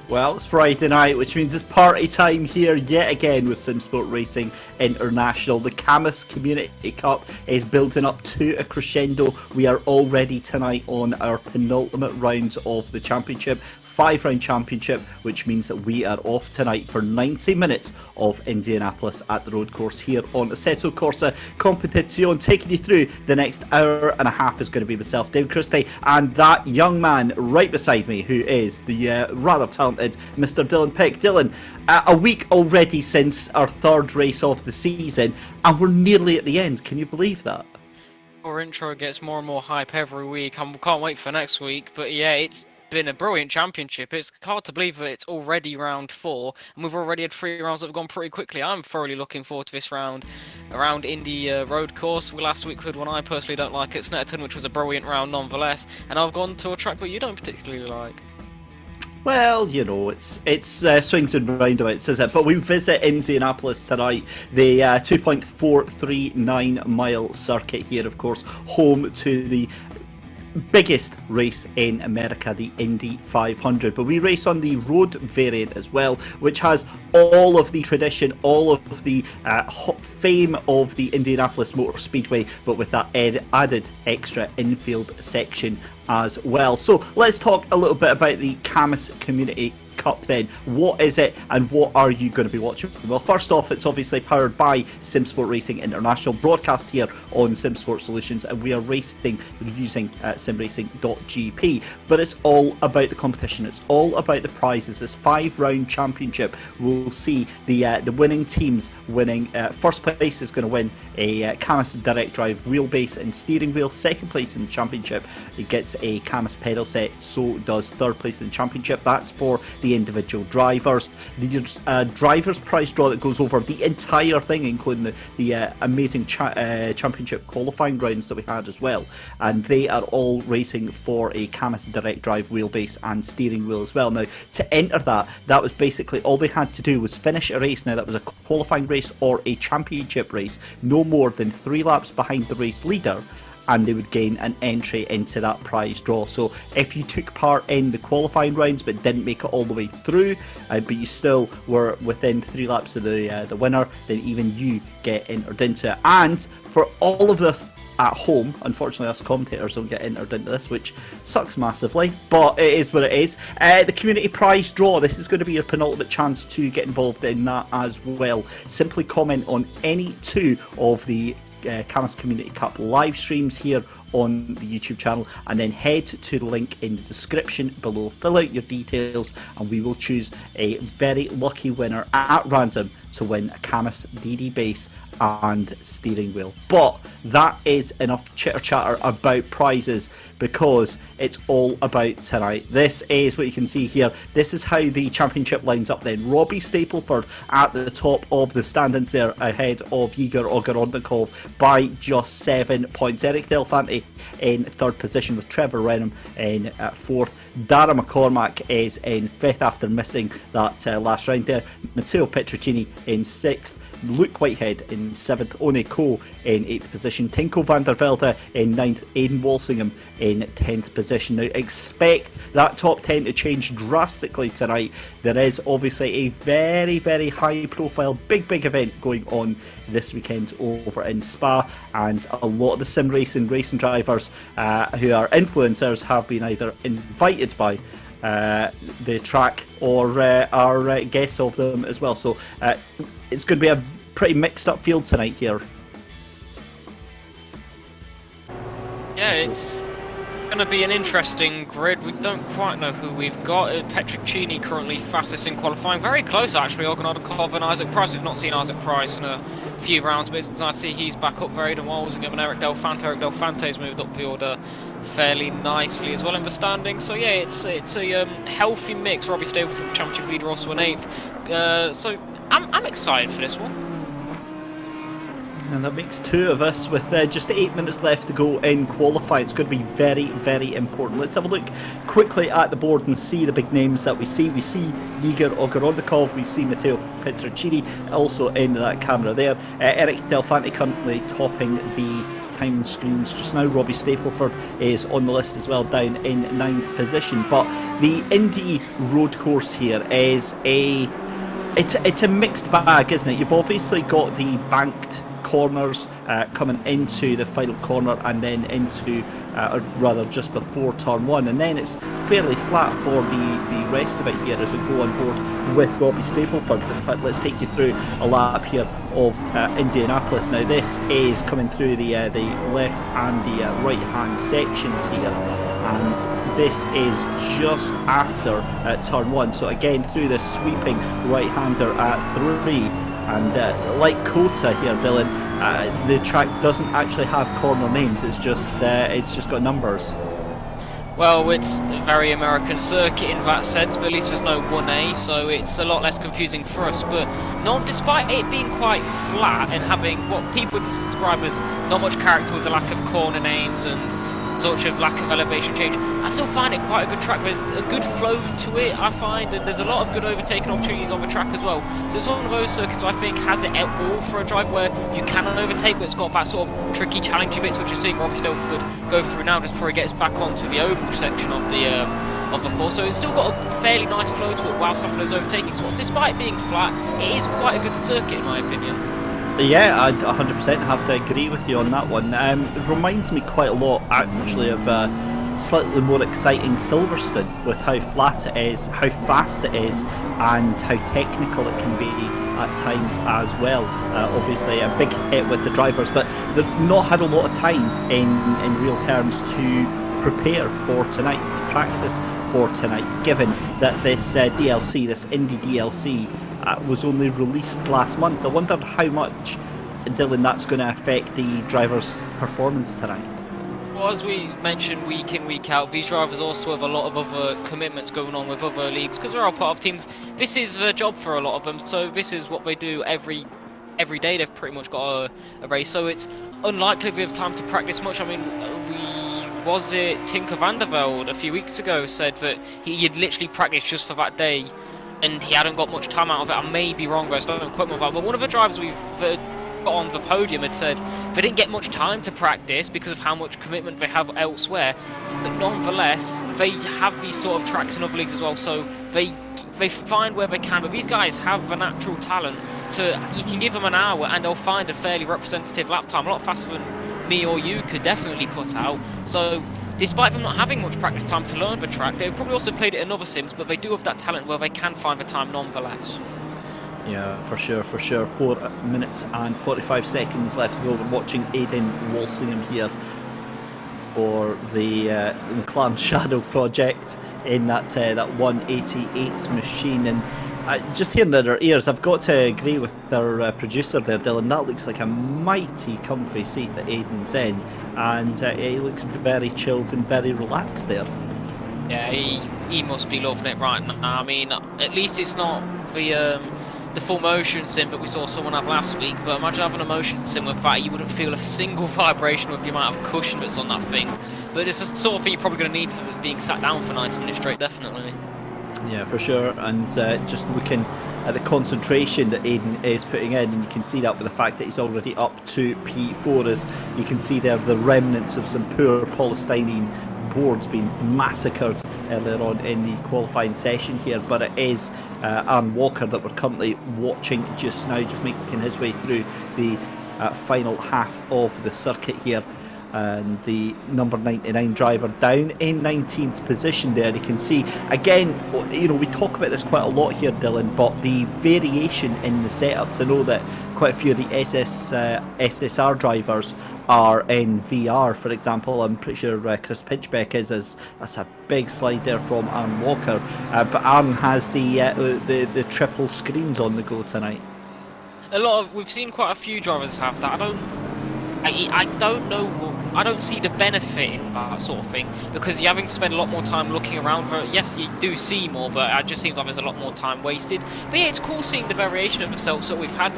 Well, it's Friday night, which means it's party time here yet again with Simsport Racing International. The Cammus Community Cup is building up to a crescendo. We are already tonight on our penultimate rounds of the championship. 5-round championship, which means that we are off tonight for 90 minutes of Indianapolis at the road course here on Assetto Corsa Competizione. Taking you through the next hour and a half is going to be myself, David Christie, and that young man right beside me, who is the rather talented Mr. Dylan Pick. Dylan, a week already since our third race of the season, and we're nearly at the end. Can you believe that? Our intro gets more and more hype every week. I can't wait for next week, but yeah, it's been a brilliant championship. It's hard to believe that it's already round 4 and we've already had 3 rounds that have gone pretty quickly. I'm thoroughly looking forward to this round around Indy road course. Last week we had one I personally don't like at Snetterton, which was a brilliant round nonetheless, and I've gone to a track that you don't particularly like. Well, you know, it's swings and roundabouts, is it? But we visit Indianapolis tonight, the 2.439 mile circuit here, of course, home to the biggest race in America, the Indy 500. But we race on the road variant as well, which has all of the tradition, all of the fame of the Indianapolis Motor Speedway, but with that added extra infield section as well. So let's talk a little bit about the Cammus Community Cup then. What is it and what are you going to be watching? Well, first off, it's obviously powered by Simsport Racing International, broadcast here on Simsport Solutions, and we are racing using Simracing.gp. But it's all about the competition, it's all about the prizes. This 5-round championship will see the winning teams winning. First place is going to win a Cammus direct drive wheelbase and steering wheel. Second place in the championship, it gets a Cammus pedal set. So does third place in the championship. That's for the individual drivers. There's a driver's prize draw that goes over the entire thing, including the amazing championship qualifying rounds that we had as well, and they are all racing for a Cammus direct drive wheelbase and steering wheel as well. Now, to enter that was basically all they had to do was finish a race. Now, that was a qualifying race or a championship race, no more than 3 laps behind the race leader, and they would gain an entry into that prize draw. So if you took part in the qualifying rounds but didn't make it all the way through, but you still were within 3 laps of the winner, then even you get entered into it. And for all of this at home, unfortunately us commentators don't get entered into this, which sucks massively, but it is what it is. The community prize draw, this is going to be your penultimate chance to get involved in that as well. Simply comment on any 2 of the Cammus Community Cup live streams here on the YouTube channel, and then head to the link in the description below, fill out your details, and we will choose a very lucky winner at random to win a Cammus DD Base and steering wheel. But that is enough chitter chatter about prizes, because it's all about tonight. This is what you can see here. This is how the championship lines up then. Robbie Stapleford at the top of the standings there, ahead of Igor Ogorondikov by just 7 points. Eric Delfante in 3rd position, with Trevor Renham in 4th. Dara McCormack is in 5th after missing that last round there. Matteo Petrocini in 6th. Luke Whitehead in 7th, One Coe in 8th position, Tinko van der Velde in 9th, Aidan Walsingham in 10th position. Now, expect that top 10 to change drastically tonight. There is obviously a very, very high profile, big event going on this weekend over in Spa, and a lot of the sim racing drivers who are influencers have been either invited by the track or are guests of them as well. So it's going to be a pretty mixed up field tonight here. Yeah, it's going to be an interesting grid. We don't quite know who we've got. Petrocini currently fastest in qualifying. Very close, actually. Ogorondikov and Isaac Price. We've not seen Isaac Price in a few rounds, but it's nice to see he's back up there. Aidan Walsingham and Eric Delfante. Eric Delfante's moved up the order fairly nicely as well in the standings. So yeah, it's a healthy mix. Robbie Stapleford, championship leader, also in 8th. So I'm excited for this one. And that makes 2 of us with just 8 minutes left to go in qualifying. It's going to be very, very important. Let's have a look quickly at the board and see the big names that we see. We see Igor Ogorondikov, we see Matteo Petrocini also in that camera there. Eric Delfante currently topping the time screens just now. Robbie Stapleford is on the list as well, down in 9th position. But the Indy road course here is it's a mixed bag, isn't it? You've obviously got the banked corners coming into the final corner and then into, or rather just before turn 1, and then it's fairly flat for the rest of it here as we go on board with Robbie Stapleford. In fact, let's take you through a lap here of Indianapolis. Now this is coming through the left and the right hand sections here, and this is just after turn 1, so again through the sweeping right hander at 3. And like COTA here, Dylan, the track doesn't actually have corner names. It's just got numbers. Well, it's a very American circuit in that sense, but at least there's no 1A, so it's a lot less confusing for us. But despite it being quite flat and having what people describe as not much character with the lack of corner names and sort of lack of elevation change, I still find it quite a good track. There's a good flow to it, I find, and there's a lot of good overtaking opportunities on the track as well. So it's one of those circuits I think has it all for a drive where you can overtake, but it's got that sort of tricky, challenging bits, which you're seeing Robbie Stapleford go through now just before he gets back onto the oval section of the course. So it's still got a fairly nice flow to it whilst having those overtaking spots. Despite being flat, it is quite a good circuit in my opinion. Yeah, I'd 100% have to agree with you on that one. It reminds me quite a lot, actually, of slightly more exciting Silverstone, with how flat it is, how fast it is, and how technical it can be at times as well. Obviously, a big hit with the drivers, but they've not had a lot of time in real terms to prepare for tonight, to practice for tonight, given that this DLC, this Indy DLC, was only released last month. I wonder how much, Dylan, that's going to affect the drivers' performance tonight. Well, as we mentioned week in, week out, these drivers also have a lot of other commitments going on with other leagues, because they're all part of teams. This is their job for a lot of them, so this is what they do every day. They've pretty much got a race, so it's unlikely we have time to practice much. I mean, was it Tinker van der Velde a few weeks ago said that he had literally practiced just for that day, and he hadn't got much time out of it. I may be wrong, guys, don't quote me on that, but one of the drivers we've got on the podium had said they didn't get much time to practice because of how much commitment they have elsewhere, but nonetheless they have these sort of tracks in other leagues as well, so they find where they can. But these guys have a natural talent you can give them an hour and they'll find a fairly representative lap time, a lot faster than me or you could definitely put out. So despite them not having much practice time to learn the track, they've probably also played it in other sims, but they do have that talent where they can find the time nonetheless. Yeah, for sure. 4 minutes and 45 seconds left to go. We're watching Aidan Walsingham here for the McLaren Shadow project in that 188 machine, and just hearing in our ears, I've got to agree with our producer there, Dylan. That looks like a mighty comfy seat that Aidan's in, and he looks very chilled and very relaxed there. Yeah, he must be loving it right now. I mean, at least it's not the full motion sim that we saw someone have last week, but imagine having a motion sim with that. You wouldn't feel a single vibration with the amount of cushion that's on that thing. But it's the sort of thing you're probably going to need for being sat down for 90 minutes straight, definitely. Yeah, for sure. And just looking at the concentration that Aidan is putting in, and you can see that with the fact that he's already up to P4, as you can see there the remnants of some poor polystyrene boards being massacred earlier on in the qualifying session here. But it is Aaron Walker that we're currently watching just now, just making his way through the final half of the circuit here. And the number 99 driver down in 19th position there. You can see, again, you know, we talk about this quite a lot here, Dylan, but the variation in the setups. I know that quite a few of the SSR drivers are in VR, for example. I'm pretty sure Chris Pinchbeck is, as that's a big slide there from Aaron Walker. But Aaron has the triple screens on the go tonight. We've seen quite a few drivers have that. I don't know. I don't see the benefit in that sort of thing, because you're having to spend a lot more time looking around for it. Yes, you do see more, but it just seems like there's a lot more time wasted. But yeah, it's cool seeing the variation of the cells that we've had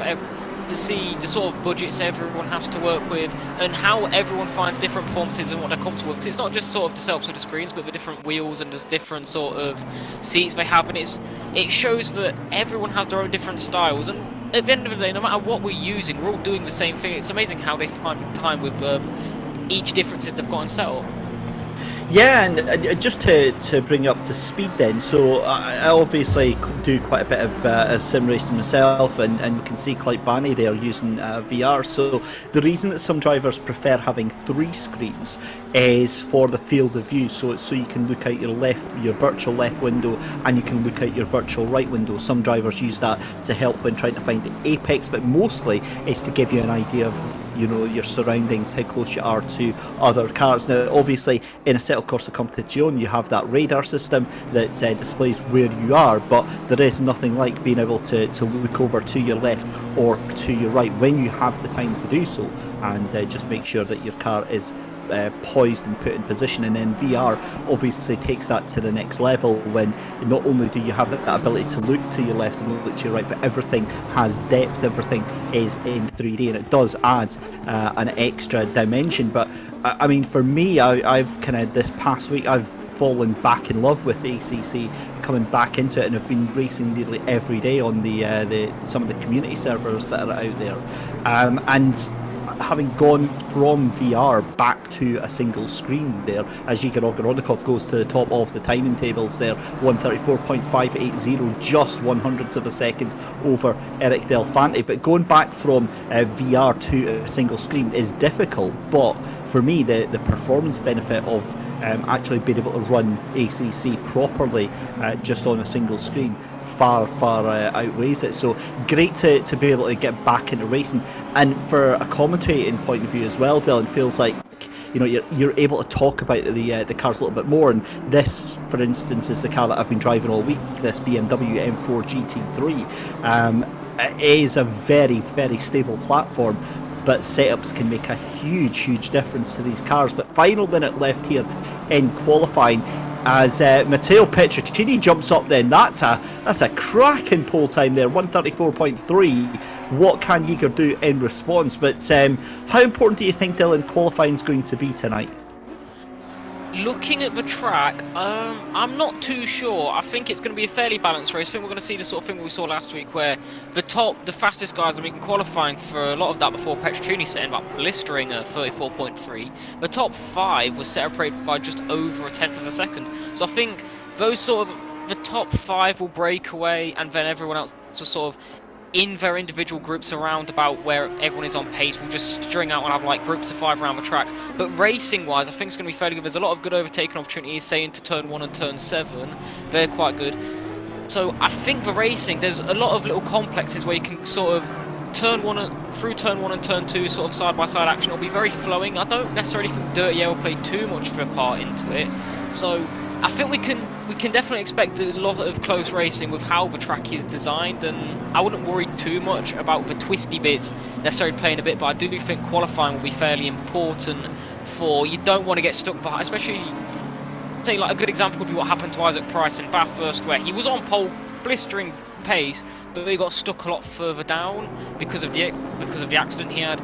to see the sort of budgets everyone has to work with, and how everyone finds different performances and what they're comfortable with. Because it's not just sort of the setups of the screens, but the different wheels and there's different sort of seats they have, and it shows that everyone has their own different styles. And at the end of the day, no matter what we're using, we're all doing the same thing. It's amazing how they find time with each differences they've got in setup. Yeah, and just to bring you up to speed then, so I obviously do quite a bit of sim racing myself, and you can see Clyde Barney there using VR. So the reason that some drivers prefer having 3 screens is for the field of view, so you can look out your virtual left window, and you can look out your virtual right window. Some drivers use that to help when trying to find the apex, but mostly it's to give you an idea of your surroundings, how close you are to other cars. Now obviously in a set of Corsa Competizione you have that radar system that displays where you are, but there is nothing like being able to look over to your left or to your right when you have the time to do so, and just make sure that your car is poised and put in position. And then VR obviously takes that to the next level, when not only do you have that ability to look to your left and look to your right, but everything has depth, everything is in 3D, and it does add an extra dimension. But I mean, for me, I've kind of this past week I've fallen back in love with ACC, coming back into it, and I've been racing nearly every day on the some of the community servers that are out there, and having gone from VR back to a single screen there, as Jigar Ogorodnikov goes to the top of the timing tables there, 134.580, just 100ths of a second over Eric Delfante. But going back from VR to a single screen is difficult, but for me the performance benefit of actually being able to run ACC properly just on a single screen far outweighs it. So great to be able to get back into racing, and for a commentating point of view as well, Dylan, feels like you're able to talk about the cars a little bit more. And this, for instance, is the car that I've been driving all week, this BMW M4 GT3. It is a very stable platform, but setups can make a huge difference to these cars. But final minute left here in qualifying, as Matteo Petrocchini jumps up. Then that's a cracking pole time there, 134.3. What can Jigar do in response? But how important do you think, Dylan, qualifying is going to be tonight? Looking at the track, I'm not too sure. I think it's going to be a fairly balanced race. I think we're going to see the sort of thing we saw last week, where the fastest guys are making qualifying for a lot of that before Petrocchini setting up blistering 34.3. The top 5 was separated by just over a tenth of a second. So I think those sort of the top 5 will break away, and then everyone else will sort of in their individual groups around about where everyone is on pace. We'll just string out and have like groups of 5 around the track. But racing wise, I think it's going to be fairly good. There's a lot of good overtaking opportunities, say into turn 1 and turn 7. They're quite good. So I think for racing, there's a lot of little complexes where you can sort of through turn 1 and turn 2 sort of side by side action. It'll be very flowing. I don't necessarily think Dirty Air will play too much of a part into it. So I think we can definitely expect a lot of close racing with how the track is designed, and I wouldn't worry too much about the twisty bits necessarily playing a bit, but I do think qualifying will be fairly important. You don't want to get stuck behind, especially, say, like a good example would be what happened to Isaac Price in Bathurst, where he was on pole, blistering pace, but he got stuck a lot further down because of the accident he had.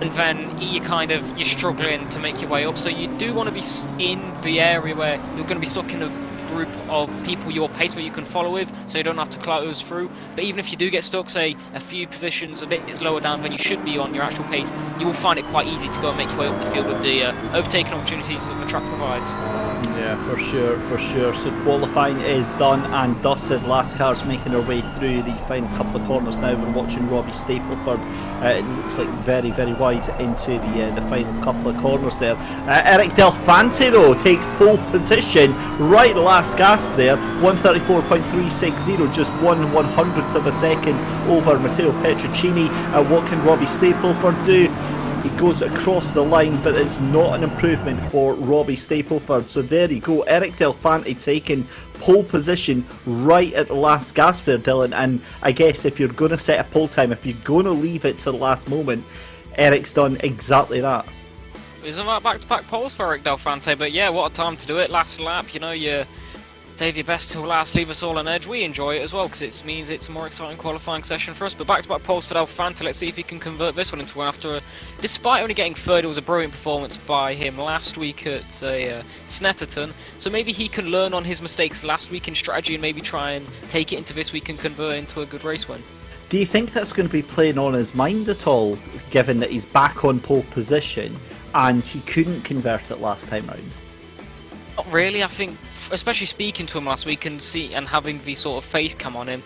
And then you're struggling to make your way up. So you do want to be in the area where you're going to be stuck in a group of people your pace where you can follow with, so you don't have to close through. But even if you do get stuck, say, a few positions a bit lower down than you should be on your actual pace, you will find it quite easy to go and make your way up the field with the overtaking opportunities that the track provides. Yeah, for sure. So qualifying is done and dusted. Last cars making their way through the final couple of corners now. We're watching Robbie Stapleford. It looks like very wide into the final couple of corners there. Eric Delfante, though, takes pole position right last gasp there, 134.360, just 1/100th of a second over Matteo Petrocchini. What can Robbie Stapleford do? He goes across the line, but it's not an improvement for Robbie Stapleford. So there you go, Eric Delfante taking pole position right at the last gasp there, Dylan. And I guess if you're going to set a pole time, if you're going to leave it to the last moment, Eric's done exactly that. Isn't that back-to-back poles for Eric Delfante? But yeah, what a time to do it. Last lap, you save your best till last, leave us all on edge. We enjoy it as well because it means it's a more exciting qualifying session for us. But back-to-back poles for Delfante. Let's see if he can convert this one into one after despite only getting third, it was a brilliant performance by him last week at Snetterton. So maybe he can learn on his mistakes last week in strategy and maybe try and take it into this week and convert into a good race win. Do you think that's going to be playing on his mind at all, given that he's back on pole position and he couldn't convert it last time round? Not really. I think, especially speaking to him last week and having the sort of face cam on him,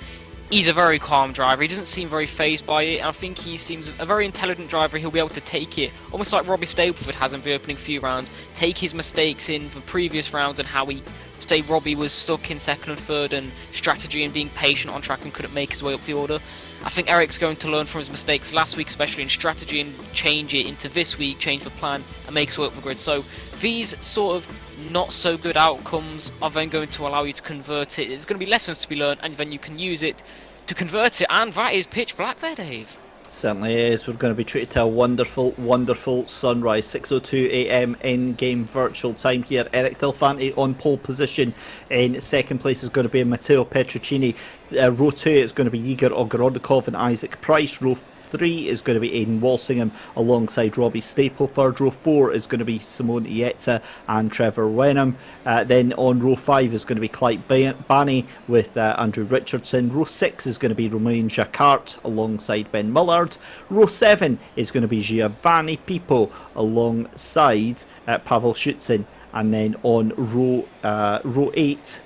he's a very calm driver. He doesn't seem very fazed by it, and I think he seems a very intelligent driver. He'll be able to take it, almost like Robbie Stapleford has in the opening few rounds, take his mistakes in the previous rounds and how he, say Robbie was stuck in second and third and strategy and being patient on track and couldn't make his way up the order. I think Eric's going to learn from his mistakes last week, especially in strategy, and change it into this week, change the plan and make his way up the grid. So these sort of not so good outcomes are then going to allow you to convert it. There's going to be lessons to be learned, and then you can use it to convert it, and that is pitch black there, Dave. Certainly is. We're going to be treated to a wonderful, wonderful sunrise. 6:02 AM in-game virtual time here. Eric Delfante on pole position. In second place is going to be Matteo Petricini. Row 2 is going to be Igor Ogorodnikov and Isaac Price. Row 3 is going to be Aidan Walsingham alongside Robbie Stapleford. Row 4 is going to be Simone Iezza and Trevor Wenham. Then on row 5 is going to be Clyde Banney with Andrew Richardson. Row 6 is going to be Romain Jacquart alongside Ben Mullard. Row 7 is going to be Giovanni Pipo alongside Pavel Schutzin. And then on row 8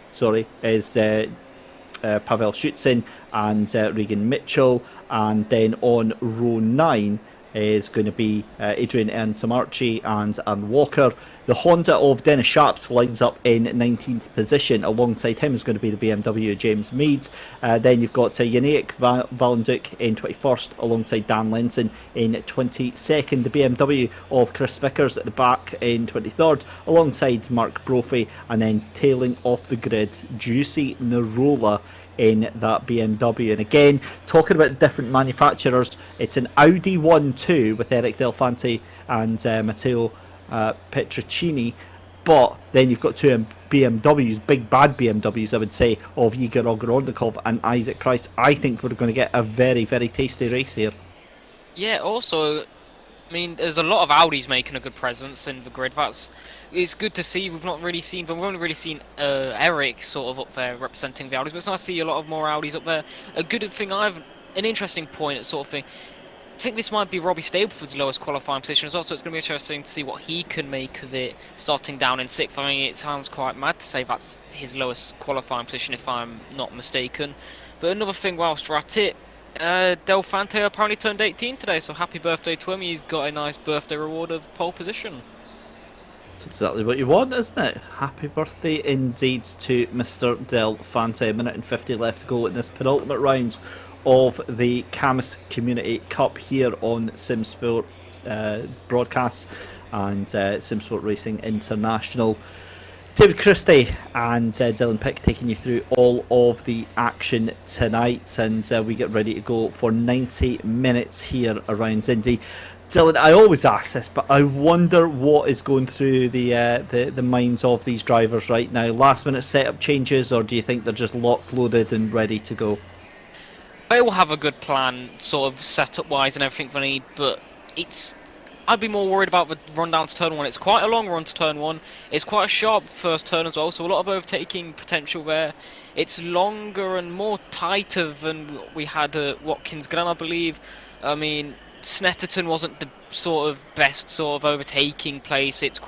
is Pavel Schutzin and Regan Mitchell, and then on row 9 is going to be Adrian Erntamarchi and Anne Walker. The Honda of Dennis Sharps lines up in 19th position. Alongside him is going to be the BMW James Mead. Then you've got Yannick Valenduc in 21st alongside Dan Lenson in 22nd. The BMW of Chris Vickers at the back in 23rd alongside Mark Brophy, and then tailing off the grid Juicy Narola in that BMW. And again, talking about different manufacturers, it's an Audi 1-2 with Eric Delfante and Matteo Petricini, but then you've got two BMWs, big bad BMWs I would say, of Igor Ogorodnikov and Isaac Price. I think we're going to get a very, very tasty race here. Yeah, also, I mean, there's a lot of Audis making a good presence in the grid. It's good to see. We've not really seen them. We've only really seen Eric sort of up there representing the Audis, but it's nice to see a lot of more Audis up there. A good thing, an interesting point sort of thing. I think this might be Robbie Stapleford's lowest qualifying position as well, so it's going to be interesting to see what he can make of it starting down in 6th. I mean, it sounds quite mad to say that's his lowest qualifying position if I'm not mistaken. But another thing whilst we're at it, Delfante apparently turned 18 today, so happy birthday to him. He's got a nice birthday reward of pole position. That's exactly what you want, isn't it? Happy birthday indeed to Mr. Delfante. A minute and 50 left to go in this penultimate round of the Cammus Community Cup here on Simsport broadcasts and Simsport Racing International. David Christie and Dylan Pick taking you through all of the action tonight, and we get ready to go for 90 minutes here around Indy. Dylan, I always ask this, but I wonder what is going through the minds of these drivers right now. Last minute setup changes, or do you think they're just locked, loaded and ready to go? They will have a good plan, sort of setup wise and everything they need, but I'd be more worried about the run down to turn 1. It's quite a long run to turn 1. It's quite a sharp first turn as well, so a lot of overtaking potential there. It's longer and more tighter than what we had at Watkins Glen, I believe. I mean, Snetterton wasn't the sort of best sort of overtaking place. It's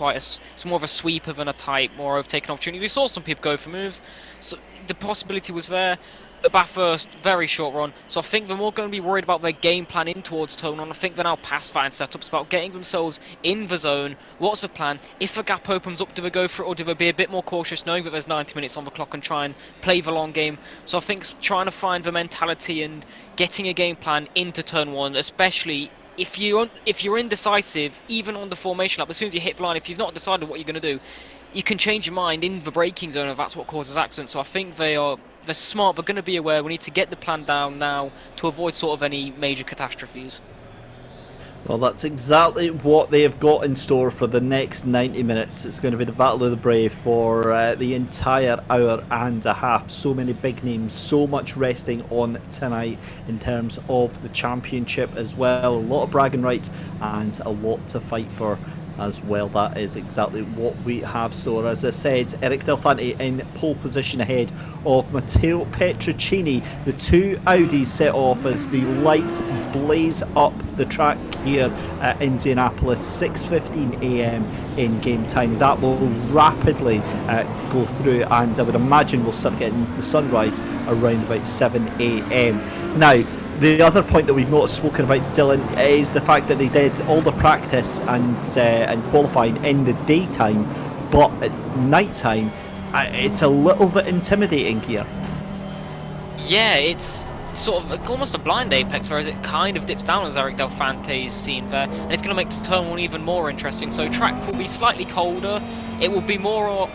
more of a sweeper than a tight, more overtaking opportunity. We saw some people go for moves, so the possibility was there. At Bathurst, very short run, so I think they're more going to be worried about their game plan in towards turn 1. I think they're now past that in setups, about getting themselves in the zone. What's the plan? If a gap opens up, do they go for it, or do they be a bit more cautious knowing that there's 90 minutes on the clock and try and play the long game? So I think trying to find the mentality and getting a game plan into turn 1, especially if you're indecisive, even on the formation lap, as soon as you hit the line, if you've not decided what you're going to do, you can change your mind in the braking zone, and that's what causes accidents. So I think they're smart, they're going to be aware. We need to get the plan down now to avoid sort of any major catastrophes. Well, that's exactly what they have got in store for the next 90 minutes. It's going to be the Battle of the Brave for the entire hour and a half. So many big names, so much resting on tonight in terms of the championship as well. A lot of bragging rights and a lot to fight for as well. That is exactly what we have. So as I said, Eric Delfanti in pole position ahead of Matteo Petrocchini. The two Audis set off as the lights blaze up the track here at Indianapolis. 6:15 a.m. in game time. That will rapidly go through, and I would imagine we'll start getting the sunrise around about 7 a.m. Now, the other point that we've not spoken about, Dylan, is the fact that they did all the practice and qualifying in the daytime, but at night time, it's a little bit intimidating here. Yeah, it's sort of almost a blind apex, whereas it kind of dips down, as Eric Delfante's seen there, and it's going to make turn one even more interesting. So track will be slightly colder, it will be more,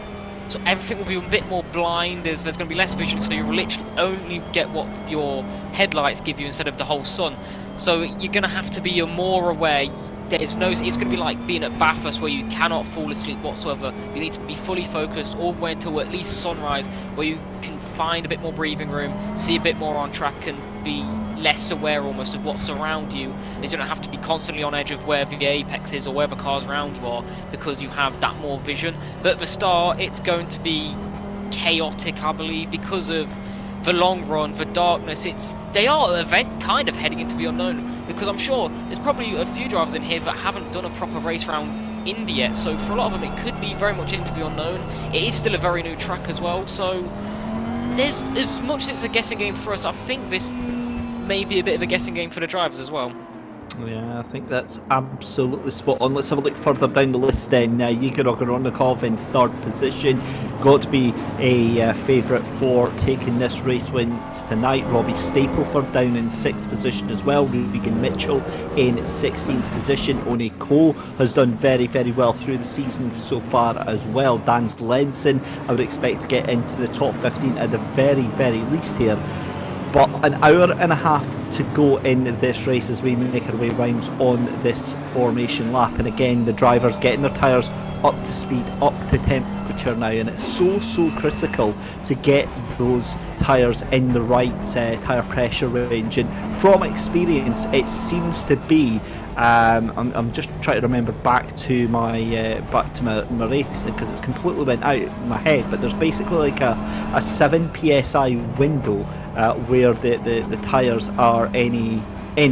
so everything will be a bit more blind, there's going to be less vision, so you literally only get what your headlights give you instead of the whole sun. So you're going to have to be more aware. It's going to be like being at Bathurst, where you cannot fall asleep whatsoever. You need to be fully focused all the way until at least sunrise, where you can find a bit more breathing room, see a bit more on track, and be less aware almost of what's around you. You don't have to be constantly on edge of where the apex is or where the cars around you are, because you have that more vision. But at the start, it's going to be chaotic, I believe, because of the long run, the darkness. They are kind of heading into the unknown, because I'm sure there's probably a few drivers in here that haven't done a proper race round Indy yet, so for a lot of them it could be very much into the unknown. It is still a very new track as well, so there's, as much as it's a guessing game for us, I think this may be a bit of a guessing game for the drivers as well. Yeah, I think that's absolutely spot on. Let's have a look further down the list then. Igor Ogorodnikov in third position. Got to be a favourite for taking this race win tonight. Robbie Stapleford down in 6th position as well. Regan Mitchell in 16th position. One Cole has done very, very well through the season so far as well. Dan Lenson, I would expect to get into the top 15 at the very, very least here. But an hour and a half to go in this race as we make our way round on this formation lap. And again, the drivers getting their tyres up to speed, up to temperature now. And it's so critical to get those tyres in the right tyre pressure range. And from experience, it seems to be... I'm just trying to remember back to my racing, because it's completely went out of my head, but there's basically like a 7 psi window where the tyres are any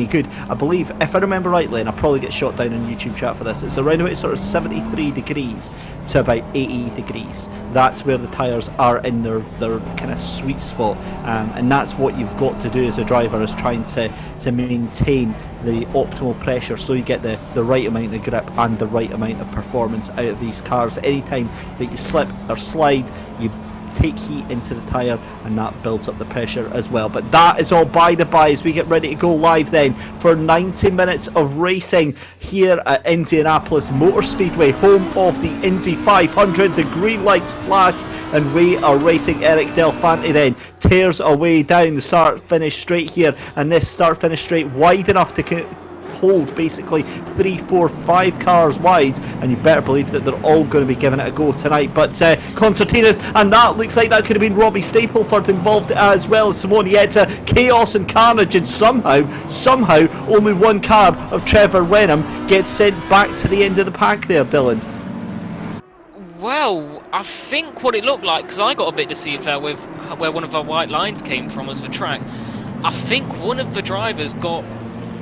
good. I believe, if I remember rightly, and I'll probably get shot down in YouTube chat for this, it's around about sort of 73 degrees to about 80 degrees. That's where the tyres are in their kind of sweet spot, and that's what you've got to do as a driver, is trying to maintain the optimal pressure, so you get the right amount of grip and the right amount of performance out of these cars. Anytime that you slip or slide, you take heat into the tyre, and that builds up the pressure as well. But that is all by the by as we get ready to go live then for 90 minutes of racing here at Indianapolis Motor Speedway, home of the Indy 500. The green lights flash and we are racing. Eric Delfanti then tears away down the start-finish straight here, and this start-finish straight wide enough to hold basically 3, 4, 5 cars wide, and you better believe that they're all going to be giving it a go tonight. But concertinas, and that looks like that could have been Robbie Stapleford involved as well as Simone Yates. Chaos and carnage, and somehow only one car of Trevor Wenham gets sent back to the end of the pack there, Dylan. Well, I think what it looked like, because I got a bit deceived there with where one of our white lines came from as the track. I think one of the drivers got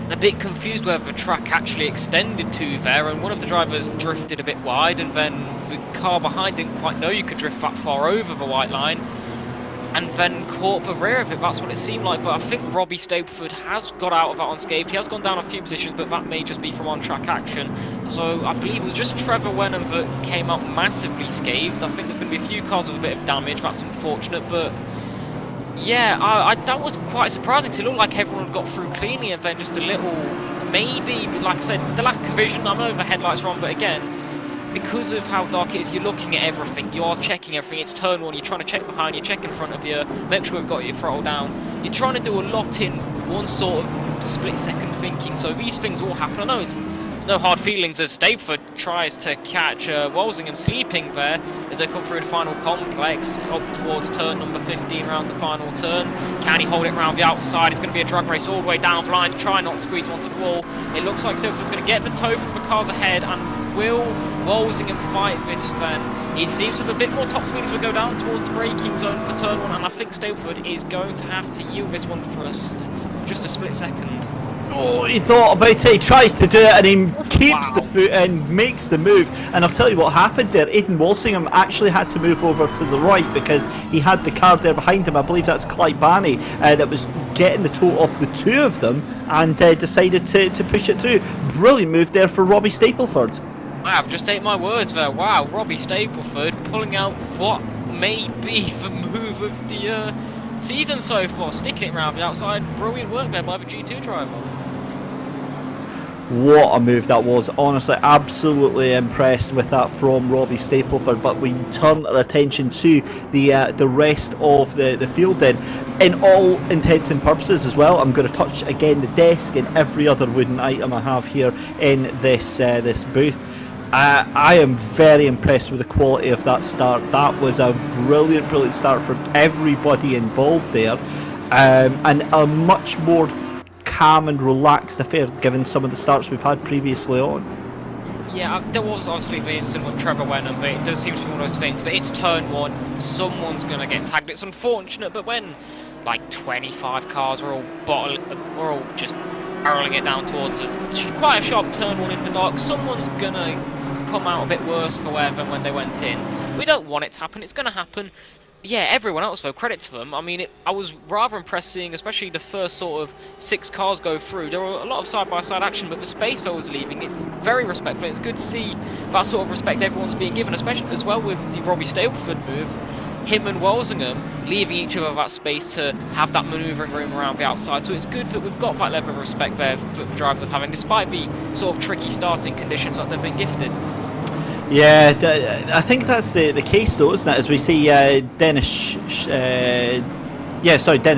a bit confused where the track actually extended to there, and one of the drivers drifted a bit wide, and then the car behind didn't quite know you could drift that far over the white line, and then caught the rear of it. That's what it seemed like. But I think Robbie Stapleford has got out of that unscathed. He has gone down a few positions, but that may just be from on-track action. So I believe it was just Trevor Wenham that came out massively scathed. I think there's going to be a few cars with a bit of damage. That's unfortunate, but yeah, that was quite surprising, because it looked like everyone had got through cleanly, and then just a little, maybe, like I said, the lack of vision. I know the headlights are on, but again, because of how dark it is, you're looking at everything, you are checking everything. It's turn one, you're trying to check behind, you check in front of you, make sure we've got your throttle down. You're trying to do a lot in one sort of split second thinking, so these things all happen. I know it's no hard feelings as Stapleford tries to catch Walsingham sleeping there as they come through the final complex up towards turn number 15 around the final turn. Can he hold it around the outside? It's going to be a drag race all the way down the line to try not to squeeze him onto the wall. It looks like Stapleford's going to get the toe from the cars ahead, and Will Walsingham fight this then? He seems to have a bit more top speed as we go down towards the braking zone for turn 1, and I think Stapleford is going to have to yield this one for us just a split second. Oh, he thought about it, he tries to do it, and he keeps the foot in, makes the move, and I'll tell you what happened there. Aidan Walsingham actually had to move over to the right because he had the car there behind him. I believe that's Clyde Barney that was getting the toe off the two of them, and decided to push it through. Brilliant move there for Robbie Stapleford. I've just ate my words there. Wow, Robbie Stapleford pulling out what may be the move of the season so far, sticking it round the outside. Brilliant work there by the G2 driver. What a move that was. Honestly, absolutely impressed with that from Robbie Stapleford. But we turn our attention to the rest of the field then. In all intents and purposes as well, I'm going to touch again the desk and every other wooden item I have here in this this booth. I am very impressed with the quality of that start. That was a brilliant start for everybody involved there, and a much more calm and relaxed affair given some of the starts we've had previously on. Yeah, there was obviously the incident with Trevor Wenham, but it does seem to be one of those things that it's turn 1, someone's going to get tagged. It's unfortunate, but when like 25 cars are all just barreling it down towards quite a sharp turn 1 in the dark, someone's going to come out a bit worse for wear than when they went in. We don't want it to happen, it's going to happen. Yeah, everyone else though, credit to them. I mean, I was rather impressed seeing, especially the first sort of 6 cars go through. There were a lot of side-by-side action, but the space that was leaving, it's very respectful. It's good to see that sort of respect everyone's being given, especially as well with the Robbie Stapleford move. Him and Walsingham leaving each other that space to have that manoeuvring room around the outside. So it's good that we've got that level of respect there that the drivers are having, despite the sort of tricky starting conditions that they've been gifted. Yeah, I think that's the case though, isn't it? As we see Dennis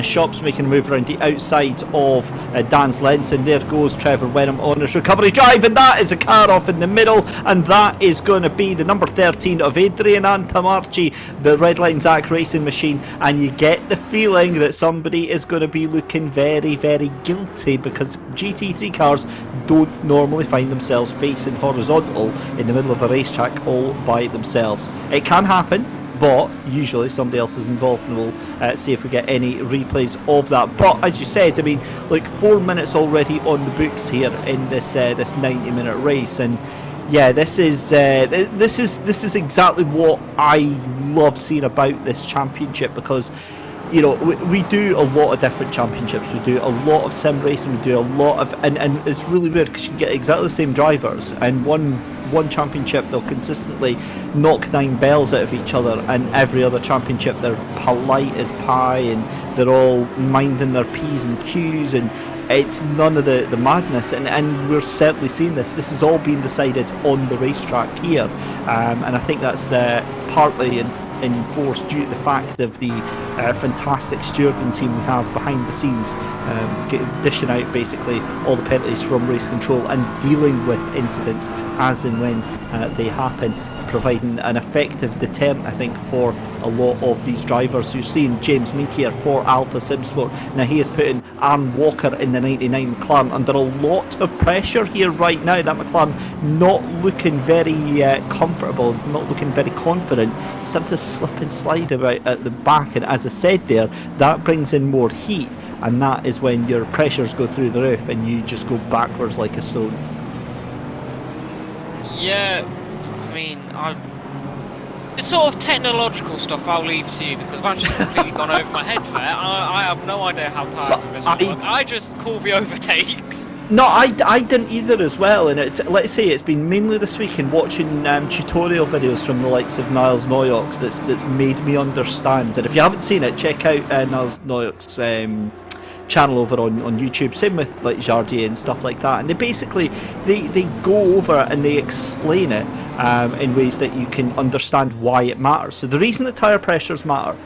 Shops making a move around the outside of Dan's lens, and there goes Trevor Wenham on his recovery drive, and that is a car off in the middle, and that is going to be the number 13 of Adrian Antamarchi, the Redline Zach racing machine, and you get the feeling that somebody is going to be looking very guilty, because GT3 cars don't normally find themselves facing horizontal in the middle of a racetrack all by themselves. It can happen, but usually somebody else is involved, and we'll see if we get any replays of that. But as you said, I mean, like 4 minutes already on the books here in this 90-minute race, and yeah, this is exactly what I love seeing about this championship, because you know, we do a lot of different championships. We do a lot of sim racing. We do a lot of, and it's really weird because you get exactly the same drivers, and one championship they'll consistently knock 9 bells out of each other, and every other championship they're polite as pie, and they're all minding their P's and Q's, and it's none of the madness, and we're certainly seeing this. This is all being decided on the racetrack here, and I think that's partly enforced due to the fact of the fantastic stewarding team we have behind the scenes, dishing out basically all the penalties from race control and dealing with incidents as and when they happen, providing an effective deterrent, I think, for a lot of these drivers. You're seeing James Mead here for Alpha Simsport. Now he is putting Aaron Walker in the 99 McLaren under a lot of pressure here right now. That McLaren not looking very comfortable, not looking very confident. Seems to slip and slide about at the back, and as I said there, that brings in more heat, and that is when your pressures go through the roof and you just go backwards like a stone. Yeah, I mean, the sort of technological stuff I'll leave to you, because that's just completely gone over my head there. I have no idea how tiresome this will work. I just call the overtakes. No, I didn't either as well, and let's say it's been mainly this week in watching tutorial videos from the likes of Niles Noyox that's made me understand. And if you haven't seen it, check out Niles Noyox's channel over on YouTube. Same with like Jardier and stuff like that, and they basically they go over and they explain it in ways that you can understand why it matters. So the reason that tyre pressures matter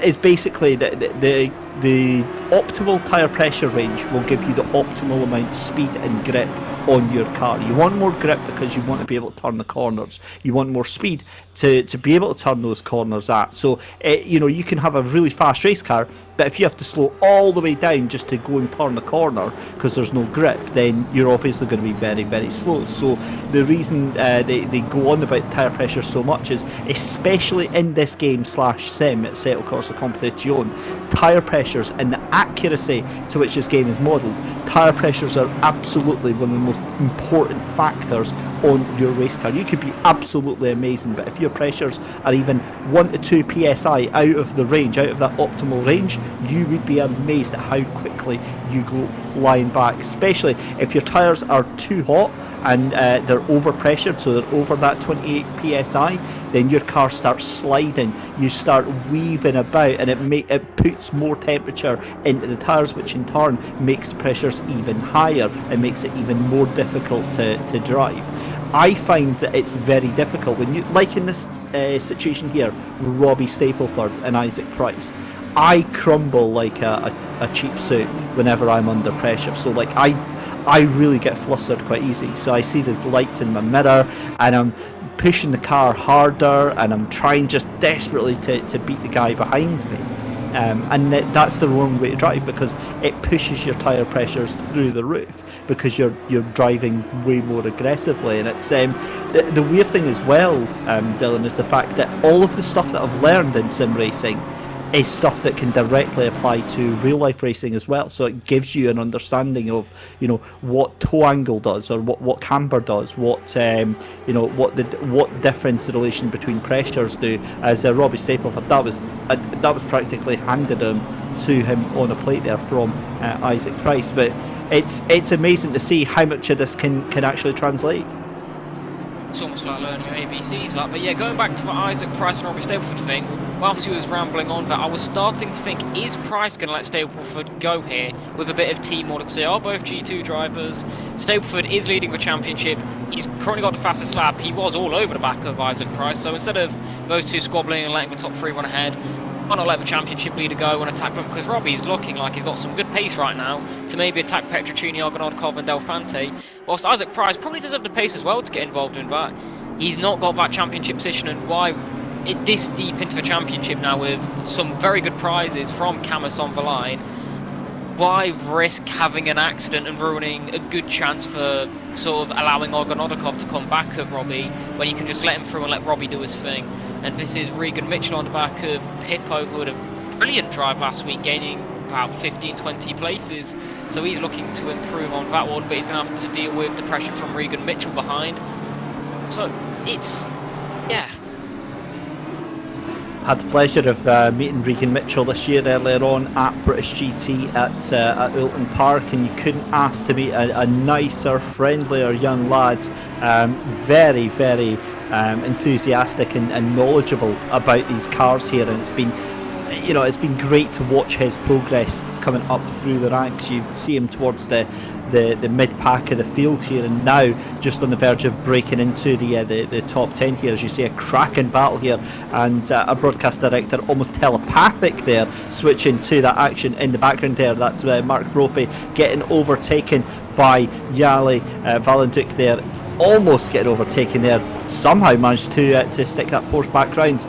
is basically that the optimal tyre pressure range will give you the optimal amount of speed and grip on your car. You want more grip because you want to be able to turn the corners. You want more speed to be able to turn those corners at. So, you know, you can have a really fast race car, but if you have to slow all the way down just to go and turn the corner because there's no grip, then you're obviously going to be very, very slow. So the reason they go on about tyre pressure so much is, especially in this game /sim at Assetto Corsa Competizione, tyre pressures and the accuracy to which this game is modelled, tyre pressures are absolutely one of the most important factors on your race car. You could be absolutely amazing, but if your pressures are even 1 to 2 psi out of the range, out of that optimal range, you would be amazed at how quickly you go flying back, especially if your tyres are too hot and they're over pressured, so they're over that 28 psi, then your car starts sliding, you start weaving about, and it puts more temperature into the tyres, which in turn makes the pressures even higher and makes it even more difficult to drive. I find that it's very difficult when you, like in this situation here, Robbie Stapleford and Isaac Price, I crumble like a cheap suit whenever I'm under pressure. So like I really get flustered quite easy. So I see the lights in my mirror and I'm pushing the car harder and I'm trying just desperately to beat the guy behind me. And that's the wrong way to drive, because it pushes your tyre pressures through the roof because you're driving way more aggressively. And it's the weird thing as well, Dylan, is the fact that all of the stuff that I've learned in sim racing is stuff that can directly apply to real life racing as well. So it gives you an understanding of, you know, what toe angle does, or what camber does, what you know, what difference the relation between pressures do. As Robbie Stapleford, that was practically handed to him on a plate there from Isaac Price. But it's amazing to see how much of this can actually translate. It's almost like learning your ABCs, like. But yeah, going back to the Isaac Price and Robbie Stapleford thing, whilst he was rambling on that, I was starting to think, is Price going to let Stapleford go here with a bit of team order? They are both G2 drivers. Stapleford is leading the championship. He's currently got the fastest lap. He was all over the back of Isaac Price. So instead of those two squabbling and letting the top three run ahead, why not let the championship leader go and attack them? Because Robbie's looking like he's got some good pace right now to maybe attack Petrocchini, Argonaudkov and Del Fante. Whilst Isaac Price probably does have the pace as well to get involved in that. He's not got that championship position, and why this deep into the championship now with some very good prizes from Cammus on the line, why risk having an accident and ruining a good chance for sort of allowing Argonaudkov to come back at Robbie when you can just let him through and let Robbie do his thing? And this is Regan Mitchell on the back of Pippo, who had a brilliant drive last week, gaining about 15-20 places. So he's looking to improve on that one, but he's going to have to deal with the pressure from Regan Mitchell behind. So it's, yeah. Had the pleasure of meeting Regan Mitchell this year earlier on at British GT at Oulton Park, and you couldn't ask to meet a nicer, friendlier young lad. Very, very enthusiastic and knowledgeable about these cars here, and it's been, you know, it's been great to watch his progress coming up through the ranks. You see him towards the mid-pack of the field here, and now just on the verge of breaking into the top 10 here, as you see a cracking battle here, and a broadcast director almost telepathic there, switching to that action in the background there. That's Mark Brophy getting overtaken by Yali Valentuk there, almost getting overtaken there, somehow managed to stick that Porsche back round,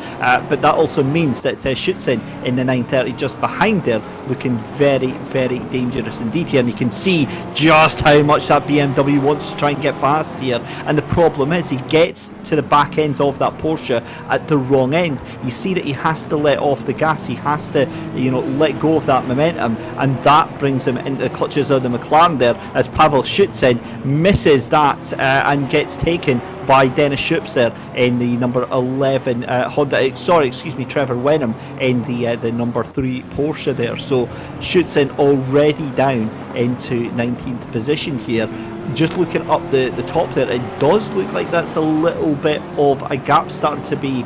but that also means that Schutzen in the 930 just behind there, looking very, very dangerous indeed here, and you can see just how much that BMW wants to try and get past here. And the problem is, he gets to the back end of that Porsche at the wrong end. You see that he has to let off the gas, he has to, you know, let go of that momentum, and that brings him into the clutches of the McLaren there, as Pavel Schutzen misses that and gets taken by Dennis Schupps there in the number 11 Honda. Trevor Wenham in the number 3 Porsche there. So Schutzen already down into 19th position here. Just looking up the top there, it does look like that's a little bit of a gap starting to be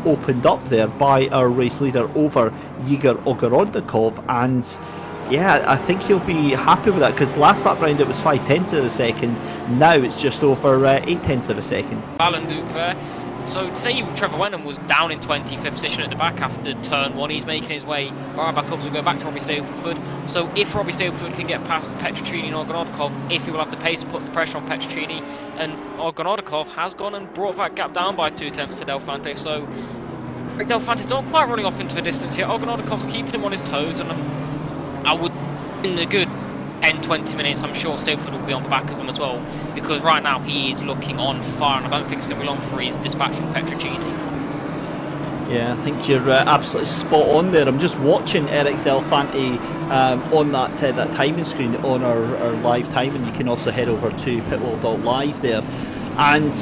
opened up there by our race leader over Igor Ogorondikov, and yeah, I think he'll be happy with that, because last lap round it was 5/10 of a second, now it's just over 8/10 of a second. Valentuk there, So say Trevor Wenham was down in 25th position at the back after turn 1, he's making his way right back up, so we'll go back to Robbie Stapleford. So if Robbie Stapleford can get past Petrocini and Orgonodikov, if he will have the pace to put the pressure on Petrocini, and Orgonodikov has gone and brought that gap down by 2/10 to Del Fante, so Del Fante's not quite running off into the distance here. Orgonodikov's keeping him on his toes, and I would, in a good 10-20 minutes, I'm sure Stapleford will be on the back of him as well, because right now he is looking on fire, and I don't think it's going to be long before he's dispatching Petrocini. Yeah, I think you're absolutely spot on there. I'm just watching Eric Del Fante on that timing screen on our live time, and you can also head over to pitwall.live there. And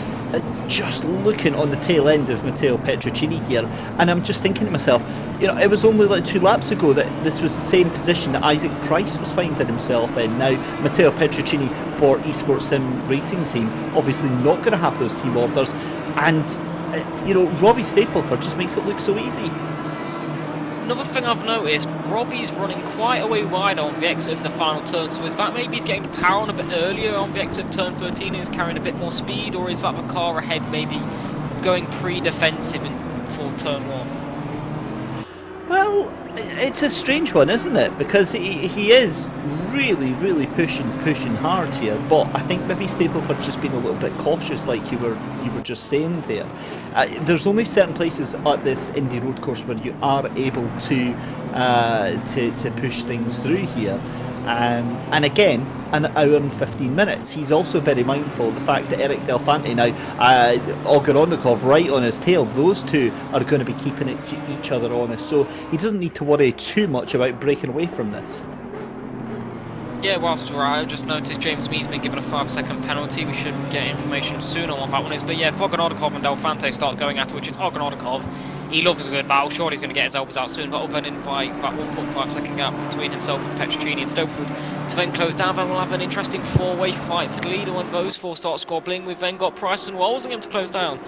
just looking on the tail end of Matteo Petrocini here, and I'm just thinking to myself, you know, it was only like 2 laps ago that this was the same position that Isaac Price was finding himself in. Now, Matteo Petrocini for Esports Sim Racing Team, obviously not going to have those team orders, and you know, Robbie Stapleford just makes it look so easy. Another thing I've noticed, Robbie's running quite a way wide on the exit of the final turn, so is that maybe he's getting the power on a bit earlier on the exit of turn 13 and is carrying a bit more speed, or is that the car ahead maybe going pre-defensive for turn 1? Well, it's a strange one, isn't it? Because he is really pushing hard here, but I think maybe Stapleford's just been a little bit cautious, like you were just saying there. There's only certain places at this Indy road course where you are able to push things through here, and again, an hour and 15 minutes. He's also very mindful of the fact that Eric Del Fante now, Orgonodikov right on his tail, those two are going to be keeping each other honest, so he doesn't need to worry too much about breaking away from this. Yeah, whilst we're out, I just noticed James Mee's been given a 5-second penalty. We should get information soon on what that one is. But yeah, if Orgonodikov and Del Fante start going at it, which is Orgonodikov, he loves a good battle. Sure, he's going to get his elbows out soon, but will then invite that 1.5-second gap between himself and Petrocini and Stapleford to then close down. Then we'll have an interesting 4-way fight for the leader when those 4 start squabbling. We've then got Price and Walsingham to close down.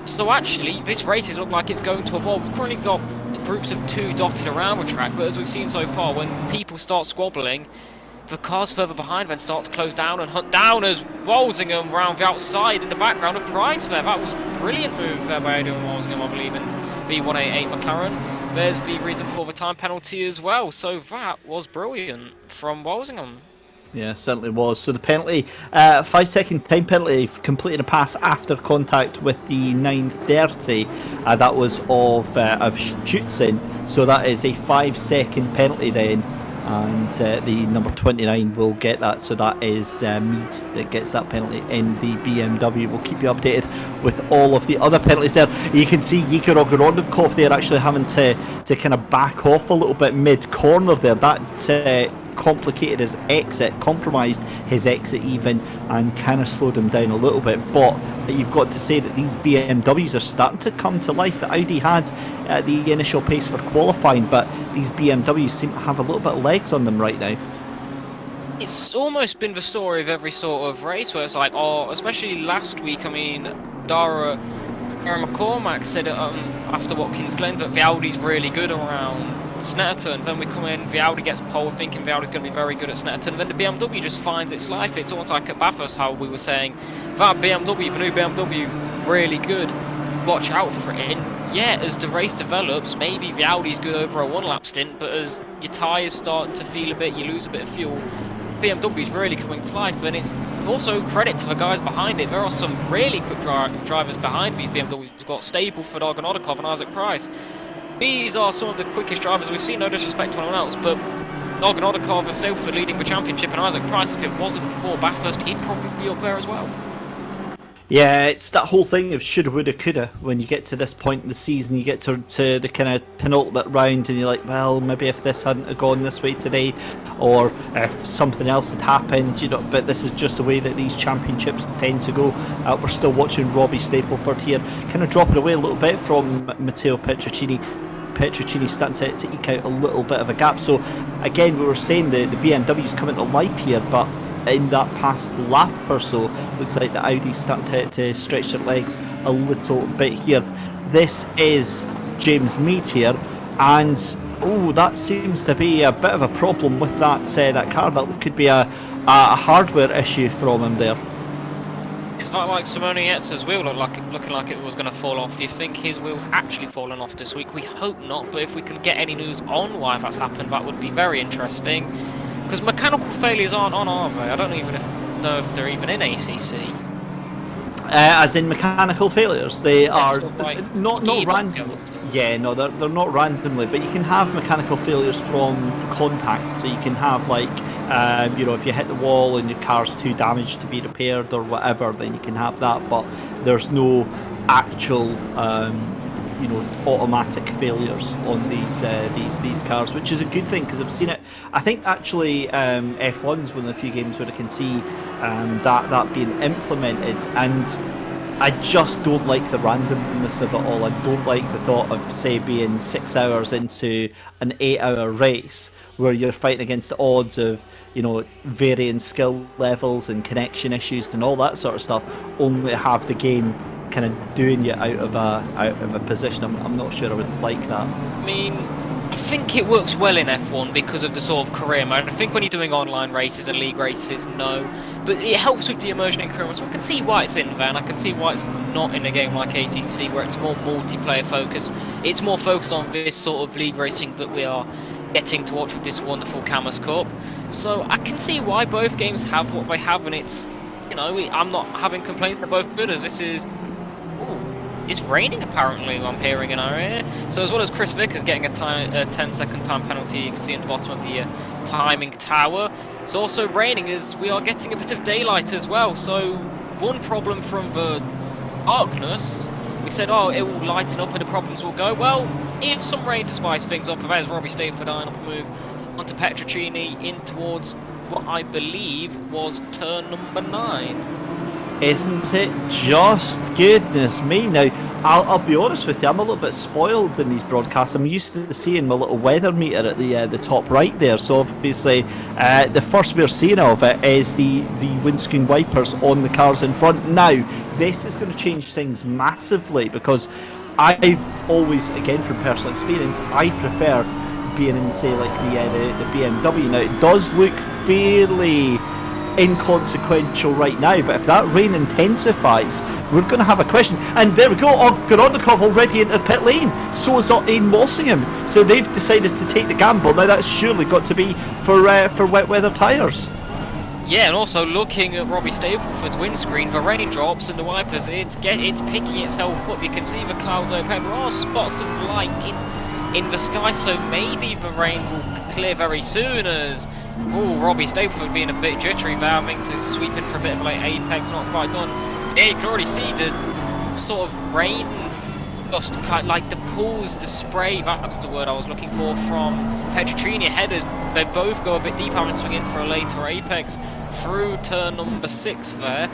So actually, this race is looking like it's going to evolve. We've currently got groups of 2 dotted around the track, but as we've seen so far, when people start squabbling, the cars further behind then start to close down and hunt down as Walsingham round the outside in the background of Price there. That was a brilliant move there by Adrian Walsingham, I believe, in V188 McLaren. There's the reason for the time penalty as well, so that was brilliant from Walsingham. Yeah, certainly was. So the penalty, 5-second time penalty, completing a pass after contact with the 930. That was of Stutzen. So that is a 5-second penalty then. And the number 29 will get that, so that is Mead that gets that penalty in the BMW. We'll keep you updated with all of the other penalties there. You can see Yegor Orgonodikov there actually having to kind of back off a little bit mid-corner there. That complicated his exit, compromised his exit even, and kind of slowed him down a little bit. But you've got to say that these BMWs are starting to come to life. The Audi had the initial pace for qualifying, but these BMWs seem to have a little bit of legs on them right now. It's almost been the story of every sort of race where it's like, oh, especially last week, I mean, Dara McCormack said after Watkins Glen that the Audi's really good around Snetterton. Then we come in, the Audi gets pole, thinking the Audi's going to be very good at Snetterton. Then the BMW just finds its life. It's almost like at Bathurst, how we were saying that BMW, the new BMW, really good. Watch out for it. And yeah, as the race develops, maybe the Audi's good over a 1-lap stint, but as your tyres start to feel a bit, you lose a bit of fuel. BMW's really coming to life, and it's also credit to the guys behind it. There are some really quick drivers behind these BMWs. We've got Stapleford, Orgonodikov and Isaac Price. These are some of the quickest drivers we've seen, no disrespect to anyone else, but Orgonodikov and Stapleford leading the championship, and Isaac Price, if it wasn't for Bathurst, he'd probably be up there as well. Yeah, it's that whole thing of shoulda, woulda, coulda. When you get to this point in the season, you get to the kind of penultimate round, and you're like, well, maybe if this hadn't gone this way today, or if something else had happened, you know. But this is just the way that these championships tend to go. We're still watching Robbie Stapleford here, kind of dropping away a little bit from Matteo Petrocini. Petrocini starting to eke out a little bit of a gap. So again, we were saying the BMW's coming to life here, but in that past lap or so, looks like the Audi's starting to stretch their legs a little bit here. This is James Mead here, and oh, that seems to be a bit of a problem with that car. That could be a hardware issue from him there. Is that like Simone Yetza's wheel looking like it was going to fall off? Do you think his wheel's actually fallen off this week? We hope not, but if we can get any news on why that's happened, that would be very interesting. Because mechanical failures aren't on, are they? I don't even know if they're even in ACC. As in mechanical failures, they are Like not random. Yeah, no, they're not randomly, but you can have mechanical failures from contact. So you can have like, if you hit the wall and your car's too damaged to be repaired or whatever, then you can have that. But there's no actual, automatic failures on these cars, which is a good thing because I've seen it. I think actually F1's one of the few games where I can see that being implemented, and I just don't like the randomness of it all. I don't like the thought of, say, being 6 hours into an 8-hour race where you're fighting against the odds of, varying skill levels and connection issues and all that sort of stuff, only to have the game kind of doing you out of a position. I'm not sure I would like that. I mean, I think it works well in F1 because of the sort of career mode. I think when you're doing online races and league races, no. But it helps with the immersion in career mode, so I can see why it's in there, and I can see why it's not in a game like ACC, where it's more multiplayer focused. It's more focused on this sort of league racing that we are getting to watch with this wonderful Cammus Cup. So I can see why both games have what they have, and it's, I'm not having complaints. They're both good, as this is... It's raining apparently, I'm hearing in our area. So as well as Chris Vickers getting a 10-second time penalty, you can see at the bottom of the timing tower. It's also raining as we are getting a bit of daylight as well. So one problem from the darkness, we said, it will lighten up and the problems will go. Well, if some rain to spice things up, there's Robbie Stainford eyeing up a move onto Petrocchini in towards what I believe was turn number 9. Isn't it just? Goodness me. Now, I'll be honest with you, I'm a little bit spoiled in these broadcasts. I'm used to seeing my little weather meter at the top right there. So obviously, the first we're seeing of it is the windscreen wipers on the cars in front. Now, this is going to change things massively because I've always, again from personal experience, I prefer being in, say, like the BMW. Now, it does look fairly inconsequential right now, but if that rain intensifies, we're going to have a question. And there we go, Gorodnikov already into the pit lane, so is Ian Walsingham, so they've decided to take the gamble. Now that's surely got to be for wet weather tyres. Yeah, and also looking at Robbie Stapleford's windscreen, the raindrops and the wipers, it's picking itself up. You can see the clouds overhead. There are spots of light in the sky, so maybe the rain will clear very soon as Robbie Stapleford being a bit jittery there, having to sweep in for a bit of a late apex, not quite done. Yeah, you can already see the sort of rain dust, kind of like the pools, the spray, that's the word I was looking for, from Petrocchini headers. They both go a bit deep, having to swing in for a later apex through turn number 6 there.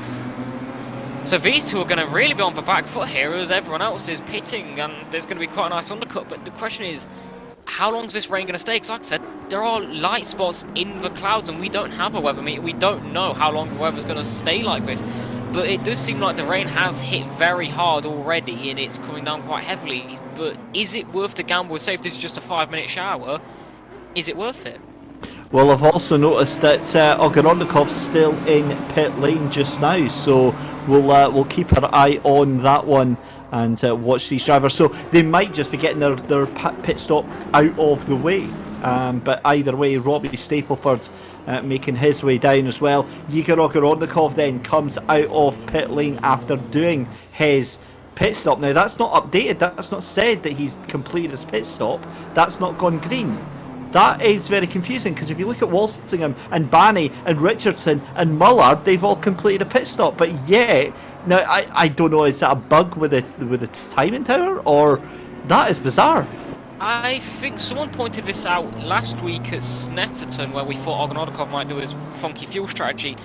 So these two are going to really be on the back foot here as everyone else is pitting, and there's going to be quite a nice undercut. But the question is, how long is this rain going to stay? Because like I said, there are light spots in the clouds and we don't have a weather meter. We don't know how long the weather's going to stay like this. But it does seem like the rain has hit very hard already and it's coming down quite heavily. But is it worth the gamble? Say if this is just a 5-minute shower, is it worth it? Well, I've also noticed that Gorodnikov's still in pit lane just now, so we'll keep our eye on that one and watch these drivers. So they might just be getting their pit stop out of the way. But either way, Robbie Stapleford making his way down as well. Yegor Gorodnikov then comes out of pit lane after doing his pit stop. Now that's not updated, that's not said that he's completed his pit stop, that's not gone green. That is very confusing because if you look at Walsingham and Banney and Richardson and Mullard, they've all completed a pit stop. But yeah, now I don't know, is that a bug with the timing tower, or that is bizarre? I think someone pointed this out last week at Snetterton, where we thought Gorodnikov might do his funky fuel strategy.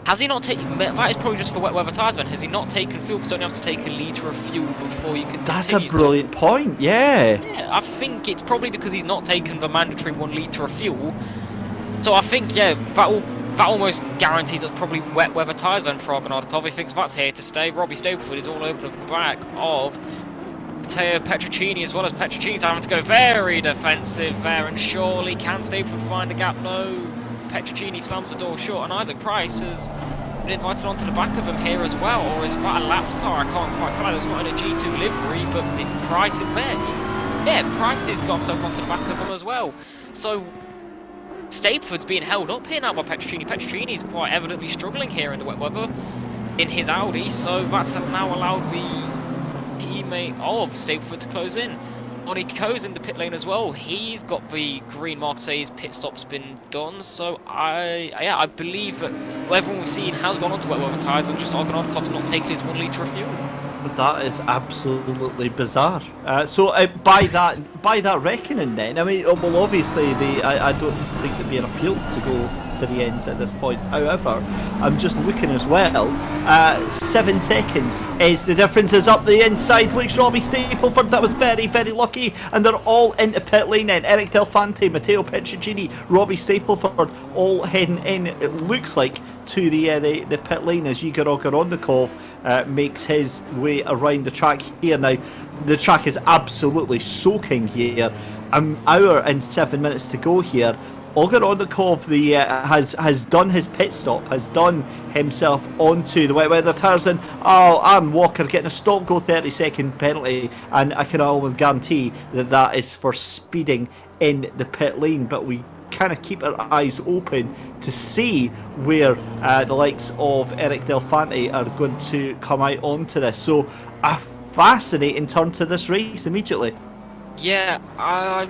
Has he not taken... That is probably just for wet weather tyres then. Has he not taken fuel? Because you don't have to take a litre of fuel before you can... That's a brilliant point, yeah. Yeah, I think it's probably because he's not taken the mandatory 1 litre of fuel. So I think, yeah, that almost guarantees us probably wet weather tyres then for Gorodnikov. He thinks that's here to stay. Robbie Stapleford is all over the back of Matteo Petrocchini, as well as Petrocchini's having to go very defensive there, and surely can Stapleford find a gap? No. Petrocchini slams the door short, and Isaac Price has been invited onto the back of him here as well, or is that a lapped car? I can't quite tell. It's not in a G2 livery, but Price is there. Yeah, Price has got himself onto the back of him as well. So Stapleford's being held up here now by Petrocchini. Petrocchini's quite evidently struggling here in the wet weather in his Audi, so that's now allowed the teammate of Stapleford to close in. Oniko's in the pit lane as well. He's got the green mark to say his pit stop's been done. So I believe that everyone we've seen has gone onto wet weather tyres, and just Argonautov's not taken his 1 litre of fuel. That is absolutely bizarre. So by that reckoning, then, I mean, well, obviously I don't think there'd be enough fuel to go to the end at this point. However, I'm just looking as well. 7 seconds is the difference. Is up the inside. Looks Robbie Stapleford. That was very, very lucky, and they're all into pit lane. Then Eric Delfante, Matteo Petrocchini, Robbie Stapleford, all heading in. It looks like to the pit lane as Igor Ogorodnikov makes his way around the track here. Now, the track is absolutely soaking here. An hour and 7 minutes to go here. Ogorodnikov has done his pit stop, has done himself onto the wet weather tyres, and Aaron Walker getting a stop-go 30-second penalty, and I can almost guarantee that is for speeding in the pit lane. But we kind of keep our eyes open to see where the likes of Eric Delfante are going to come out onto this. So a fascinating turn to this race immediately. Yeah,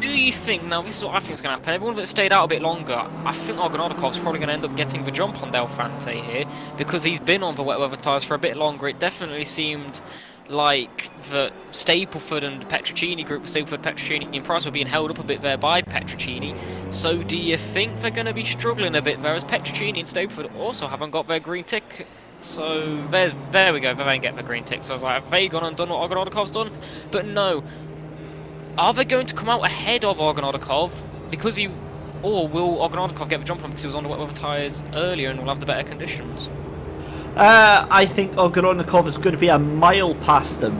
do you think, now this is what I think is going to happen, everyone that stayed out a bit longer, I think Argonautov's probably going to end up getting the jump on Delfante here, because he's been on the wet weather tyres for a bit longer. It definitely seemed like the Stapleford and Petrocchini group, Stapleford, Petrocchini and Price, were being held up a bit there by Petrocchini. So do you think they're going to be struggling a bit there, as Petrocchini and Stapleford also haven't got their green tick? So there we go, they don't get the green tick. So I was like, have they gone and done what Argonautov's done? But no. Are they going to come out ahead of Argonautikov because or will Argonautikov get the jump on because he was on the wet weather tyres earlier and will have the better conditions? I think Ogorodnikov is going to be a mile past him.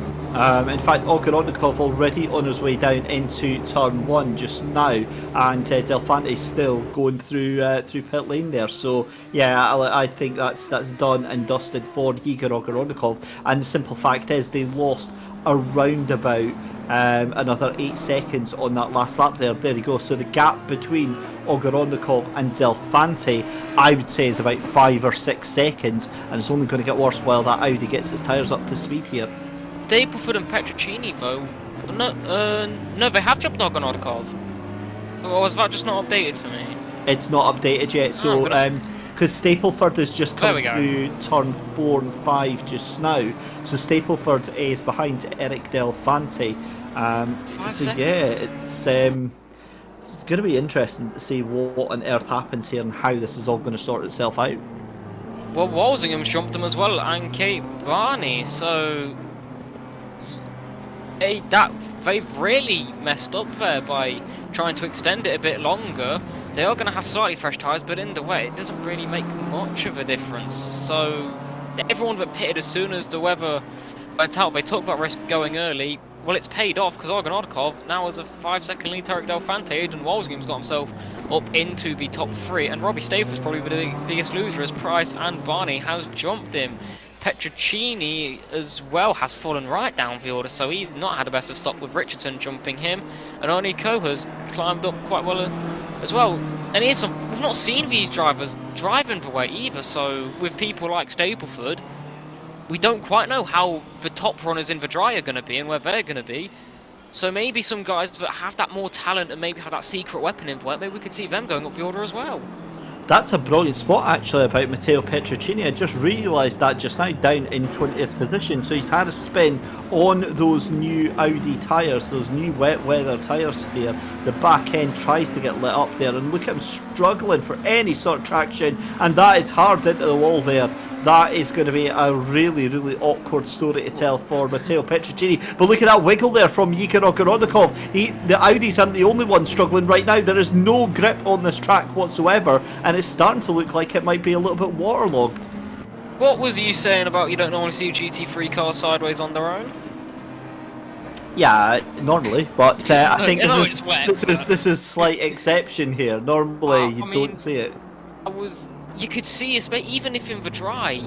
In fact, Ogorodnikov already on his way down into turn 1 just now, and Delfante still going through pit lane there. So yeah, I think that's done and dusted for Igor Ogorodnikov. And the simple fact is they lost around about another 8 seconds on that last lap there. There you go. So the gap between Ogorodnikov and Delfante, I would say, is about 5 or 6 seconds, and it's only going to get worse while that Audi gets its tyres up to speed here. Stapleford and Petrocchini, though, no, they have jumped Argonautikov. Or was that just not updated for me? It's not updated yet. So because Stapleford has just come through turn 4 and 5 just now, so Stapleford is behind Eric Delfante. So yeah, it's going to be interesting to see what on earth happens here and how this is all going to sort itself out. Well, Walsingham's jumped him as well, and Kate Barney. So they've really messed up there by trying to extend it a bit longer. They are going to have slightly fresh tyres, but in the wet it doesn't really make much of a difference. So everyone that pitted as soon as the weather went out, they took that risk going early. Well, it's paid off, because Argonautikov now has a 5-second lead to Eric Delfante. Aidan Walsingham's got himself up into the top 3, and Robbie Stapleford's probably the biggest loser, as Price and Barney has jumped him. Petrocchini as well has fallen right down the order, so he's not had the best of stock with Richardson jumping him, and Oniko has climbed up quite well as well. And we've not seen these drivers driving the way either, so with people like Stapleford, we don't quite know how the top runners in the dry are going to be and where they're going to be. So maybe some guys that have that more talent and maybe have that secret weapon in the wet, maybe we could see them going up the order as well. That's a brilliant spot actually about Matteo Petrocchini. I just realised that just now, down in 20th position. So he's had a spin on those new Audi tyres, those new wet weather tyres here. The back end tries to get lit up there, and look at him struggling for any sort of traction, and that is hard into the wall there. That is going to be a really, really awkward story to tell for Matteo Petrocchini. But look at that wiggle there from Igor Ogorodnikov. The Audis aren't the only ones struggling right now. There is no grip on this track whatsoever, and it's starting to look like it might be a little bit waterlogged. What was you saying about you don't normally see GT3 cars sideways on their own? Yeah, normally, but I think this is slight exception here. Normally, you don't see it. you could see, even if in the dry,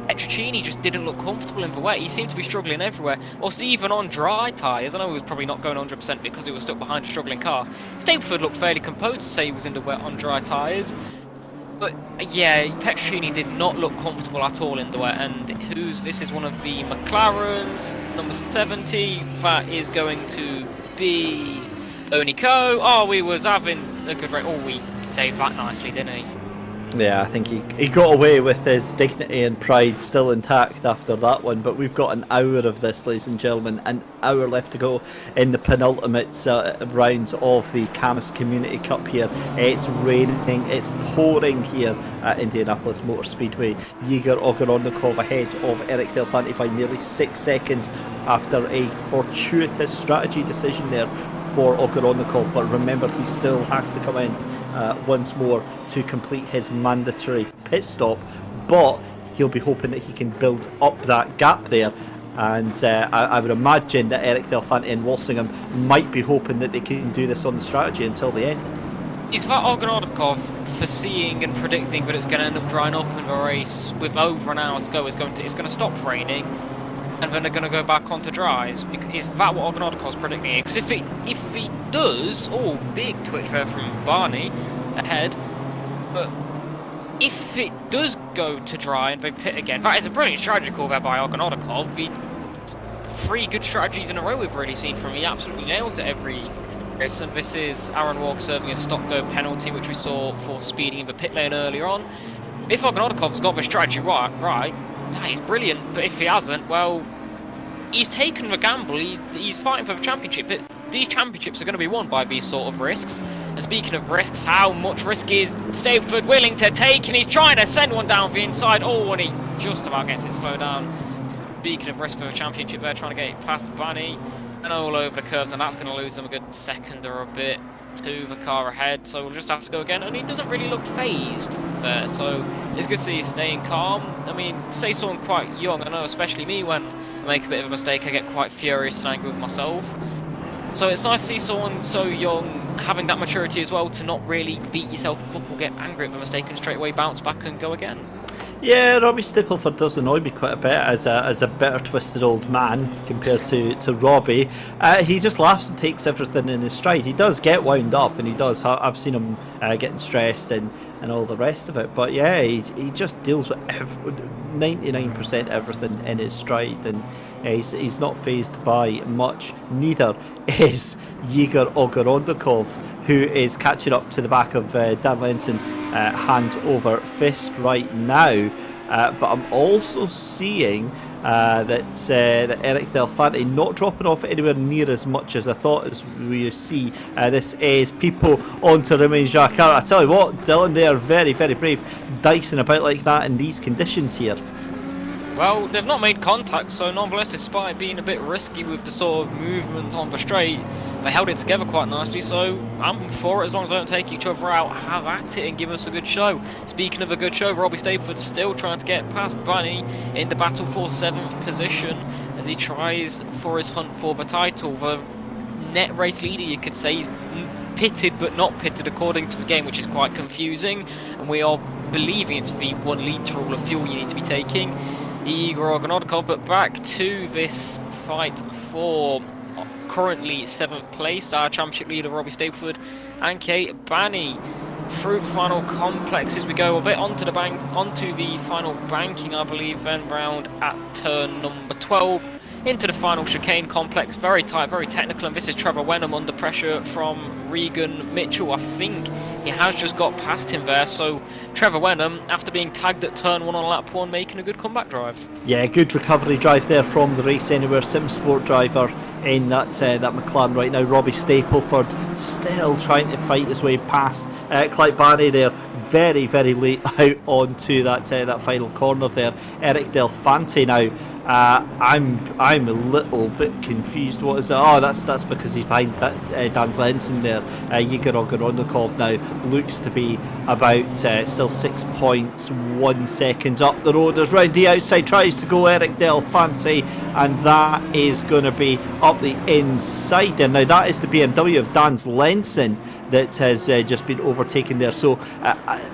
Petrocchini just didn't look comfortable in the wet. He seemed to be struggling everywhere. Also, even on dry tyres, I know he was probably not going 100% because he was stuck behind a struggling car. Stapleford looked fairly composed to say he was in the wet on dry tyres. But yeah, Petrocchini did not look comfortable at all in the wet. And this is one of the McLarens, number 70. That is going to be Onico. Oh, we was having a good race. Oh, we saved that nicely, didn't he? Yeah, I think he got away with his dignity and pride still intact after that one, but we've got an hour of this, ladies and gentlemen, an hour left to go in the penultimate rounds of the Cammus Community Cup here. It's raining, it's pouring here at Indianapolis Motor Speedway. Igor Ogoronikov ahead of Eric Delfanti by nearly 6 seconds after a fortuitous strategy decision there for Ogoronikov, but remember he still has to come in once more to complete his mandatory pit stop, but he'll be hoping that he can build up that gap there, and I would imagine that Eric Delfanti and Walsingham might be hoping that they can do this on the strategy until the end. Is that Ogoronikov foreseeing and predicting that it's going to end up drying up in the race with over an hour to go? It's going to stop raining and then they're going to go back onto dries? Is that what Ogoronikov's predicting? Because if he does, oh, big twitch there from Barney ahead, but if it does go to dry and they pit again, that is a brilliant strategy call there by Ogoronikov. 3 good strategies in a row we've already seen from him. He absolutely nails it every race, and this is Aaron Walk serving a stop-go penalty, which we saw for speeding in the pit lane earlier on. If Ogoronikov's got the strategy right, that is brilliant, but if he hasn't, well, he's taken the gamble, he's fighting for the championship, but these championships are going to be won by these sort of risks. And speaking of risks, how much risk is Stapleford willing to take? And he's trying to send one down the inside. Oh, and he just about gets it slowed down. Speaking of risk for the championship, they're trying to get it past Banny and all over the curves, and that's going to lose them a good second or a bit to the car ahead, so we'll just have to go again. And he doesn't really look phased there, so it's good to see he's staying calm. I mean, say someone quite young, I know especially me, when I make a bit of a mistake I get quite furious and angry with myself, so it's nice to see someone so young having that maturity as well to not really beat yourself up or get angry at the mistake and straight away bounce back and go again. Yeah, Robbie Stapleford does annoy me quite a bit as a bitter, twisted old man compared to Robbie. He just laughs and takes everything in his stride. He does get wound up, and he does. I've seen him getting stressed and all the rest of it. But yeah, he just deals with 99% everything in his stride, and he's not fazed by much. Neither is Igor Ogoronikov, who is catching up to the back of Dan Lenson hand over fist right now. But I'm also seeing that Eric Delfanti not dropping off anywhere near as much as I thought as we see. This is people onto Romain Jacquard. I tell you what, Dylan, they are very, very brave, dicing about like that in these conditions here. Well, they've not made contact, so nonetheless, despite being a bit risky with the sort of movement on the straight, they held it together quite nicely, so I'm for it as long as they don't take each other out. Have at it and give us a good show. Speaking of a good show, Robbie Stapleford still trying to get past Bunny in the battle for 7th position as he tries for his hunt for the title. The net race leader, you could say, he's pitted but not pitted according to the game, which is quite confusing, and we are believing it's the 1 litre rule of fuel you need to be taking. Igor Ogoronikov, but back to this fight for currently 7th place, our championship leader Robbie Stapleford and Kate Banny through the final complex as we go a bit onto the final banking, I believe, then round at turn number 12 into the final chicane complex. Very tight, very technical, and this is Trevor Wenham under pressure from Regan Mitchell. I think he has just got past him there, so Trevor Wenham, after being tagged at turn 1 on lap 1, making a good comeback drive. Yeah, good recovery drive there from the Race Anywhere Simsport driver in that McLaren right now. Robbie Stapleford still trying to fight his way past Clyde Barney there, very, very late out onto that final corner there. Eric Delfanti now. I'm a little bit confused. What is that? Oh, that's because he's behind Dan Lenson there. Igor Ogoronikov now looks to be about still 6.1 seconds up the road as round the outside tries to go Eric Delfanti, and that is going to be up the inside there. Now that is the BMW of Dan Lenson that has just been overtaken there. So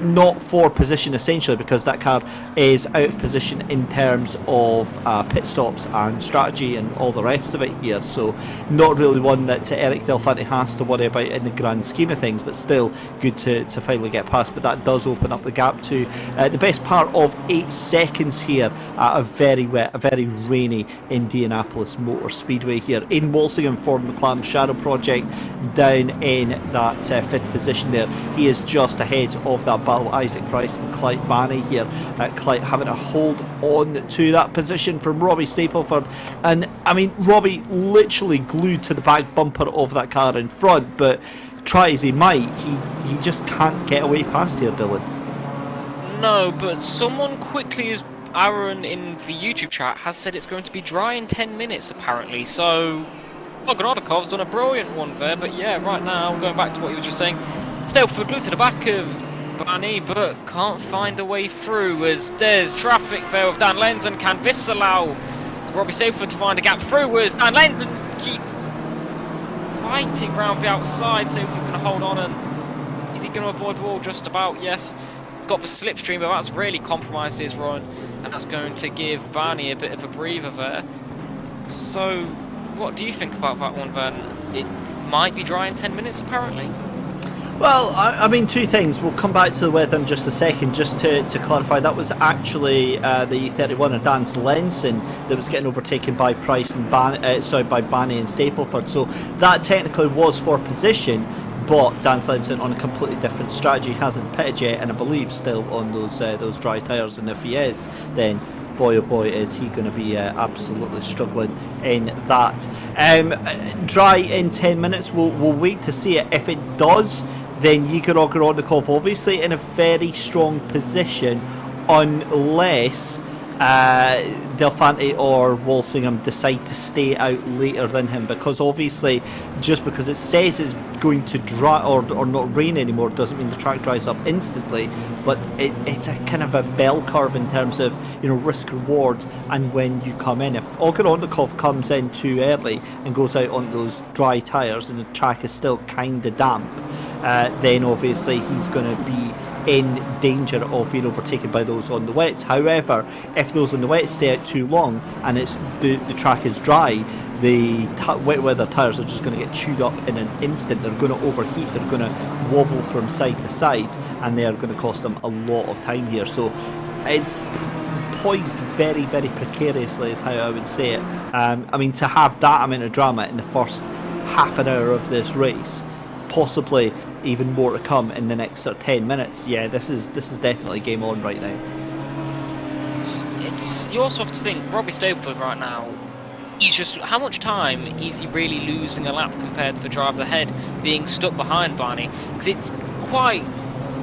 not for position essentially, because that car is out of position in terms of pit stops and strategy and all the rest of it here. So not really one that Eric Delphante has to worry about in the grand scheme of things, but still good to finally get past. But that does open up the gap to the best part of 8 seconds here at a very wet, a very rainy Indianapolis Motor Speedway here. Aidan Walsingham for McLaren Shadow Project down in that 5th position there. He is just ahead of that battle, Isaac Price and Clyde Barney here. Clyde having to hold on to that position from Robbie Stapleford, and I mean Robbie literally glued to the back bumper of that car in front, but try as he might, he just can't get away past here, Dylan. No, but someone quickly, as Aaron in the YouTube chat has said, it's going to be dry in 10 minutes apparently, so Ogonodakov's done a brilliant one there. But yeah, right now, going back to what you were just saying, Stapleford glued to the back of Barney, but can't find a way through, as there's traffic there with Dan Lenzen. Can this allow Robbie Stapleford to find a gap through, as Dan Lenzen keeps fighting round the outside? Stapleford's going to hold on, and is he going to avoid the wall? Just about, yes. Got the slipstream, but that's really compromised his run, and that's going to give Barney a bit of a breather there. So what do you think about that one then? It might be dry in 10 minutes apparently. Well, I mean, two things. We'll come back to the weather in just a second. Just to clarify, that was actually the 31 of Dan Lenson that was getting overtaken by Price and by Barney and Stapleford. So that technically was for position, but Dan Lenson on a completely different strategy, hasn't pitted yet, and I believe still on those dry tyres. And if he is, then boy oh boy is he going to be absolutely struggling in that. Dry in 10 minutes, we'll wait to see it. If it does, then Igor Ogorodnikov obviously in a very strong position, unless Delphante or Walsingham decide to stay out later than him, because obviously just because it says it's going to dry or not rain anymore doesn't mean the track dries up instantly, but it's a kind of a bell curve in terms of, you know, risk reward and when you come in. If Ogorodnikov comes in too early and goes out on those dry tyres and the track is still kind of damp, then obviously he's going to be in danger of being overtaken by those on the wets. However, if those on the wets stay out too long and it's the track is dry, the wet weather tyres are just going to get chewed up in an instant. They're going to overheat, they're going to wobble from side to side, and they are going to cost them a lot of time here. So it's poised very, very precariously is how I would say it. I mean, to have that amount of drama in the first half an hour of this race, possibly even more to come in the next 10 minutes. Yeah, this is definitely game on right now. You also have to think, Robbie Stapleford right now, he's just, how much time is he really losing a lap compared to the driver ahead being stuck behind Barney? Because it's quite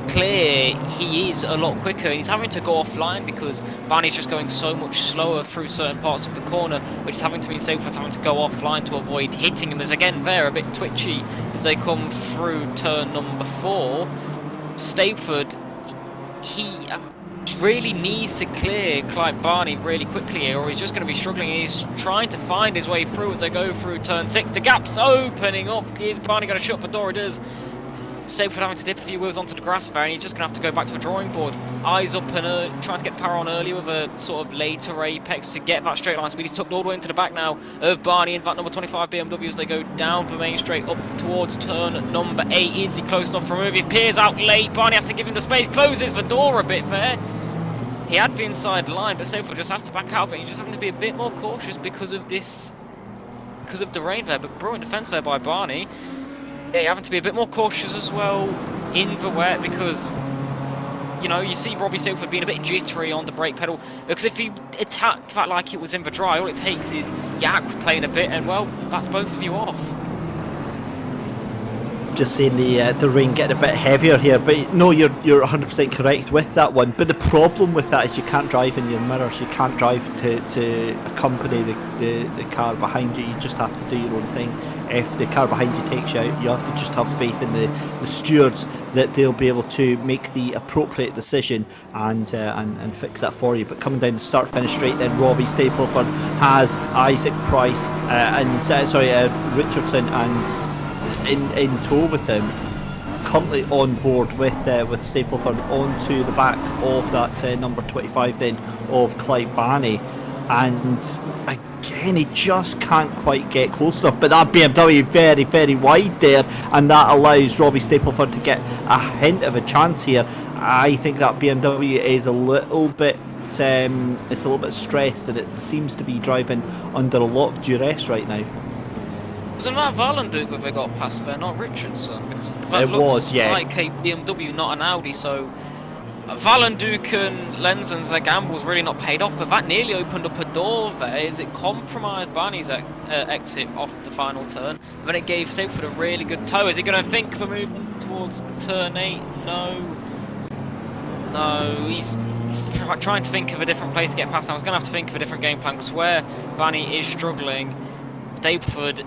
clear he is a lot quicker, and he's having to go offline because Barney's just going so much slower through certain parts of the corner, which is having to mean Stapleford's having to go offline to avoid hitting him. There's again there a bit twitchy as they come through turn number 4. Stapleford, he really needs to clear Clyde Barney really quickly here, or he's just going to be struggling. He's trying to find his way through as they go through turn 6. The gap's opening up. Is Barney going to shut the door? It does. Stapleford having to dip a few wheels onto the grass there, and he's just going to have to go back to the drawing board. Eyes up and trying to get power on early with a sort of later apex to get that straight line speed. He's tucked all the way into the back now of Barney in that number 25 BMW as they go down the main straight up towards turn number 8. Is he close enough for a move? He peers out late. Barney has to give him the space, closes the door a bit there. He had the inside line, but Stapleford just has to back out of it. He's just having to be a bit more cautious because of this, because of the rain there. But brilliant defence there by Barney. Yeah, you're having to be a bit more cautious as well in the wet, because, you know, you see Robbie Stapleford being a bit jittery on the brake pedal, because if he attacked that like it was in the dry, all it takes is Yak playing a bit, and well, that's both of you off. Just saying the rain getting a bit heavier here, but no, you're 100% correct with that one. But the problem with that is you can't drive in your mirrors, you can't drive to accompany the car behind you. You just have to do your own thing. If the car behind you takes you out, you have to just have faith in the stewards that they'll be able to make the appropriate decision and fix that for you. But coming down the start finish straight, then Robbie Stapleford has Isaac Price Richardson and in tow with them. currently on board with Stapleford onto the back of that number 25 then of Clyde Barney, and again he just can't quite get close enough. But that BMW very, very wide there, and that allows Robbie Stapleford to get a hint of a chance here. I think that BMW is a little bit it's a little bit stressed, and it seems to be driving under a lot of duress right now. Wasn't that Valenduke that they got past there, not Richardson? It was, yeah. Like a BMW, not an Audi, so Valenduke and Lenzon's, their gamble's really not paid off, but that nearly opened up a door there. Is it compromised Barney's exit off the final turn? And then it gave Stapleford a really good tow. Is he going to think for moving towards turn 8? No, he's trying to think of a different place to get past. I was going to have to think of a different game plan, because where Barney is struggling, Stapleford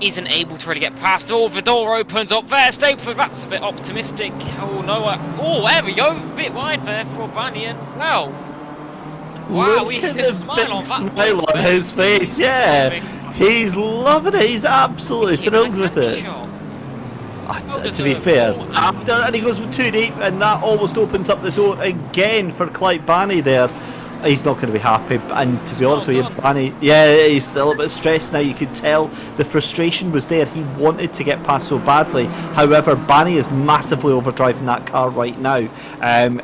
isn't able to really get past. Oh, the door opens up there. Stapleford, that's a bit optimistic. Oh, no. Oh, there we go. A bit wide there for Barney. And, well, wow, look he at has a the smile big on that smile on his face. Yeah, he's loving it. He's absolutely thrilled with it. To be fair, after, and he goes too deep, and that almost opens up the door again for Clyde Barney there. He's not going to be happy, and to be honest with you, Barney, yeah, he's still a bit stressed now. You could tell the frustration was there. He wanted to get past so badly. However, Barney is massively overdriving that car right now.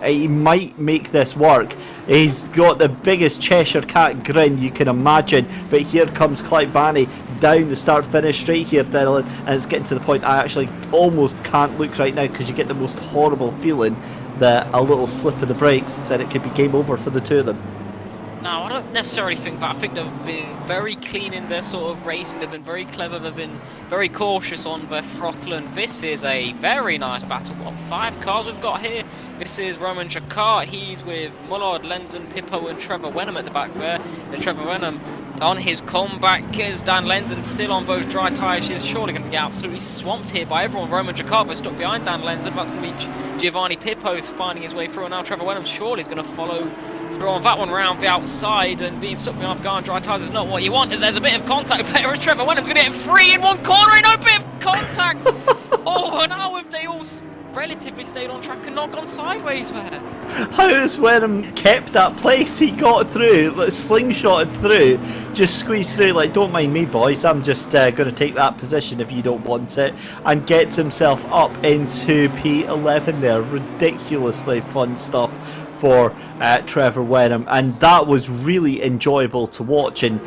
He might make this work. He's got the biggest Cheshire Cat grin you can imagine, but here comes Clyde Barney down the start-finish straight here, Dylan, and it's getting to the point I actually almost can't look right now, because you get the most horrible feeling that a little slip of the brakes and it could be game over for the two of them. No, I don't necessarily think that. I think they've been very clean in their sort of racing. They've been very clever. They've been very cautious on their throttle. And this is a very nice battle. What 5 cars we've got here? This is Roman Jacquard. He's with Mullard, Lenzen, Pippo and Trevor Wenham at the back there. There's Trevor Wenham on his comeback. Is Dan Lenzen still on those dry tyres? She's surely going to be absolutely swamped here by everyone. Roman Jacquard stuck behind Dan Lenzen. That's going to be Giovanni Pippo finding his way through. And now Trevor Wenham surely is going to follow through on that one round the outside, and being stuck behind behind dry tyres is not what you want, as there's a bit of contact there as Trevor Wenham's going to get free in one corner and no bit of contact. Oh, and how have they all relatively stayed on track and not gone sideways there? How has Wenham kept that place? He got through, like, slingshotted through, just squeezed through like, don't mind me boys, I'm just going to take that position if you don't want it, and gets himself up into P11 there. Ridiculously fun stuff for Trevor Wenham, and that was really enjoyable to watch. And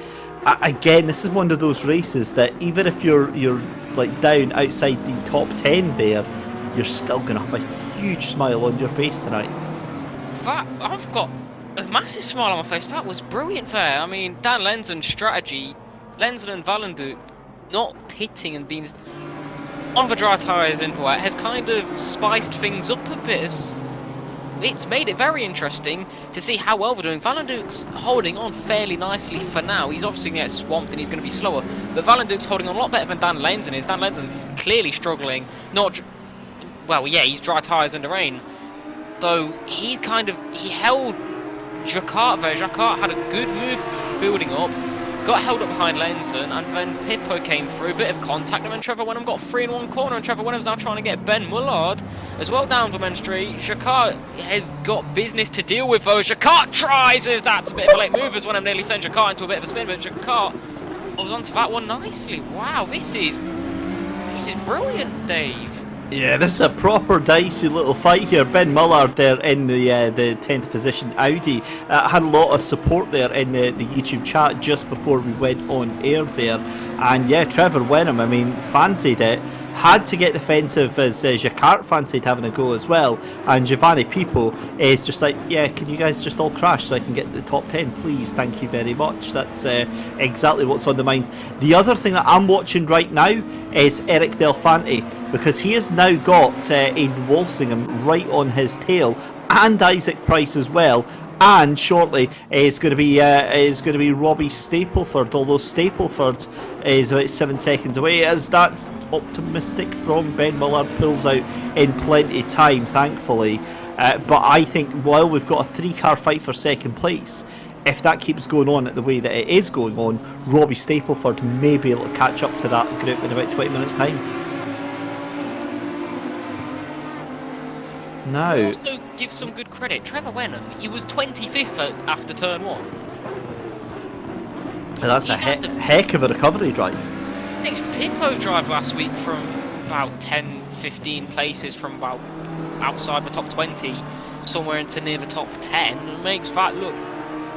again, this is one of those races that even if you're like down outside the top 10 there, you're still going to have a huge smile on your face tonight. That, I've got a massive smile on my face. That was brilliant there. I mean, Dan Lenzen's strategy, Lenzen and Valenduke not pitting and being on the dry tyres in the wet, has kind of spiced things up a bit. It's made it very interesting to see how well they're doing. Valenduke's holding on fairly nicely for now. He's obviously going to get swamped and he's going to be slower, but Valenduke's holding on a lot better than Dan Lenzen is. Dan Lenzen's clearly struggling. Well, yeah, he's dry tyres in the rain. So he held Jacquard there. Jacquard had a good move building up, got held up behind Lenzen, and then Pippo came through, a bit of contact, and then Trevor Wenham got free in one corner, and Trevor Wenham's now trying to get Ben Mullard as well down the main street. Jacquard has got business to deal with though. Jacquard tries, as that's a bit of a late move, as Wenham nearly sent Jacquard into a bit of a spin, but Jacquard was onto that one nicely. Wow, this is brilliant, Dave. Yeah, this is a proper dicey little fight here. Ben Mullard there in the 10th position Audi had a lot of support there in the YouTube chat just before we went on air there. And yeah, Trevor Wenham, I mean, fancied it. Had to get defensive as Jacquard fancied having a go as well. And Giovanni Pippo is just like, yeah, can you guys just all crash so I can get the top 10, please? Thank you very much. That's exactly what's on the mind. The other thing that I'm watching right now is Eric Delfanti, because he has now got Aidan Walsingham right on his tail, and Isaac Price as well. And shortly is going to be Robbie Stapleford, although Stapleford is about 7 seconds away, as that's optimistic from Ben Mullard, pulls out in plenty of time, thankfully. But I think while we've got a 3-car fight for second place, if that keeps going on at the way that it is going on, Robbie Stapleford may be able to catch up to that group in about 20 minutes time. Now, We also give some good credit. Trevor Wenham, he was 25th after turn 1. that's a heck of a recovery drive. Next Pippo's drive last week from about 10, 15 places from about outside the top 20, somewhere into near the top 10, and makes that look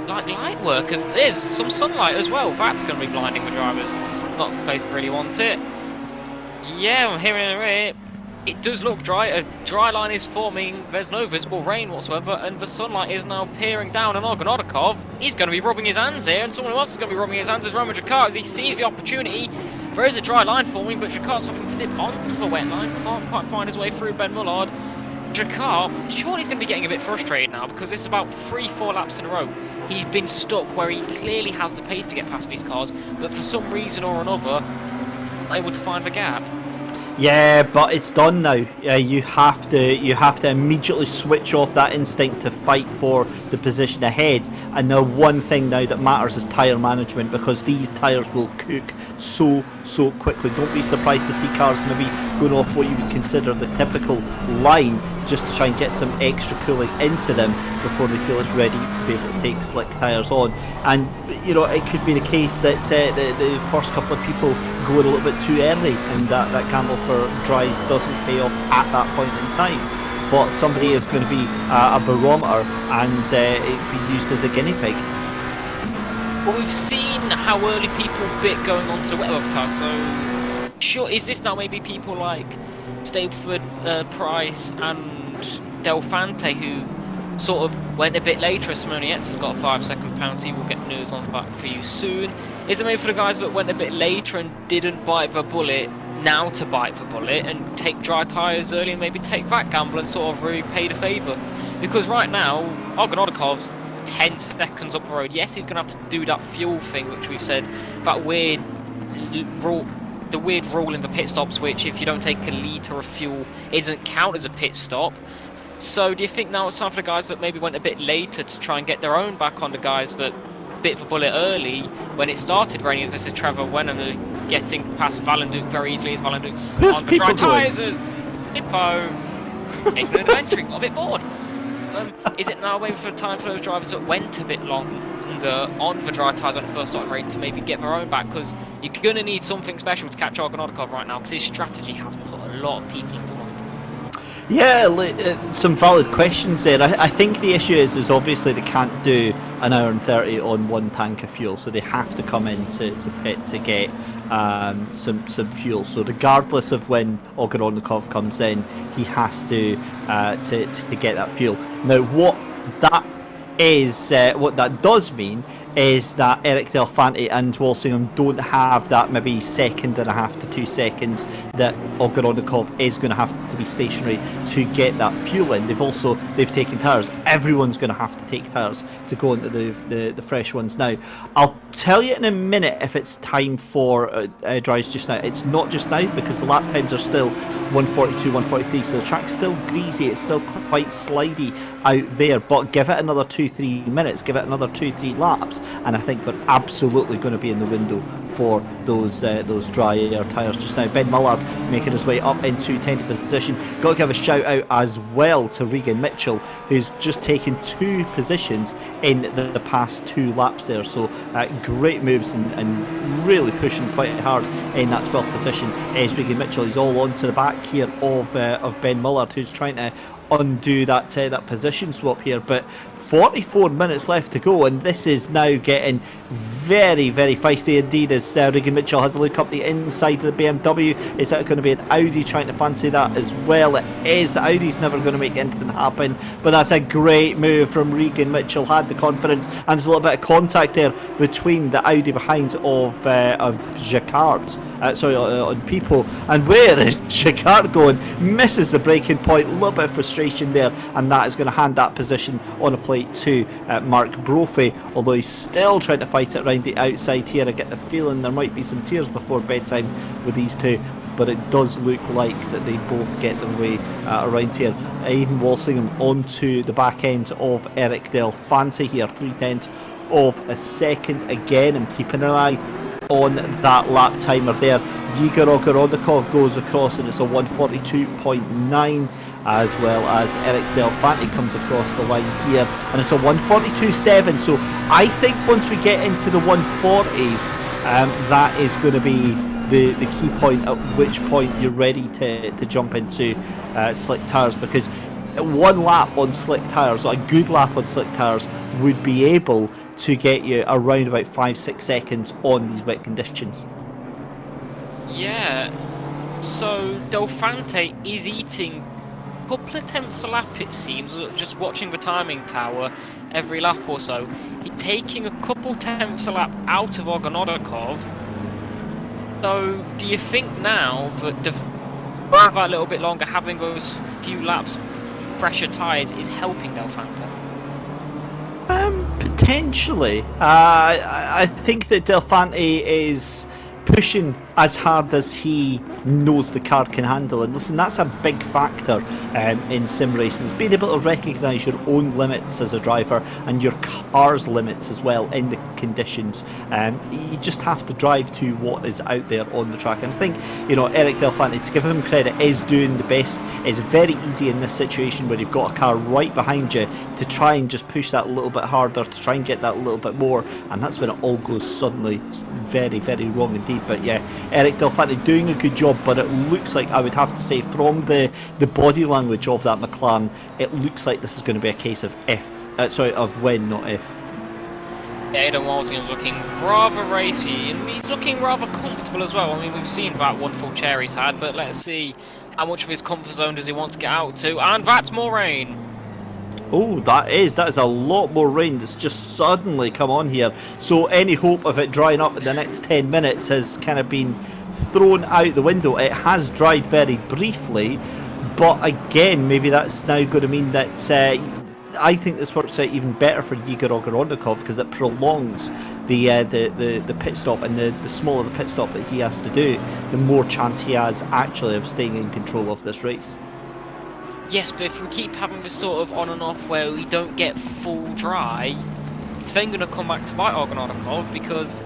like light work. There's some sunlight as well. That's going to be blinding the drivers. Not the place to really want it. Yeah, I'm hearing it. It does look dry. A dry line is forming. There's no visible rain whatsoever, and the sunlight is now peering down. And Ogonodikov, he's going to be rubbing his hands here, and someone else is going to be rubbing his hands is Roman Jacquard as he sees the opportunity. There is a dry line forming, but Jacquard's having to dip onto the wet line. Can't quite find his way through Ben Mullard. Jacquard, surely he's going to be getting a bit frustrated now because it's about 3-4 laps in a row. He's been stuck where he clearly has the pace to get past these cars, but for some reason or another, able to find the gap. Yeah, but it's done now. You have to immediately switch off that instinct to fight for the position ahead. And the one thing now that matters is tyre management, because these tyres will cook so quickly. Don't be surprised to see cars maybe going off what you would consider the typical line, just to try and get some extra cooling into them before they feel it's ready to be able to take slick tyres on. And you know, it could be the case that the first couple of people go a little bit too early, and that gamble for dries doesn't pay off at that point in time. But somebody is going to be a barometer, and it be used as a guinea pig. Well, we've seen how early people bit going onto the wet weather tyres, so sure, is this now maybe people like Stableford, Price and Delfante who sort of went a bit later? As Simonietz has got a 5-second penalty. We'll get news on that for you soon. Is it maybe for the guys that went a bit later and didn't bite the bullet now to bite the bullet and take dry tyres early and maybe take that gamble and sort of repay the favour? Because right now, Ogonodikov's 10 seconds up the road. Yes, he's going to have to do that fuel thing, which we've said, that weird rule. The weird rule in the pit stops, which if you don't take a litre of fuel, it doesn't count as a pit stop. So do you think now it's time for the guys that maybe went a bit later to try and get their own back on the guys that bit the bullet early when it started raining? This is Trevor Wenham getting past Valenduc very easily as Valenduc's on the dry tyres. Hippo taking an entry, got a bit bored. Is it now maybe for time for those drivers that went a bit longer on the dry tyres when it first started raining to maybe get their own back? Because you're going to need something special to catch Ogonodikov right now, because his strategy has put a lot of people involved. Yeah, some valid questions there. I think the issue is obviously they can't do an hour and 30 on one tank of fuel, so they have to come into pit to get some fuel. So regardless of when Ogonodikov comes in, he has to get that fuel. Now, what that does mean is that Eric Delfante and Walsingham don't have that maybe 1.5 to 2 seconds that Ogonodikov is going to have to be stationary to get that fuel in. They've taken tyres. Everyone's going to have to take tyres to go into the fresh ones now. I'll tell you in a minute if it's time for dries just now. It's not just now, because the lap times are still 1:42, 1:43, so the track's still greasy. It's still quite slidey out there, but give it another 2-3 minutes, give it another 2-3 laps, and I think we're absolutely going to be in the window for those dry air tyres just now. Ben Mullard making his way up into 10th position. Got to give a shout out as well to Regan Mitchell, who's just taken 2 positions in the past 2 laps there. So great moves and really pushing quite hard in that 12th position is Regan Mitchell. He's all on to the back here of Ben Mullard, who's trying to undo that position swap here, but 44 minutes left to go, and this is now getting very, very feisty indeed as Regan Mitchell has a look up the inside of the BMW. Is that going to be an Audi trying to fancy that as well? It is. The Audi's never going to make anything happen, but that's a great move from Regan Mitchell. Had the confidence, and there's a little bit of contact there between the Audi behind of Jacquard, on Pipo. And where is Jacquard going? Misses the braking point. A little bit of frustration there, and that is going to hand that position on a plate to Mark Brophy, although he's still trying to fight it around the outside here. I get the feeling there might be some tears before bedtime with these two, but it does look like that they both get their way around here. Aidan Walsingham onto the back end of Eric Delfante here, 0.3 of a second again, and keeping an eye on that lap timer there. Igor Ogonodikov goes across and it's a 1:42.9. as well as Eric Delphante comes across the line here, and it's a 1:42.7. So I think once we get into the 140s, that is going to be the key point, at which point you're ready to jump into slick tyres, because one lap on slick tyres, a good lap on slick tyres, would be able to get you around about 5-6 seconds on these wet conditions. Yeah, so Delphante is eating a couple of tenths a lap, it seems, just watching the timing tower every lap or so. He's taking a couple tenths a lap out of Ogorodnikov. So do you think now that that a little bit longer, having those few laps fresher tyres, is helping Delphante? Potentially. I think that Delphante is pushing as hard as he knows the car can handle, and listen, that's a big factor in sim racing, is being able to recognise your own limits as a driver and your car's limits as well in the conditions. You just have to drive to what is out there on the track, and I think, you know, Eric Delphante, to give him credit, is doing the best. It's very easy in this situation where you've got a car right behind you to try and just push that a little bit harder, to try and get that a little bit more, and that's when it all goes suddenly very, very wrong indeed. But yeah, Eric Delphante doing a good job, but it looks like, I would have to say, from the body language of that McLaren, it looks like this is going to be a case of of when, not if. Aidan Walsingham's looking rather racy, and he's looking rather comfortable as well. I mean, we've seen that wonderful chair he's had, but let's see how much of his comfort zone does he want to get out to, and that's more rain. Oh, that is a lot more rain that's just suddenly come on here. So any hope of it drying up in the next 10 minutes has kind of been thrown out the window. It has dried very briefly, but again, maybe that's now going to mean that I think this works out even better for Igor Ogorodnikov, because it prolongs the pit stop, and the smaller the pit stop that he has to do, the more chance he has actually of staying in control of this race. Yes, but if we keep having this sort of on and off where we don't get full dry, it's then going to come back to bite Ogorodnikov, because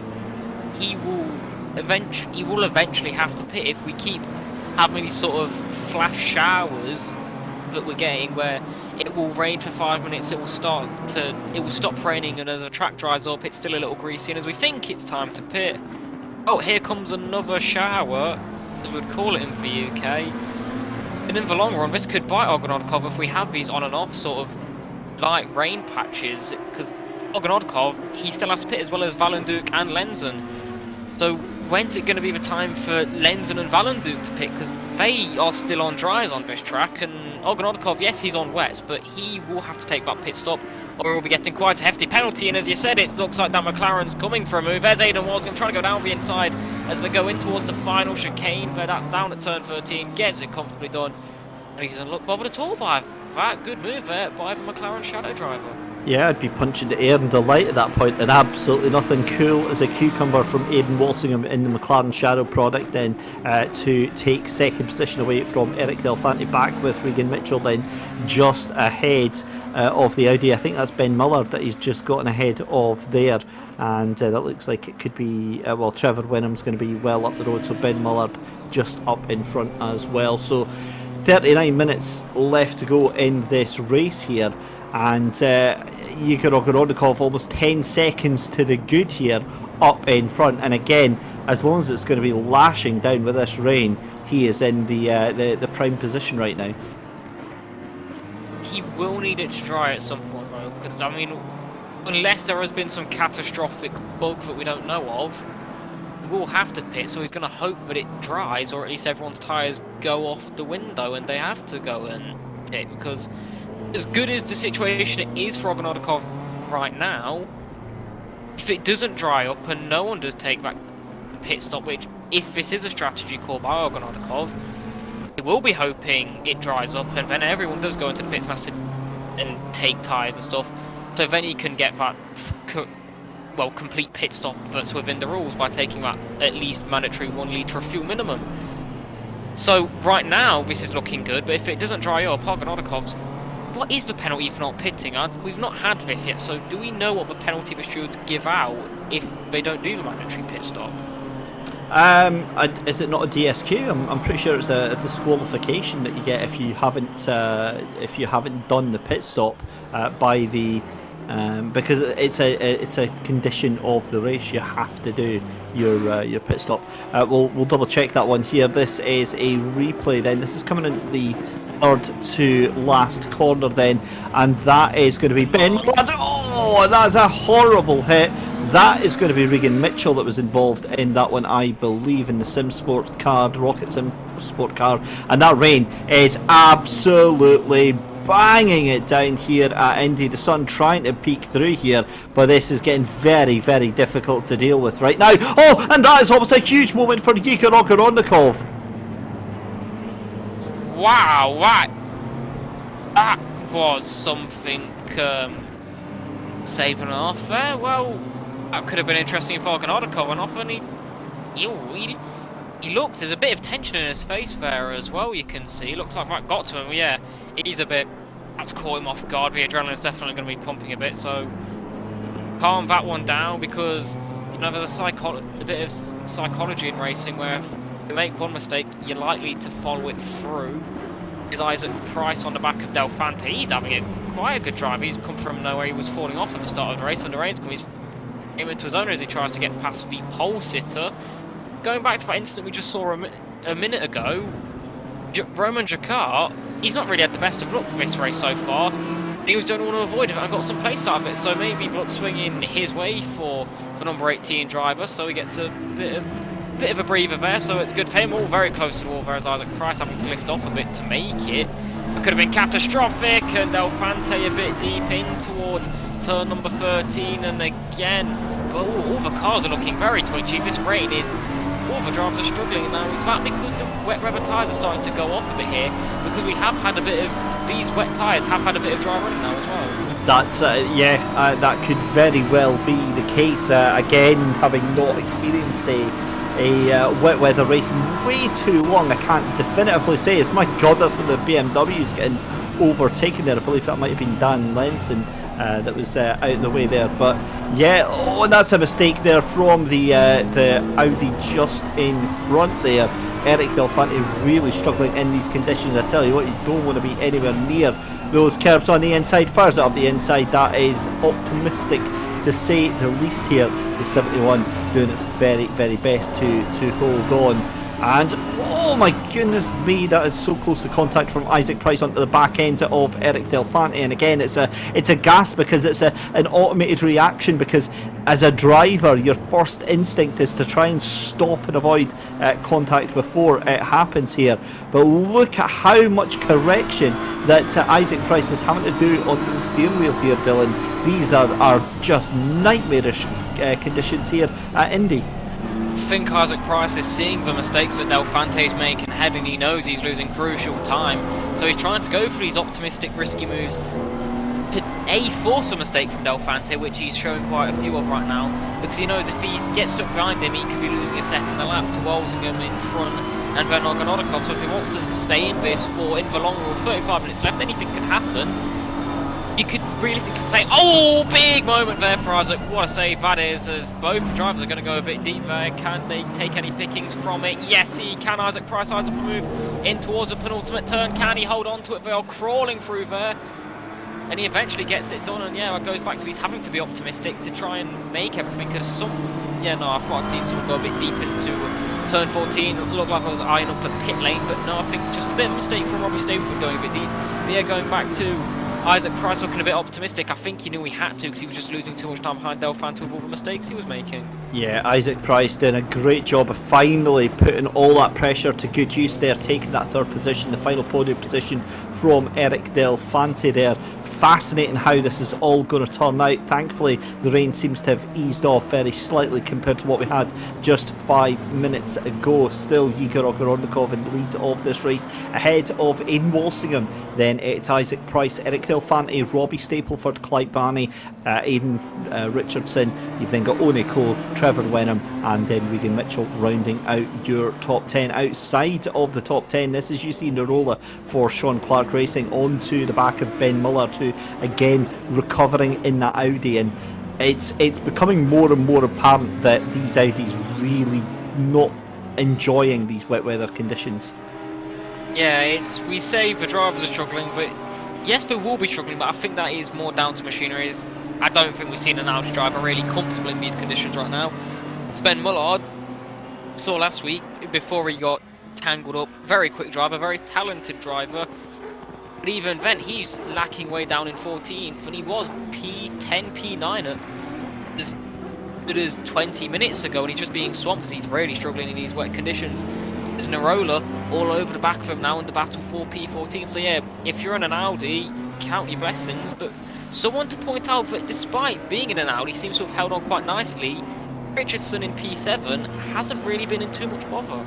he will eventually have to pit if we keep having these sort of flash showers that we're getting, where it will rain for 5 minutes, it will stop raining, and as the track dries up, it's still a little greasy, and as we think it's time to pit, oh, here comes another shower, as we'd call it in the UK. And in the long run, this could bite Ogorodnikov if we have these on and off sort of light rain patches, because Ogorodnikov, he still has to pit, as well as Valenduc and Lenzen. So when's it going to be the time for Lenzen and Valenduc to pit? Because they are still on dries on this track, and Ogorodnikov, yes, he's on wets, but he will have to take that pit stop, or we'll be getting quite a hefty penalty. And as you said, it looks like that McLaren's coming for a move. There's Aidan Walsingham's trying to go down the inside as they go in towards the final chicane, but that's down at turn 13, gets it comfortably done, and he doesn't look bothered at all by that. Good move there by the McLaren shadow driver. Yeah, I'd be punching the air in delight at that point, and absolutely nothing cool as a cucumber from Aidan Walsingham in the McLaren Shadow product then to take second position away from Eric Delphante, back with Regan Mitchell then just ahead of the Audi. I think that's Ben Mullard that he's just gotten ahead of there, and that looks like it could be, well, Trevor Wenham's going to be well up the road, so Ben Mullard just up in front as well. So 39 minutes left to go in this race here, and Igor Ogorodnikov almost 10 seconds to the good here up in front, and again, as long as it's going to be lashing down with this rain, he is in the prime position right now. He will need it to dry at some point though, because I mean, unless there has been some catastrophic bug that we don't know of, he will have to pit, so he's going to hope that it dries, or at least everyone's tyres go off the window and they have to go and pit, because as good as the situation it is for Ogorodnikov right now, if it doesn't dry up and no one does take that pit stop, which, if this is a strategy call by Ogorodnikov, they will be hoping it dries up, and then everyone does go into the pits and has to take tyres and stuff, so then he can get that complete pit stop that's within the rules by taking that at least mandatory 1 litre of fuel minimum. So right now this is looking good, but if it doesn't dry up, Ogorodnikov's, what is the penalty for not pitting? We've not had this yet, so do we know what the penalty they should give out if they don't do the mandatory pit stop? Is it not a DSQ? I'm pretty sure it's a disqualification that you get if you haven't done the pit stop by the because it's a condition of the race. You have to do your pit stop. We'll double check that one here. This is a replay. Then this is coming in the third to last corner then, and that is going to be Ben. Oh, that's a horrible hit. That is going to be Regan Mitchell that was involved in that one, I believe, in the Simsport car, Rocket Simsport car, and that rain is absolutely banging it down here at Indy. The sun trying to peek through here, but this is getting very, very difficult to deal with right now. Oh, and that is almost a huge moment for Yegor Ogorodnikov. Wow, that was something saving off there. Well, that could have been interesting if Ogorodnikov went off, and he looked, there's a bit of tension in his face there as well, you can see. Looks like that got to him, yeah. He's a bit, that's caught him off guard. The adrenaline's definitely going to be pumping a bit, so calm that one down, because you know there's a bit of psychology in racing where if you make one mistake, you're likely to follow it through. Is Isaac Price on the back of Del Fante. He's having quite a good drive. He's come from nowhere. He was falling off at the start of the race. When the rain's come, he's came into his own as he tries to get past the pole sitter. Going back to that incident we just saw a minute ago, Roman Jacquard, he's not really had the best of luck for this race so far. He was the only one to avoid it and got some pace out of it, so maybe luck swinging his way for number 18 driver, so he gets a bit of a breather there, so it's good for him. All very close to the wall there as Isaac Price having to lift off a bit to make it. It could have been catastrophic, and Del Fante a bit deep in towards turn number 13, and again, all the cars are looking very twitchy. This rain is, all the drivers are struggling now. Is that because the wet rubber tyres are starting to go off a bit here? Because we have had a bit of, these wet tyres have had a bit of dry running now as well. That's that could very well be the case. Again, having not experienced a wet weather race in way too long, I can't definitively say. It's my God, that's when the BMW's getting overtaken there. I believe that might have been Dan Lenson that was out of the way there. But yeah, oh, and that's a mistake there from the Audi just in front there. Eric Del Fante really struggling in these conditions. I tell you what, you don't want to be anywhere near those curbs on the inside. Fires up the inside, that is optimistic to say the least here. The 71 doing its very, very best to hold on. And oh my goodness me, that is so close to contact from Isaac Price onto the back end of Eric Del Fante. And again, it's a gas, because it's an automated reaction, because as a driver your first instinct is to try and stop and avoid contact before it happens here. But look at how much correction that Isaac Price is having to do on the steering wheel here, Dylan. These are just nightmarish conditions here at Indy. I think Isaac Price is seeing the mistakes that Del Fante is making ahead, and he knows he's losing crucial time, so he's trying to go for these optimistic, risky moves to force a mistake from Del Fante, which he's showing quite a few of right now, because he knows if he gets stuck behind him, he could be losing a second a lap to Walsingham in front and then Ogorodnikov. So if he wants to stay in this for in the long run, 35 minutes left, anything could happen. You could realistically say, oh, big moment there for Isaac. What a save that is, as both drivers are going to go a bit deep there. Can they take any pickings from it? Yes, he can. Isaac Price, Isaac will move in towards the penultimate turn. Can he hold on to it? They are crawling through there, and he eventually gets it done. And yeah, it goes back to he's having to be optimistic to try and make everything, because I thought I'd seen someone go a bit deep into turn 14. It looked like I was eyeing up a pit lane, but no, I think just a bit of a mistake from Robbie Stableford going a bit deep. But yeah, going back to Isaac Price looking a bit optimistic. I think he knew he had to, because he was just losing too much time behind Del Fante with all the mistakes he was making. Yeah, Isaac Price doing a great job of finally putting all that pressure to good use there, taking that third position, the final podium position from Eric Del Fante there. Fascinating how this is all going to turn out. Thankfully, the rain seems to have eased off very slightly compared to what we had just 5 minutes ago. Still, Yegor Ogorodnikov in the lead of this race, ahead of Aidan Walsingham. Then it's Isaac Price, Eric Del Fante, Robbie Stapleford, Clyde Barney, Aidan Richardson. You've then got Owen Cole, Trevor Wenham, and then Regan Mitchell rounding out your top 10. Outside of the top 10, this is Yusi Narola for Sean Clark Racing, onto the back of Ben Muller, to again recovering in that Audi. And it's becoming more and more apparent that these Audis really not enjoying these wet weather conditions. Yeah, we say the drivers are struggling, but yes, they will be struggling, but I think that is more down to machinery. I don't think we've seen an Audi driver really comfortable in these conditions right now. Ben Mullard, saw last week, before he got tangled up, very quick driver, very talented driver. But even then, he's lacking way down in 14th, and he was P10, P9 as 20 minutes ago, and he's just being swamped as he's really struggling in these wet conditions. There's Narola all over the back of him now in the battle for P14. So yeah, if you're in an Audi, count your blessings. But someone to point out that despite being in an Audi, seems to have held on quite nicely. Richardson in P7 hasn't really been in too much bother.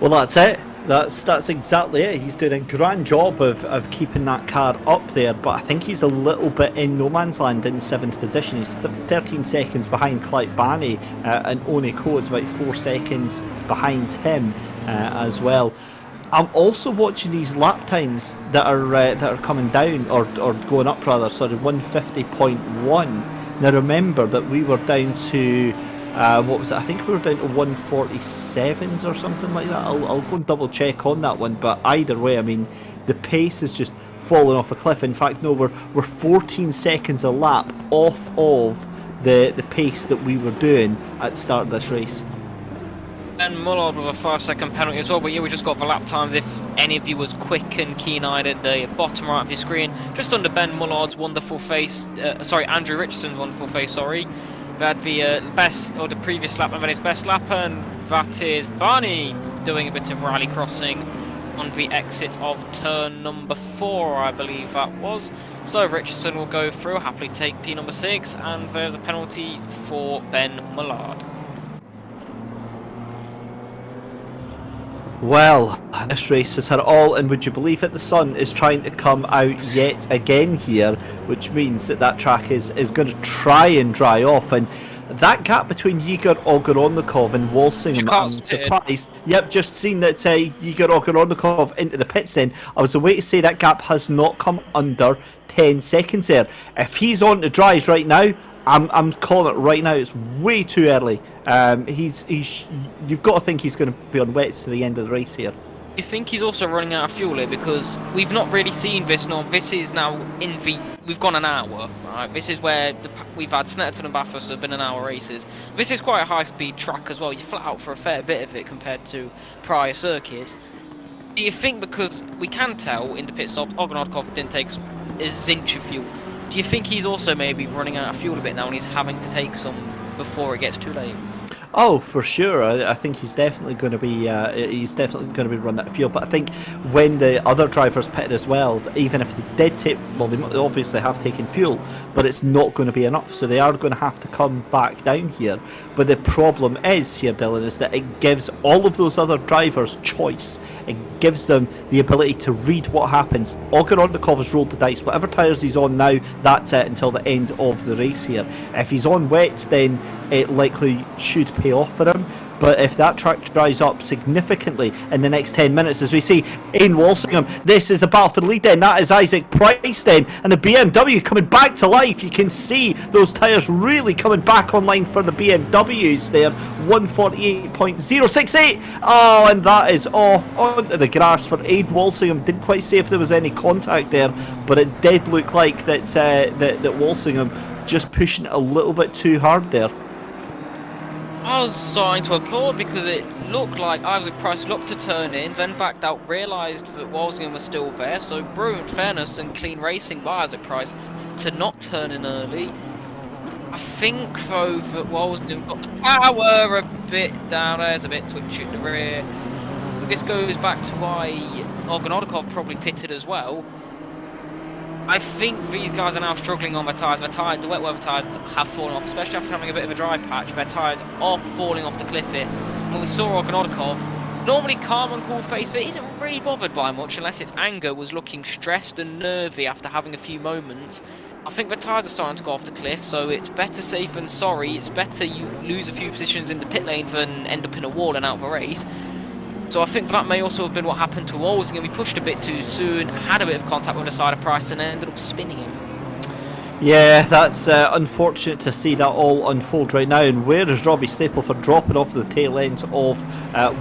Well, that's it. That's exactly it. He's doing a grand job of keeping that car up there, but I think he's a little bit in no man's land in 7th position. He's 13 seconds behind Clyde Barney, and One Code's about 4 seconds behind him as well. I'm also watching these lap times that are coming down or going up rather. Sorry, 150.1. Now remember that we were down to what was it? I think we were down to 147s or something like that. I'll go and double check on that one. But either way, I mean, the pace is just falling off a cliff. In fact, no, we're 14 seconds a lap off of the pace that we were doing at the start of this race. And Mullard with a 5-second penalty as well, but yeah, we just got the lap times if any of you was quick and keen-eyed at the bottom right of your screen. Just under Ben Mullard's wonderful face, Andrew Richardson's wonderful face, sorry. We had the best, or the previous lap, and then his best lap, and that is Barney doing a bit of rally crossing on the exit of turn number 4, I believe that was. So Richardson will go through, happily take P number 6, and there's a penalty for Ben Mullard. Well, this race has had it all, and would you believe it, the sun is trying to come out yet again here, which means that track is going to try and dry off, and that gap between Igor Ogorodnikov and Walsingham, I'm surprised. Yep, just seen that Igor Ogorodnikov into the pits then. I was away to say that gap has not come under 10 seconds there. If he's on to dries right now, I'm calling it right now. It's way too early. You've got to think he's going to be on wets to the end of the race here. You think he's also running out of fuel here, because we've not really seen this. No, this is now we've gone an hour. Right, this is where we've had Snetterton and Bathurst have been an hour races. This is quite a high-speed track as well. You flat out for a fair bit of it compared to prior circuits. Do you think, because we can tell in the pit stops, Ogorodnikov didn't take a zinch of fuel? Do you think he's also maybe running out of fuel a bit now and he's having to take some before it gets too late? Oh, for sure. I think he's definitely going to be running out of fuel. But I think when the other drivers pitted as well, even if they did take, well, they obviously have taken fuel, but it's not going to be enough. So they are going to have to come back down here. But the problem is here, Dylan, is that it gives all of those other drivers choice. It gives them the ability to read what happens. Ogorodnikov has rolled the dice. Whatever tyres he's on now, that's it until the end of the race here. If he's on wets, then it likely should pay off for him. But if that track dries up significantly in the next 10 minutes, as we see in Walsingham, this is a battle for the lead then. That is Isaac Price then, and the BMW coming back to life. You can see those tyres really coming back online for the BMWs there. 148.068. Oh, and that is off onto the grass for Aid Walsingham. Didn't quite see if there was any contact there, but it did look like that Walsingham just pushing it a little bit too hard there. I was starting to applaud because it looked like Isaac Price looked to turn in, then backed out, realised that Walsingham was still there, so brilliant fairness and clean racing by Isaac Price to not turn in early. I think, though, that Walsingham got the power a bit down there, it's a bit twitchy at the rear. This goes back to why Ogorodnikov probably pitted as well. I think these guys are now struggling on their tyres. The wet weather tyres have fallen off, especially after having a bit of a dry patch. Their tyres are falling off the cliff here. When we saw Ogorodnikov, normally calm and cool face, but he isn't really bothered by much unless it's anger, was looking stressed and nervy after having a few moments. I think the tyres are starting to go off the cliff, so it's better safe than sorry. It's better you lose a few positions in the pit lane than end up in a wall and out of a race. So I think that may also have been what happened to Walsingham. He pushed a bit too soon, had a bit of contact with the side of Price and ended up spinning him. Yeah, that's unfortunate to see that all unfold right now. And where is Robbie Stapleford dropping off the tail end of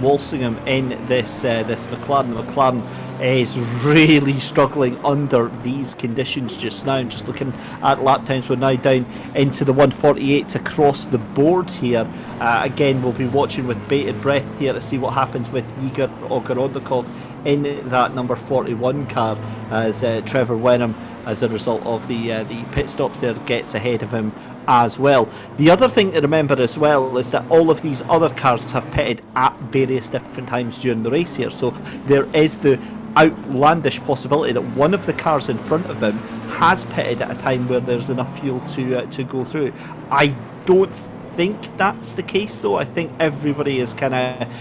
Walsingham in this McLaren? The McLaren is really struggling under these conditions just now. And just looking at lap times, we're now down into the 148s across the board here. Again, we'll be watching with bated breath here to see what happens with Igor Ogrodnikov in that number 41 car, as Trevor Wenham, as a result of the pit stops there, gets ahead of him as well. The other thing to remember as well is that all of these other cars have pitted at various different times during the race here, so there is the outlandish possibility that one of the cars in front of him has pitted at a time where there's enough fuel to go through. I don't think that's the case though. I think everybody is kind of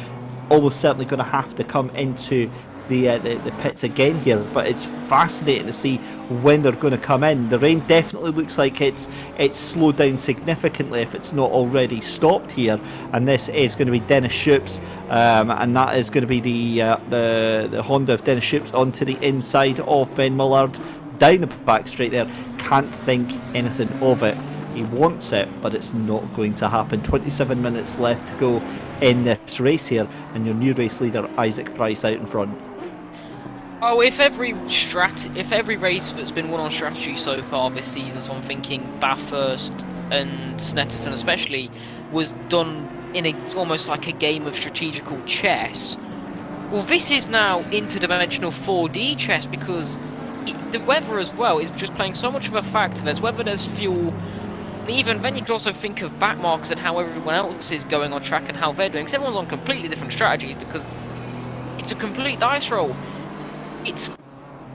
almost certainly going to have to come into the pits again here, but it's fascinating to see when they're going to come in. The rain definitely looks like it's slowed down significantly if it's not already stopped here, and this is going to be Dennis Shoups, and that is going to be the Honda of Dennis Shoups onto the inside of Ben Mullard down the back straight there. Can't think anything of it. He wants it, but it's not going to happen. 27 minutes left to go in this race here, and your new race leader Isaac Price out in front. Oh, if every race that's been won on strategy so far this season, so I'm thinking Bathurst and Snetterton especially, was done in almost like a game of strategical chess, well, this is now interdimensional 4D chess, because the weather as well is just playing so much of a factor. There's weather, there's fuel, and even then you could also think of backmarks and how everyone else is going on track and how they're doing, because everyone's on completely different strategies, because it's a complete dice roll. It's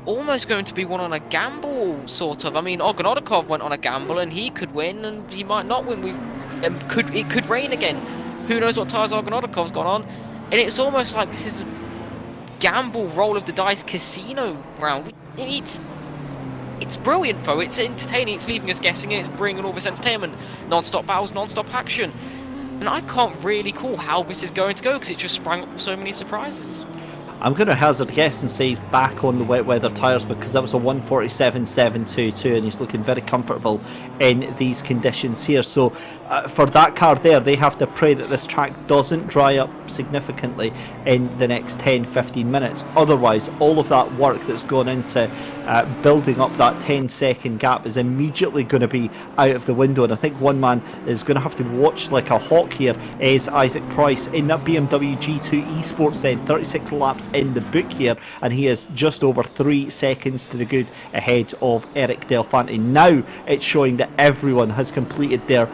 almost going to be one on a gamble, sort of. I mean, Ogrodnikov went on a gamble and he could win, and he might not win. It could rain again. Who knows what tyres Ogrodnikov's got on? And it's almost like this is a gamble, roll of the dice, casino round. It's brilliant though. It's entertaining. It's leaving us guessing, and it's bringing all this entertainment, non-stop battles, non-stop action. And I can't really call how this is going to go, because it just sprang up with so many surprises. I'm going to hazard a guess and say he's back on the wet weather tyres, because that was a 147.722 and he's looking very comfortable in these conditions here. So for that car there, they have to pray that this track doesn't dry up significantly in the next 10-15 minutes. Otherwise, all of that work that's gone into building up that 10-second gap is immediately going to be out of the window. And I think one man is going to have to watch like a hawk here is Isaac Price in that BMW G2 Esports then, 36 laps in the book here, and he is just over 3 seconds to the good ahead of Eric Delphante. Now it's showing that everyone has completed their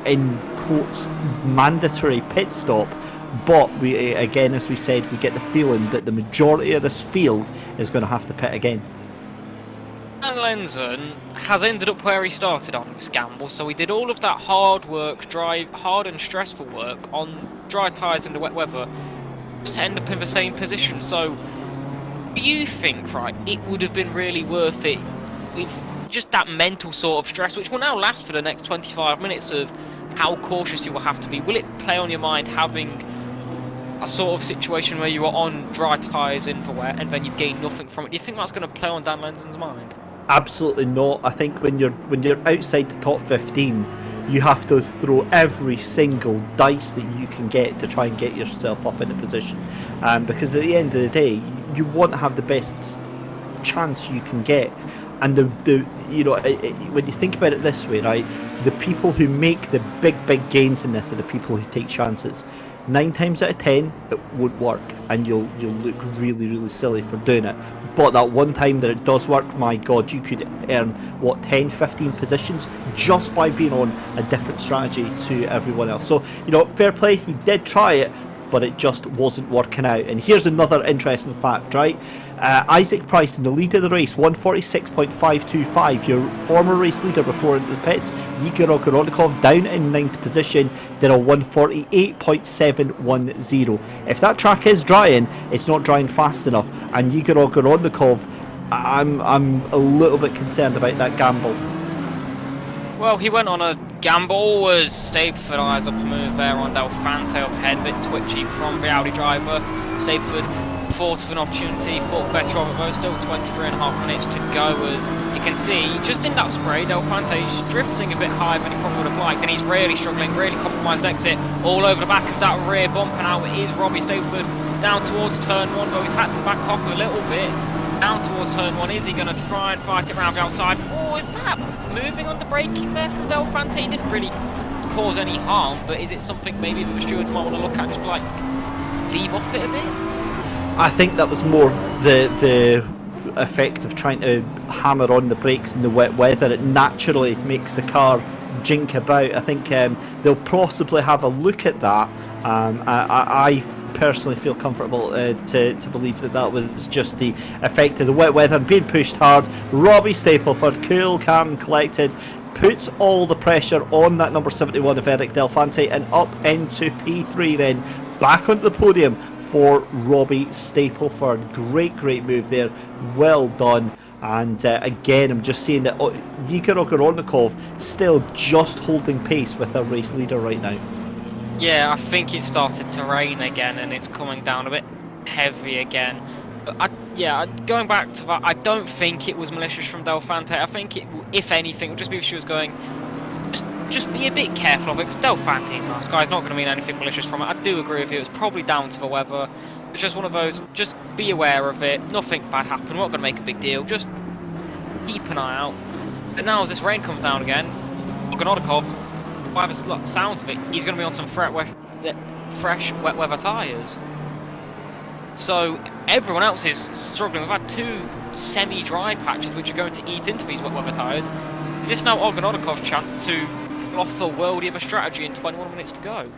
in quotes mandatory pit stop, but we again, as we said, we get the feeling that the majority of this field is going to have to pit again. Dan Lenzen has ended up where he started on this gamble, so he did all of that hard and stressful work on dry tyres in the wet weather to end up in the same position. So do you think, right, it would have been really worth it with just that mental sort of stress, which will now last for the next 25 minutes, of how cautious you will have to be? Will it play on your mind having a sort of situation where you are on dry tyres in for wet and then you gain nothing from it? Do you think that's going to play on Dan Lenzen's mind? Absolutely not. I think when you're outside the top 15, you have to throw every single dice that you can get to try and get yourself up in a position, because at the end of the day, you want to have the best chance you can get. And when you think about it this way, right, the people who make the big gains in this are the people who take chances. 9 times out of 10 it won't work, and you'll look really silly for doing it. But that one time that it does work, my god, you could earn 10-15 positions just by being on a different strategy to everyone else. So fair play, he did try it, but it just wasn't working out. And here's another interesting fact, right? Isaac Price in the lead of the race, 146.525. Your former race leader before into the pits, Igor Ogrodnikov, down in 9th position, did a 148.710. If that track is drying, it's not drying fast enough. And Igor Ogrodnikov, I'm a little bit concerned about that gamble. Well, he went on a gamble, as Stapleford eyes up a move there on Delphante up ahead, a bit twitchy from the Audi driver. Stapleford thought of an opportunity, thought better of it, though. Still 23.5 minutes to go. As you can see, just in that spray, Delfante's drifting a bit higher than he probably would have liked, and he's really struggling, really compromised exit all over the back of that rear bump. And now it is Robbie Stapleford down towards turn 1, though he's had to back off a little bit. Down towards turn 1, is he going to try and fight it around the outside? Oh, is that moving on the braking there from Delfante? He didn't really cause any harm, but is it something maybe the stewards might want to look at, just like leave off it a bit? I think that was more the effect of trying to hammer on the brakes in the wet weather. It naturally makes the car jink about. I think they'll possibly have a look at that. I personally feel comfortable to believe that was just the effect of the wet weather and being pushed hard. Robbie Stapleford, cool, calm and collected, puts all the pressure on that number 71 of Eric Delfante, and up into P3 then, back onto the podium for Robbie Stapleford. Great move there, well done. And again, I'm just seeing that Igor Ogoronikov still just holding pace with our race leader right now. Yeah, I think it started to rain again and it's coming down a bit heavy again. But going back to that, I don't think it was malicious from Delfante. I think it, if anything, would just be if she was going, just be a bit careful of it, because Delfante's a nice guy. It's not going to mean anything malicious from it. I do agree with you. It's probably down to the weather. It's just one of those, just be aware of it. Nothing bad happened. We're not going to make a big deal. Just keep an eye out. And now as this rain comes down again, Ogrodnikov, by the sounds of it, he's going to be on some fresh wet weather tyres. So everyone else is struggling. We've had 2 semi-dry patches which are going to eat into these wet weather tyres. This is now Ogrodnikov's chance to offer worldy of a strategy in 21 minutes to go.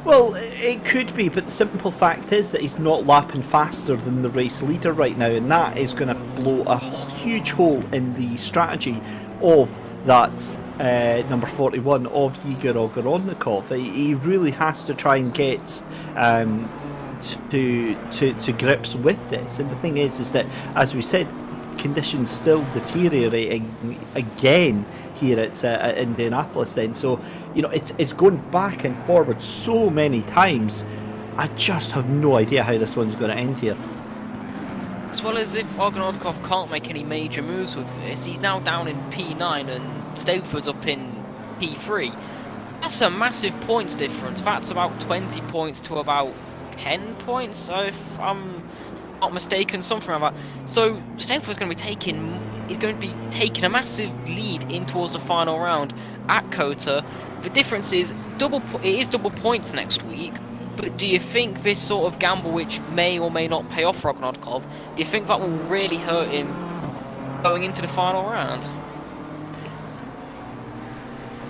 Well, it could be, but the simple fact is that he's not lapping faster than the race leader right now, and that is going to blow a huge hole in the strategy of that number 41 of Igor Ogrodnikov. He really has to try and get to grips with this, and the thing is that, as we said, conditions still deteriorating again here at Indianapolis then, so you know it's going back and forward so many times. I just have no idea how this one's going to end here. As well as if Ogrodnikov can't make any major moves with this, he's now down in P9 and Stapleford's up in P3. That's a massive points difference. That's about 20 points to about 10 points, so if I'm not mistaken, something like that. So Stapleford's going to be taking a massive lead in towards the final round at COTA. The difference is it is double points next week, but do you think this sort of gamble, which may or may not pay off for Ogrodnikov, do you think that will really hurt him going into the final round?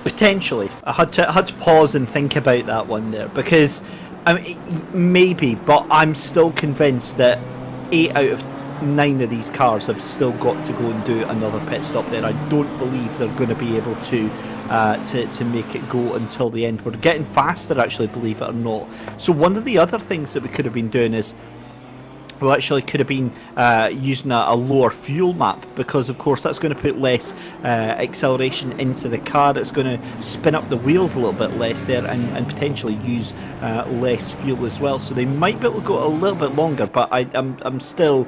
Potentially. I had to pause and think about that one there, because I mean, maybe, but I'm still convinced that 8 out of 9 of these cars have still got to go and do another pit stop there. I don't believe they're going to be able to make it go until the end. We're getting faster, actually, believe it or not. So one of the other things that we could have been doing is, we actually could have been using a lower fuel map, because of course that's going to put less acceleration into the car. It's going to spin up the wheels a little bit less there, and potentially use less fuel as well. So they might be able to go a little bit longer, but I'm still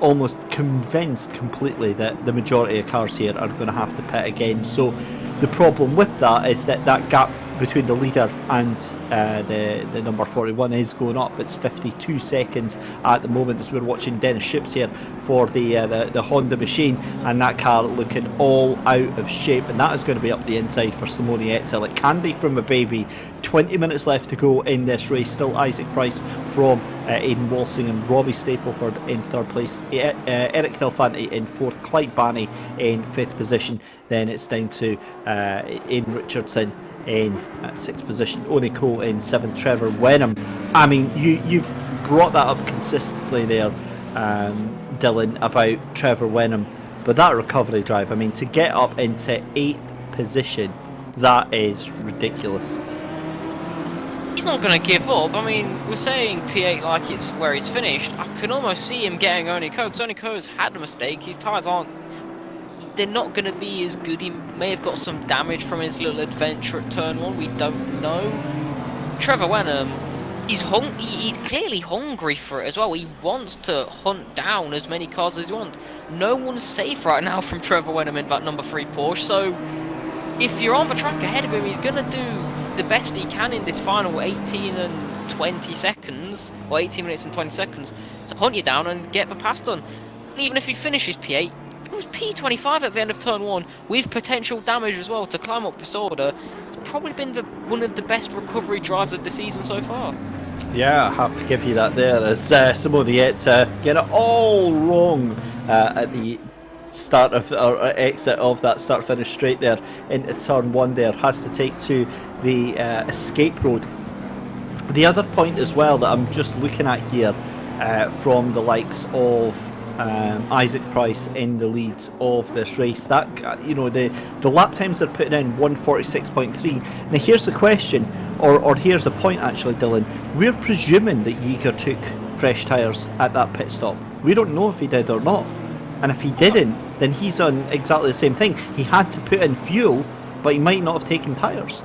almost convinced completely that the majority of cars here are going to have to pit again. So the problem with that is that gap between the leader and the number 41 is going up. It's 52 seconds at the moment as we're watching Dennis Ships here for the Honda machine, and that car looking all out of shape, and that is going to be up the inside for Simone Etzel. It can be from a baby. 20 minutes left to go in this race. Still Isaac Price from Aidan Walsingham, Robbie Stapleford in 3rd place, Eric Delfante in 4th, Clyde Barney in 5th position. Then it's down to Aidan Richardson in 6th position, Oniko in 7th, Trevor Wenham. I mean, you've brought that up consistently there, Dylan, about Trevor Wenham, but that recovery drive, I mean, to get up into 8th position, that is ridiculous. He's not going to give up. I mean, we're saying P8 like it's where he's finished. I can almost see him getting Oniko, because Oniko's had a mistake. His tyres aren't, they're not going to be as good. He may have got some damage from his little adventure at turn 1, we don't know. Trevor Wenham, He's clearly hungry for it as well. He wants to hunt down as many cars as he wants. No one's safe right now from Trevor Wenham in that number 3 Porsche. So if you're on the track ahead of him, he's going to do the best he can in this final 18 and 20 seconds, or 18 minutes and 20 seconds, to hunt you down and get the pass done. And even if he finishes P8, it was P25 at the end of turn 1 with potential damage as well to climb up this order. It's probably been one of the best recovery drives of the season so far. Yeah, I have to give you that there, as Simone Yates get it all wrong at the start of or exit of that start-finish straight there into turn 1 there, has to take to the escape road. The other point as well that I'm just looking at here from the likes of Isaac Price in the leads of this race, that the lap times they're putting in 146.3. Now here's the question, or here's the point actually, Dylan. We're presuming that Yeager took fresh tyres at that pit stop. We don't know if he did or not, and if he didn't, then he's on exactly the same thing. He had to put in fuel, but he might not have taken tyres.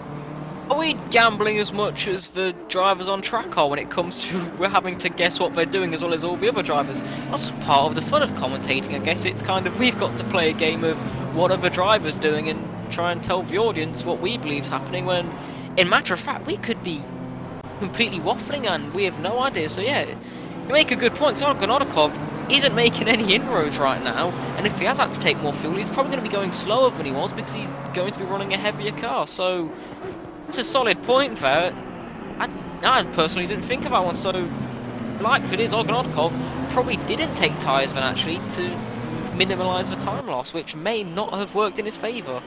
Are we gambling as much as the drivers on track are when it comes to we're having to guess what they're doing as well as all the other drivers? That's part of the fun of commentating, I guess. It's kind of, we've got to play a game of what are the drivers doing and try and tell the audience what we believe is happening, when in matter of fact we could be completely waffling and we have no idea. So yeah, you make a good point. Gonodikov isn't making any inroads right now, and if he has had to take more fuel, he's probably going to be going slower than he was because he's going to be running a heavier car. So it's a solid point there. I personally didn't think of that one. So likely it is Gonodikov probably didn't take tyres then actually to minimalise the time loss, which may not have worked in his favour.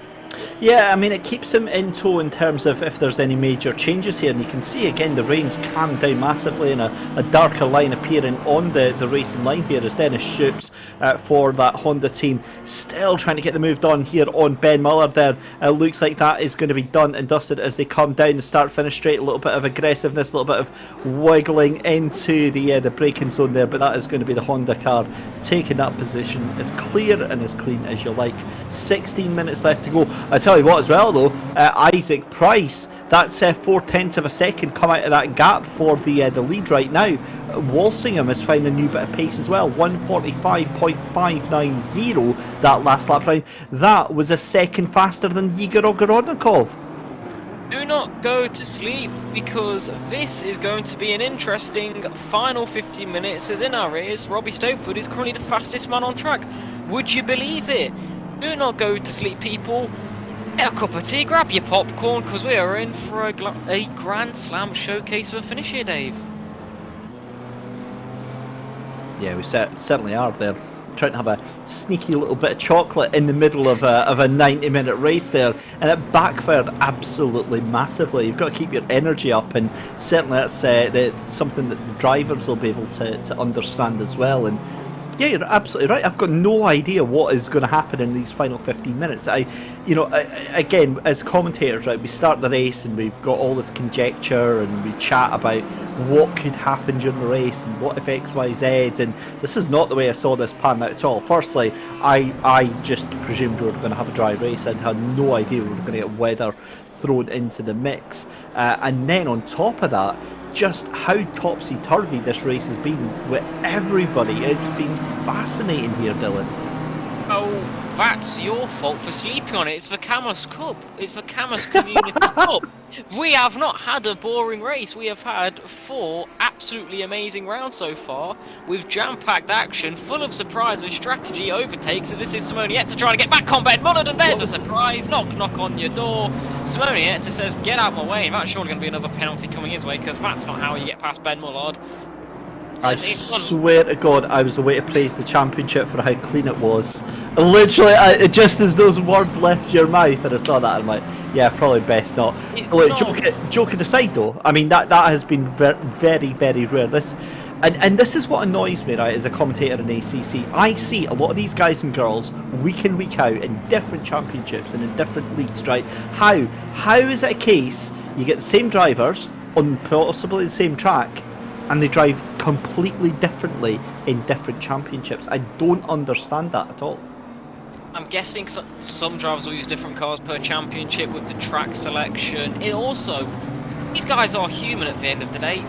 Yeah, I mean, it keeps him in tow in terms of if there's any major changes here, and you can see again the rain's calmed down massively and a darker line appearing on the racing line here as Dennis Shoops for that Honda team still trying to get the move done here on Ben Muller there. Looks like that is going to be done and dusted as they come down the start-finish straight. A little bit of aggressiveness, a little bit of wiggling into the braking zone there, but that is going to be the Honda car taking that position as clear and as clean as you like. 16 minutes left to go. I tell you what as well though, Isaac Price, that's 4/10 of a second come out of that gap for the lead right now. Walsingham is finding a new bit of pace as well, 145.590 that last lap round. That was a second faster than Igor Ogorodnikov. Do not go to sleep, because this is going to be an interesting final 15 minutes, as in our race Robbie Stopeford is currently the fastest man on track. Would you believe it? Do not go to sleep, people. Get a cup of tea, grab your popcorn, because we are in for a Grand Slam showcase for a finish here, Dave. Yeah, we certainly are there. Trying to have a sneaky little bit of chocolate in the middle of a 90-minute race there, and it backfired absolutely massively. You've got to keep your energy up, and certainly that's something that the drivers will be able to understand as well. And yeah, you're absolutely right. I've got no idea what is going to happen in these final 15 minutes. Again, as commentators, right, we start the race and we've got all this conjecture and we chat about what could happen during the race and what if X, Y, Z, and this is not the way I saw this pan out at all. Firstly, I just presumed we were going to have a dry race. I had no idea we were going to get weather thrown into the mix. And then on top of that, just how topsy-turvy this race has been with everybody. It's been fascinating here, Dylan. Oh, that's your fault for sleeping on it. It's the Cammus Cup. It's the Cammus Community Cup. We have not had a boring race. We have had 4 absolutely amazing rounds so far, with jam-packed action, full of surprises, strategy, overtakes. So this is Simone Yates trying to get back on Ben Muller, and there's a surprise. Knock, knock on your door. Simone Yates says, get out of my way. That's surely going to be another penalty coming his way, because that's not how you get past Ben Mullard. I swear to God, I was away to praise the championship for how clean it was. Literally, just as those words left your mouth, and I saw that, I'm like, yeah, probably best not. Look, joking aside, though, I mean that has been very, very rare. And this is what annoys me, right, as a commentator in ACC. I see a lot of these guys and girls week in, week out in different championships and in different leagues, right? How is it a case you get the same drivers on possibly the same track, and they drive completely differently in different championships? I don't understand that at all. I'm guessing some drivers will use different cars per championship with the track selection. It also, these guys are human at the end of the day.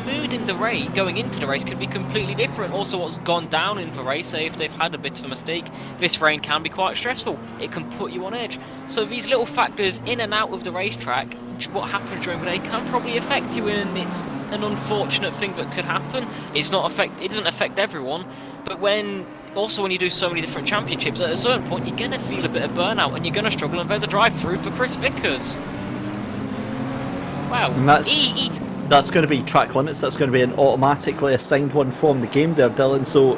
mood in the race, going into the race, could be completely different. Also, what's gone down in the race, say if they've had a bit of a mistake, this rain can be quite stressful. It can put you on edge. So these little factors in and out of the racetrack, what happens during the day, can probably affect you, and it's an unfortunate thing that could happen. It doesn't affect everyone, but when you do so many different championships, at a certain point you're going to feel a bit of burnout and you're going to struggle, and there's a drive-through for Chris Vickers. Wow. And that's going to be track limits. That's going to be an automatically assigned one from the game there, Dylan. So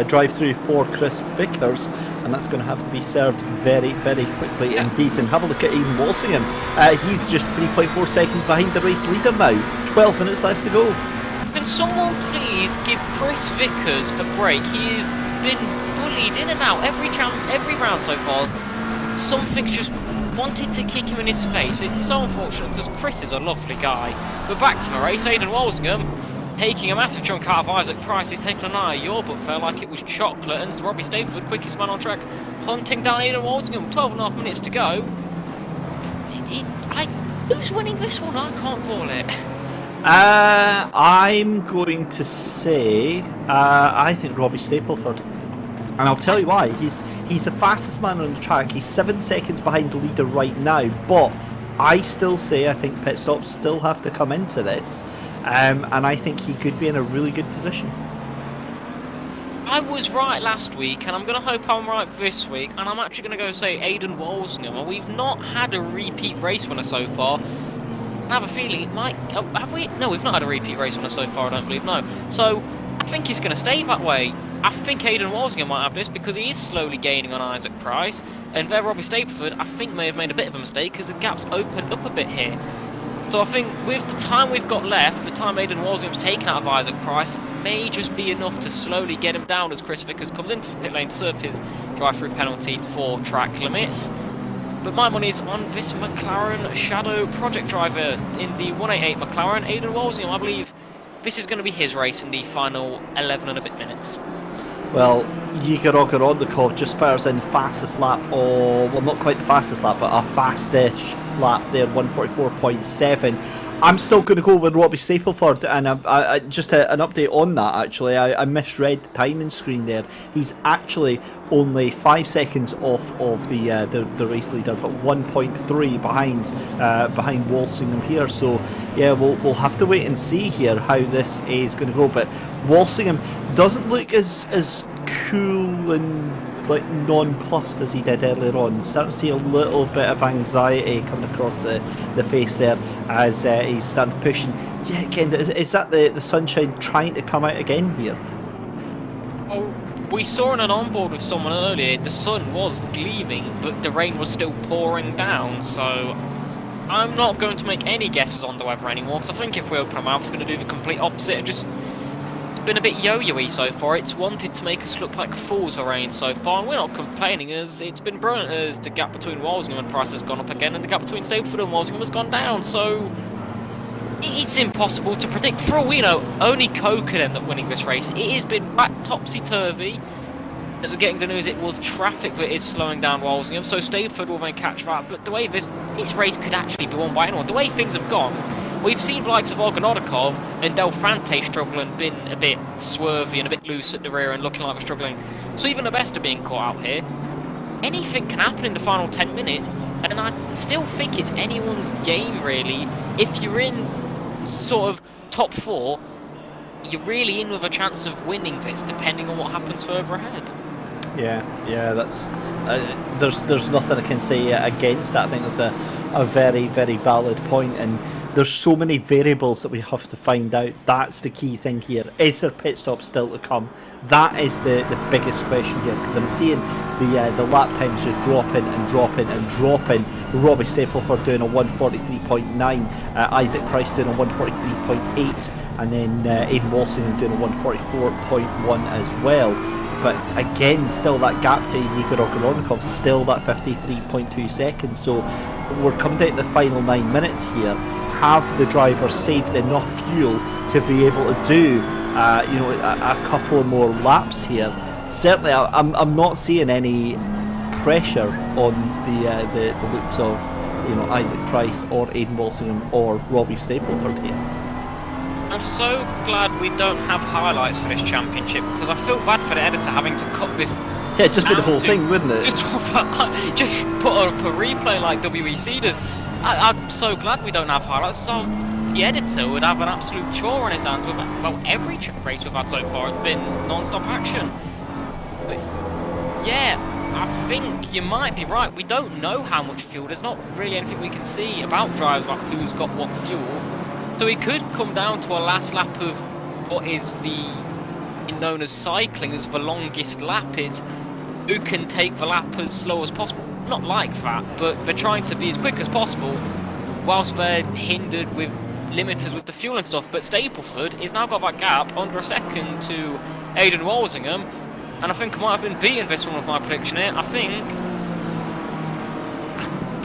drive-through for Chris Vickers, and that's going to have to be served very, very quickly indeed. And have a look at Aidan Walsingham. He's just 3.4 seconds behind the race leader now. 12 minutes left to go. Can someone please give Chris Vickers a break? He has been bullied in and out every round so far. Something's just wanted to kick him in his face. It's so unfortunate because Chris is a lovely guy. But back to the race, Aidan Walsingham taking a massive chunk out of Isaac Price. He's taken an eye at your book there like it was chocolate, and Robbie Stapleton, quickest man on track, hunting down Aidan Walsingham. 12.5 minutes to go. Who's winning this one? I can't call it. I'm going to say I think Robbie Stapleford. And I'll tell you why. He's the fastest man on the track. He's 7 seconds behind the leader right now. But I still say I think pit stops still have to come into this. And I think he could be in a really good position. I was right last week, and I'm going to hope I'm right this week. And I'm actually going to go say Aidan Walsingham. We've not had a repeat race winner so far. I have a feeling it might... Oh, have we? No, we've not had a repeat race winner so far, I don't believe, no. So, I think he's going to stay that way. I think Aidan Walsingham might have this because he is slowly gaining on Isaac Price. And there, Robbie Stapleford, I think, may have made a bit of a mistake because the gap's opened up a bit here. So I think with the time we've got left, the time Aidan Walsingham's taken out of Isaac Price may just be enough to slowly get him down as Chris Vickers comes into the pit lane to serve his drive-through penalty for track limits. But my money's on this McLaren Shadow project driver in the 188 McLaren, Aidan Walsingham. I believe this is going to be his race in the final 11 and a bit minutes. Well, Yiger Ogorodnikov just fires in fastest lap, well, not quite the fastest lap, but a fast-ish lap there, 144.7. I'm still going to go with Robbie Stapleford, and just an update on that, actually. I misread the timing screen there. He's actually only 5 seconds off of the race leader, but 1.3 behind Walsingham here. So, yeah, we'll have to wait and see here how this is going to go. But Walsingham doesn't look as cool and like nonplussed as he did earlier on. Starting to see a little bit of anxiety coming across the face there as he's starting pushing. Yeah, again, is that the sunshine trying to come out again here? Oh, we saw in an onboard with someone earlier, the sun was gleaming, but the rain was still pouring down, so I'm not going to make any guesses on the weather anymore, because I think if we open our mouth, it's going to do the complete opposite and just been a bit yo-yo-y so far. It's wanted to make us look like fools of rain so far, and we're not complaining as it's been brilliant as the gap between Walsingham and Price has gone up again, and the gap between Stapleford and Walsingham has gone down, so it's impossible to predict. For all we know, only Coe could end up winning this race. It has been back topsy-turvy. As we're getting the news, it was traffic that is slowing down Walsingham, so Stapleford will then catch that, but the way this race could actually be won by anyone, the way things have gone, we've seen the likes of Ogorodnikov and Del Fante struggle and been a bit swervy and a bit loose at the rear and looking like we're struggling. So even the best are being caught out here. Anything can happen in the final 10 minutes, and I still think it's anyone's game, really. If you're in sort of top 4, you're really in with a chance of winning this, depending on what happens further ahead. Yeah, that's there's nothing I can say against that. I think that's a very, very valid point, and there's so many variables that we have to find out. That's the key thing here. Is there pit stops still to come? That is the biggest question here, because I'm seeing the lap times just dropping and dropping and dropping. Robbie Stapleford doing a 143.9, Isaac Price doing a 143.8, and then Aidan Walsingham doing a 144.1 as well. But again, still that gap to Yiger Ogorodnikov, still that 53.2 seconds. So we're coming down to the final 9 minutes here. Have the driver saved enough fuel to be able to do a couple more laps here? Certainly, I'm not seeing any pressure on the looks of Isaac Price or Aidan Walsingham or Robbie Stapleford here. I'm so glad we don't have highlights for this championship, because I feel bad for the editor having to cut this. Yeah, just be the whole thing, wouldn't it? Just put up a replay like WEC does. I'm so glad we don't have highlights, so the editor would have an absolute chore on his hands with, well, every race we've had so far. It's been non-stop action. But yeah, I think you might be right. We don't know how much fuel. There's not really anything we can see about drivers, about who's got what fuel. So it could come down to a last lap of what is known as cycling as the longest lap. It's who can take the lap as slow as possible. Not like that, but they're trying to be as quick as possible whilst they're hindered with limiters with the fuel and stuff. But Stapleford has now got that gap under a second to Aidan Walsingham, and I think I might have been beating this one with my prediction here. I think,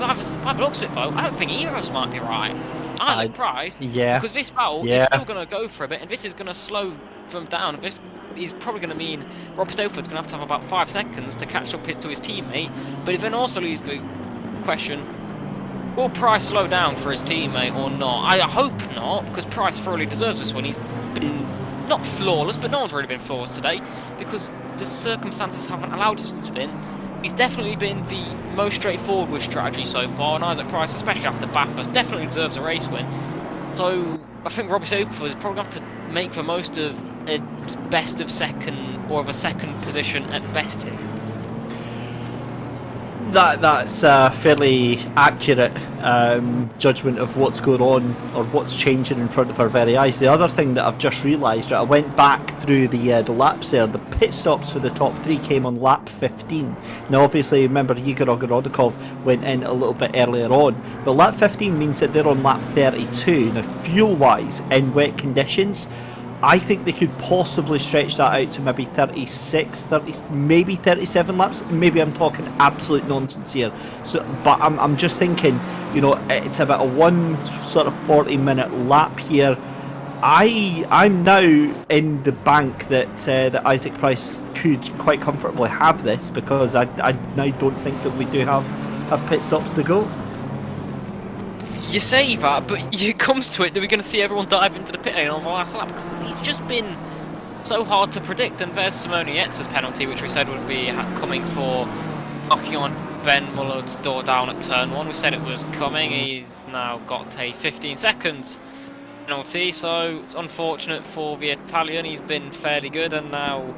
by the looks of it though, I don't think either of us might be right. I'm surprised, because this battle is still going to go for a bit, and this is going to slow them down. This is probably going to mean Rob Stoford's going to have about 5 seconds to catch up to his teammate. But it then also leaves the question, will Price slow down for his teammate or not? I hope not, because Price thoroughly deserves this one. He's been not flawless, but no one's really been flawless today, because the circumstances haven't allowed us to win. He's definitely been the most straightforward with strategy so far, and Isaac Price, especially after Bathurst, definitely deserves a race win. So I think Robbie Stoford is probably going to have to make the most of a best of second, or of a second position at best here. That's a fairly accurate judgment of what's going on or what's changing in front of our very eyes. The other thing that I've just realised, I went back through the laps there. The pit stops for the top 3 came on lap 15. Now obviously remember Igor Ogorodnikov went in a little bit earlier on, but lap 15 means that they're on lap 32. Now fuel wise, in wet conditions, I think they could possibly stretch that out to maybe 36, 30, maybe 37 laps. Maybe I'm talking absolute nonsense here. So, but I'm just thinking, you know, it's about a 40-minute lap here. I'm now in the bank that that Isaac Price could quite comfortably have this, because I now don't think that we do have pit stops to go. You say that, but it comes to it that we're going to see everyone dive into the pit lane on the last lap, because he's just been so hard to predict. And there's Simone Yates' penalty, which we said would be coming for knocking on Ben Mullard's door down at turn 1. We said it was coming. He's now got a 15 seconds penalty, so it's unfortunate for the Italian. He's been fairly good, and now,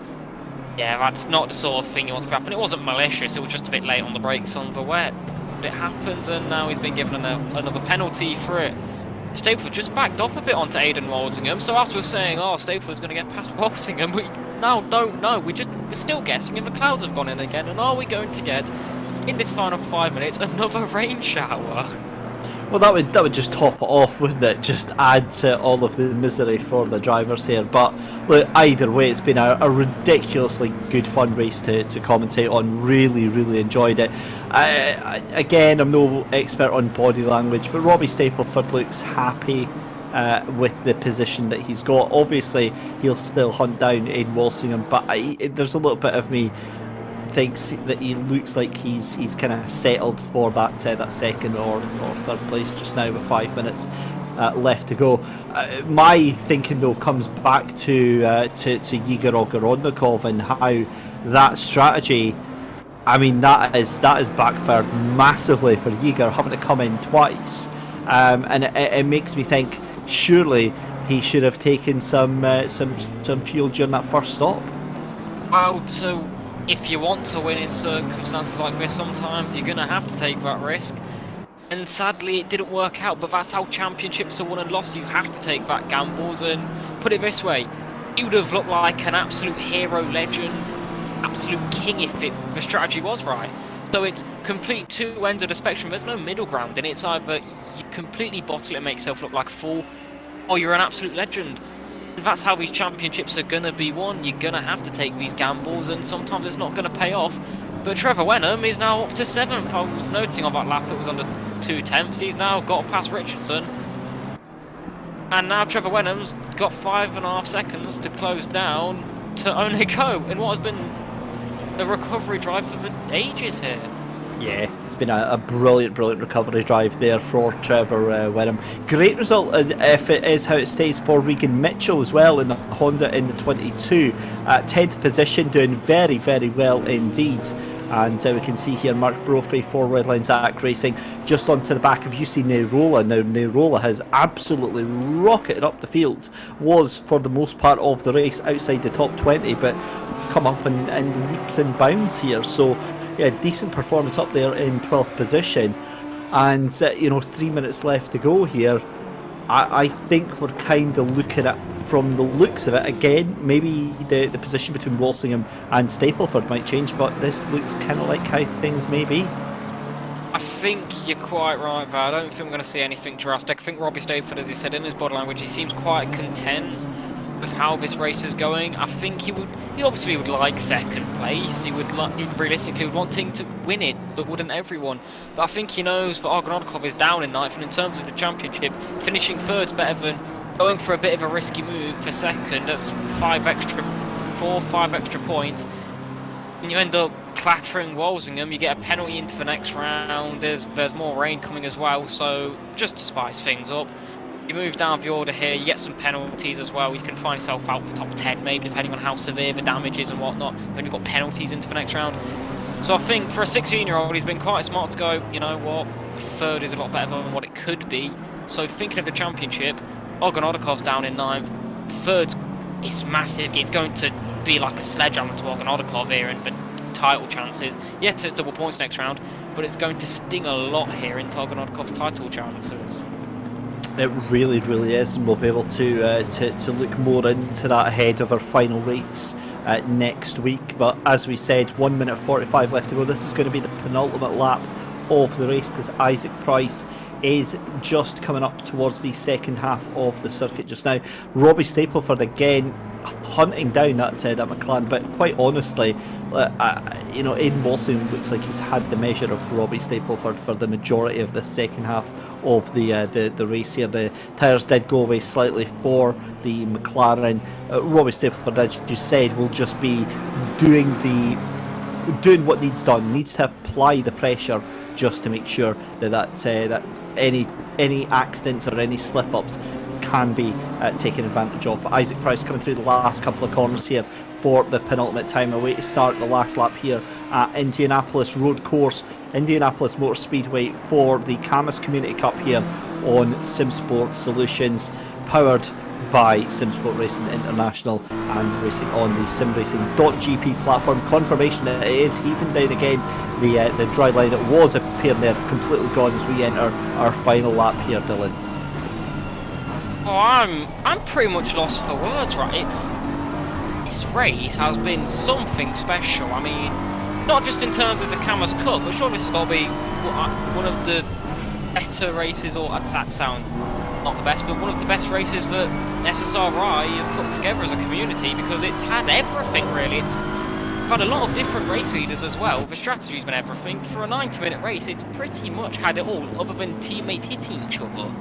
yeah, that's not the sort of thing you want to happen. It wasn't malicious, it was just a bit late on the brakes on the wet. It happens, and now he's been given another penalty for it. Stapleford just backed off a bit onto Aidan Walsingham, so as we're saying, oh, Stapleford's going to get past Walsingham, we now don't know. We're still guessing, and the clouds have gone in again, and are we going to get, in this final 5 minutes, another rain shower? Well, that would just top it off, wouldn't it? Just add to all of the misery for the drivers here. But look, either way, it's been a ridiculously good fun race to commentate on. Really, really enjoyed it. Again, I'm no expert on body language, but Robbie Stapleford looks happy with the position that he's got. Obviously, he'll still hunt down Aidan Walsingham, but there's a little bit of me thinks that he looks like he's kind of settled for that second or third place just now with 5 minutes left to go. My thinking though comes back to Igor Ogorodnikov and how that strategy, I mean, that is backfired massively for Igor, having to come in twice, and it makes me think surely he should have taken some fuel during that first stop. Well, so if you want to win in circumstances like this, sometimes you're going to have to take that risk. And sadly, it didn't work out, but that's how championships are won and lost. You have to take that gambles, and put it this way, he would have looked like an absolute hero, legend, absolute king if the strategy was right. So it's complete two ends of the spectrum. There's no middle ground, and it's either you completely bottle it and make yourself look like a fool, or you're an absolute legend. And that's how these championships are going to be won. You're going to have to take these gambles, and sometimes it's not going to pay off. But Trevor Wenham is now up to 7th. I was noting on that lap it was under 2/10. He's now got past Richardson. And now Trevor Wenham's got 5.5 seconds to close down to only go in what has been a recovery drive for the ages here. Yeah, it's been a brilliant recovery drive there for Trevor Winham. Great result if it is how it stays for Regan Mitchell as well in the Honda in the 22. 10th position, doing very well indeed. And we can see here Mark Brophy for Redline Zach Racing just onto the back of UC Nairola. Now Nairola has absolutely rocketed up the field, was for the most part of the race outside the top 20, but come up in leaps and bounds here. So yeah, decent performance up there in 12th position. And 3 minutes left to go here. I think we're kind of looking at, from the looks of it, again, maybe the position between Walsingham and Stapleford might change, but this looks kind of like how things may be. I think you're quite right, Val. I don't think we're going to see anything drastic. I think Robbie Stapleford, as he said in his body language, he seems quite content with how this race is going. I think he obviously would like second place. He realistically would want Ting to win it, but wouldn't everyone? But I think he knows that Argonaudakov is down in ninth, and in terms of the championship, finishing third's better than going for a bit of a risky move for second. That's 5 extra points, and you end up clattering Walsingham. You get a penalty into the next round. There's more rain coming as well, so just to spice things up, you move down the order here, you get some penalties as well. You can find yourself out for top 10 maybe, depending on how severe the damage is and whatnot. Then you've got penalties into the next round. So I think for a 16-year-old, he's been quite smart to go, you know what, third is a lot better than what it could be. So thinking of the championship, Argonaudakov's down in ninth. Third is massive. It's going to be like a sledgehammer to Argonaudakov here in the title chances. Yes, it's double points next round, but it's going to sting a lot here into Argonaudakov's title chances. It really is, and we'll be able to look more into that ahead of our final race next week. But as we said, 1 minute 45 left to go. This is going to be the penultimate lap of the race, because Isaac Price is just coming up towards the second half of the circuit just now. Robbie Stapleford again hunting down that McLaren, but quite honestly, Aidan Walsingham looks like he's had the measure of Robbie Stapleford for the majority of the second half of the race here. The tyres did go away slightly for the McLaren. Robbie Stapleford, as you said, will just be doing what needs done. Needs to apply the pressure just to make sure that any accidents or any slip-ups can be taken advantage of. But Isaac Price coming through the last couple of corners here for the penultimate time, away to start the last lap here at Indianapolis Road Course, Indianapolis Motor Speedway, for the Cammus Community Cup here on Simsport Solutions, powered by Simsport Racing International and racing on the Simracing.gp platform. Confirmation that it is heaving down again. The dry line that was appearing there completely gone as we enter our final lap here, Dylan. Oh, I'm pretty much lost for words, right? This race has been something special. I mean, not just in terms of the Cammus Cup, but surely this has got to be one of the better races, or that sound not the best, but one of the best races that SSRI have put together as a community, because it's had everything really. It's had a lot of different race leaders as well. The strategy's been everything. For a 90-minute race, it's pretty much had it all, other than teammates hitting each other.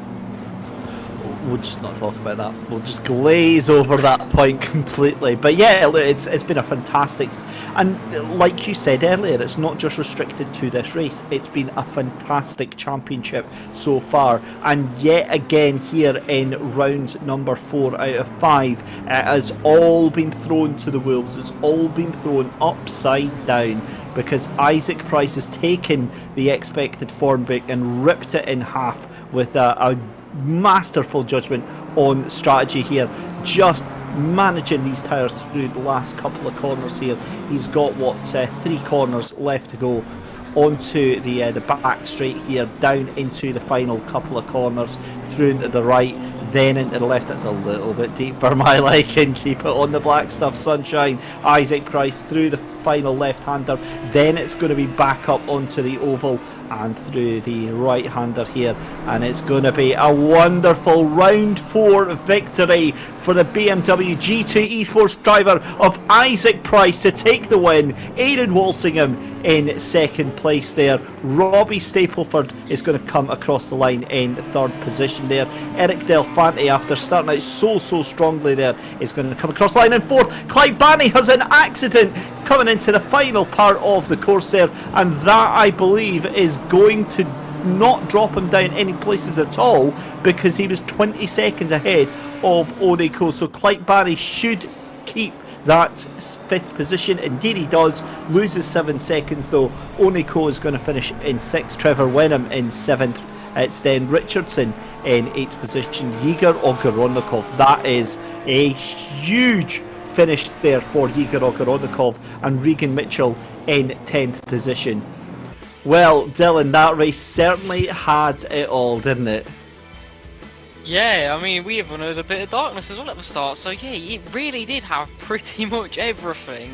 We'll just not talk about that. We'll just glaze over that point completely. But yeah, it's been a fantastic, and like you said earlier, it's not just restricted to this race. It's been a fantastic championship so far, and yet again here in round number 4 out of 5, it has all been thrown to the wolves. It's all been thrown upside down, because Isaac Price has taken the expected form book and ripped it in half with a masterful judgment on strategy here, just managing these tyres through the last couple of corners here. He's got 3 corners left to go onto the back straight here, down into the final couple of corners, through into the right, then into the left. That's a little bit deep for my liking. Keep it on the black stuff, sunshine. Isaac Price through the final left-hander, then it's going to be back up onto the oval and through the right-hander here, and it's going to be a wonderful round 4 victory for the BMW G2 Esports driver of Isaac Price to take the win. Aidan Walsingham in second place there. Robbie Stapleford is going to come across the line in third position there. Eric Delfante, after starting out so strongly there, is going to come across the line in fourth. Clyde Banney has an accident coming into the final part of the course there, and that, I believe, is going to not drop him down any places at all, because he was 20 seconds ahead of Oneko. So Clyde Barry should keep that 5th position. Indeed he does. Loses 7 seconds though. Oneko is going to finish in 6th, Trevor Wenham in 7th. It's then Richardson in 8th position, Yiger Ogoronikov. That is a huge finish there for Yiger Ogoronikov, and Regan Mitchell in 10th position. Well, Dylan, that race certainly had it all, didn't it? Yeah, I mean, we even had a bit of darkness as well at the start, so yeah, it really did have pretty much everything,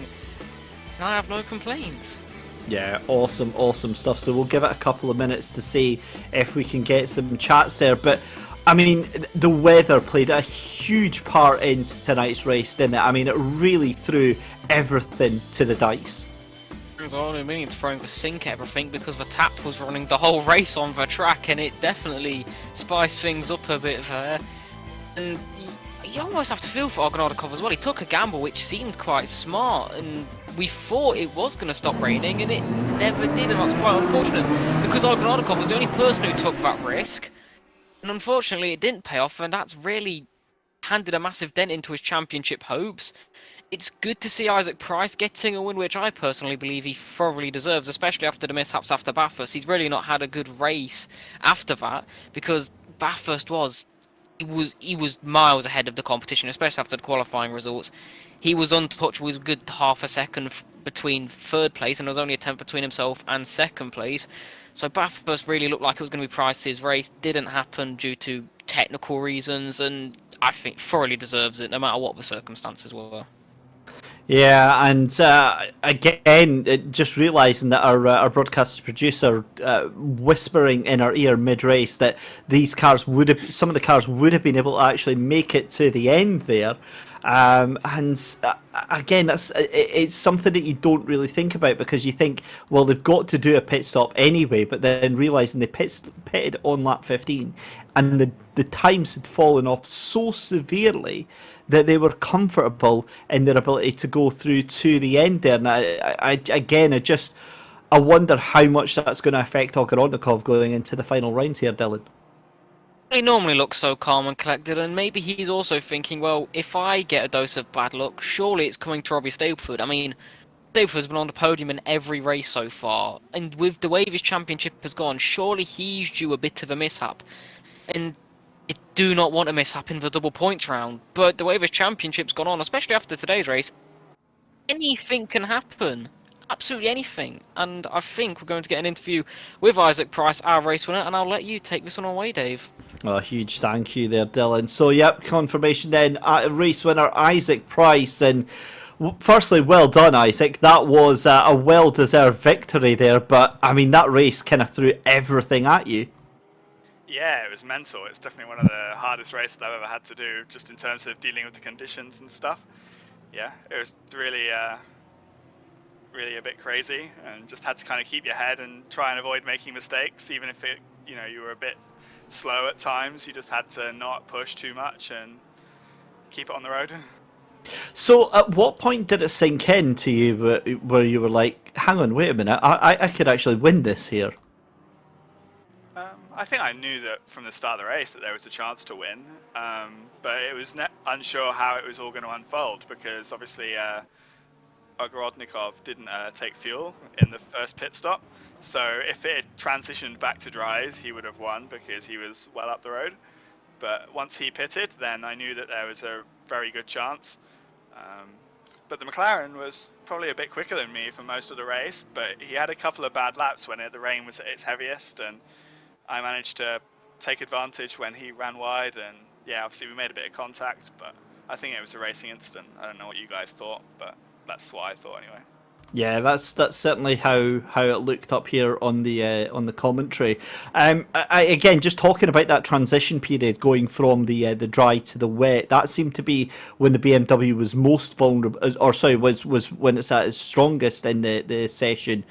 and I have no complaints. Yeah, awesome stuff. So we'll give it a couple of minutes to see if we can get some chats there. But, I mean, the weather played a huge part in tonight's race, didn't it? I mean, it really threw everything to the dice. I was only meaning to throw the sink at everything because the tap was running the whole race on the track, and it definitely spiced things up a bit there. And you almost have to feel for Ogrodnikov as well. He took a gamble which seemed quite smart, and we thought it was going to stop raining, and it never did, and that's quite unfortunate because Ogrodnikov was the only person who took that risk, and unfortunately it didn't pay off, and that's really handed a massive dent into his championship hopes. It's good to see Isaac Price getting a win, which I personally believe he thoroughly deserves, especially after the mishaps after Bathurst. He's really not had a good race after that, because Bathurst he was miles ahead of the competition, especially after the qualifying results. He was untouched, was a good half a second between 3rd place, and there was only a 10th between himself and 2nd place. So Bathurst really looked like it was going to be Price's race. Didn't happen due to technical reasons, and I think thoroughly deserves it, no matter what the circumstances were. Yeah, and again, just realising that our broadcast producer whispering in our ear mid-race that some of the cars would have been able to actually make it to the end there. And again, it's something that you don't really think about, because you think, well, they've got to do a pit stop anyway, but then realising they pitted on lap 15, and the times had fallen off so severely that they were comfortable in their ability to go through to the end there. And I wonder how much that's going to affect Ogrodnikov going into the final round here, Dylan. He normally looks so calm and collected, and maybe he's also thinking, well, if I get a dose of bad luck, surely it's coming to Robbie Stapleford. I mean, Stapleford's been on the podium in every race so far, and with the way his championship has gone, surely he's due a bit of a mishap. And you do not want a mishap in the double points round, but the way this championship's gone on, especially after today's race, anything can happen. Absolutely anything. And I think we're going to get an interview with Isaac Price, our race winner, and I'll let you take this one away, Dave. Oh, huge thank you there, Dylan. So, yep, confirmation then, race winner Isaac Price. And firstly, well done, Isaac. That was a well-deserved victory there, but, I mean, that race kind of threw everything at you. Yeah, it was mental. It's definitely one of the hardest races I've ever had to do, just in terms of dealing with the conditions and stuff. Yeah, it was really a bit crazy, and just had to kind of keep your head and try and avoid making mistakes, even if you were a bit slow at times. You just had to not push too much and keep it on the road. So at what point did it sink in to you where you were like, hang on, wait a minute, I could actually win this here? I think I knew that from the start of the race that there was a chance to win, but it was unsure how it was all going to unfold, because obviously Ogrodnikov didn't take fuel in the first pit stop, so if it had transitioned back to dries, he would have won because he was well up the road. But once he pitted, then I knew that there was a very good chance. But the McLaren was probably a bit quicker than me for most of the race, but he had a couple of bad laps when the rain was at its heaviest, and I managed to take advantage when he ran wide, and yeah, obviously we made a bit of contact, but I think it was a racing incident. I don't know what you guys thought, but that's what I thought anyway. Yeah, that's certainly how it looked up here on the commentary. Again, just talking about that transition period going from the dry to the wet, that seemed to be when the BMW was most vulnerable, or sorry, was when it's at its strongest in the session,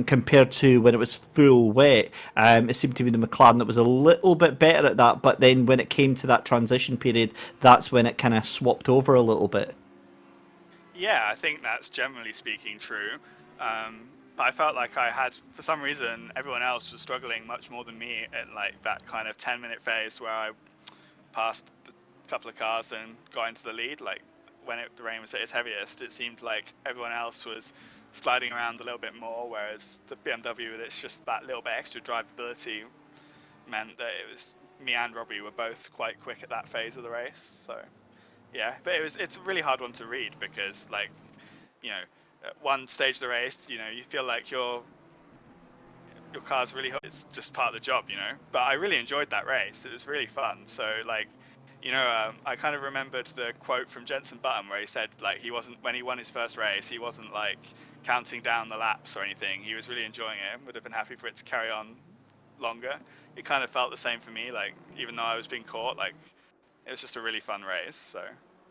compared to when it was full wet. It seemed to be the McLaren that was a little bit better at that, but then when it came to that transition period, that's when it kind of swapped over a little bit. Yeah, I think that's generally speaking true. But I felt like I had, for some reason, everyone else was struggling much more than me at like that kind of 10-minute phase where I passed a couple of cars and got into the lead. Like when the rain was at its heaviest, it seemed like everyone else was sliding around a little bit more, whereas the BMW, with it's just that little bit extra drivability, meant that it was me and Robbie were both quite quick at that phase of the race. So yeah, but it's a really hard one to read because, like, you know, at one stage of the race, you know, you feel like your car's really hot. It's just part of the job, you know. But I really enjoyed that race. It was really fun. So, like, you know, I kind of remembered the quote from Jenson Button where he said, like, he wasn't, when he won his first race, he wasn't like counting down the laps or anything. He was really enjoying it and would have been happy for it to carry on longer. It kind of felt the same for me. Like, even though I was being caught, like, it was just a really fun race. So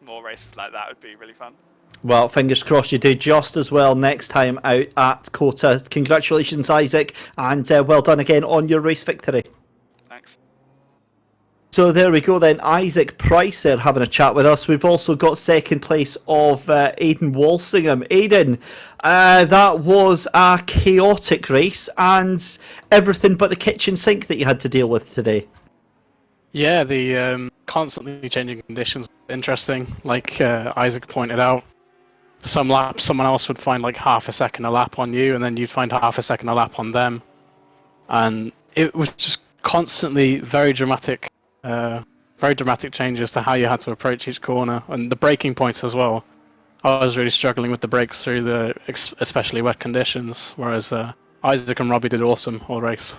more races like that would be really fun. Well, fingers crossed you do just as well next time out at COTA. Congratulations, Isaac, and well done again on your race victory. Thanks. So there we go then, Isaac Price there having a chat with us. We've also got second place of Aidan Walsingham. Aidan, that was a chaotic race and everything but the kitchen sink that you had to deal with today. Yeah, the constantly changing conditions are interesting. Like Isaac pointed out, some laps someone else would find like half a second a lap on you, and then you'd find half a second a lap on them. And it was just constantly very dramatic changes to how you had to approach each corner, and the braking points as well. I was really struggling with the brakes through the especially wet conditions, whereas Isaac and Robbie did awesome all race.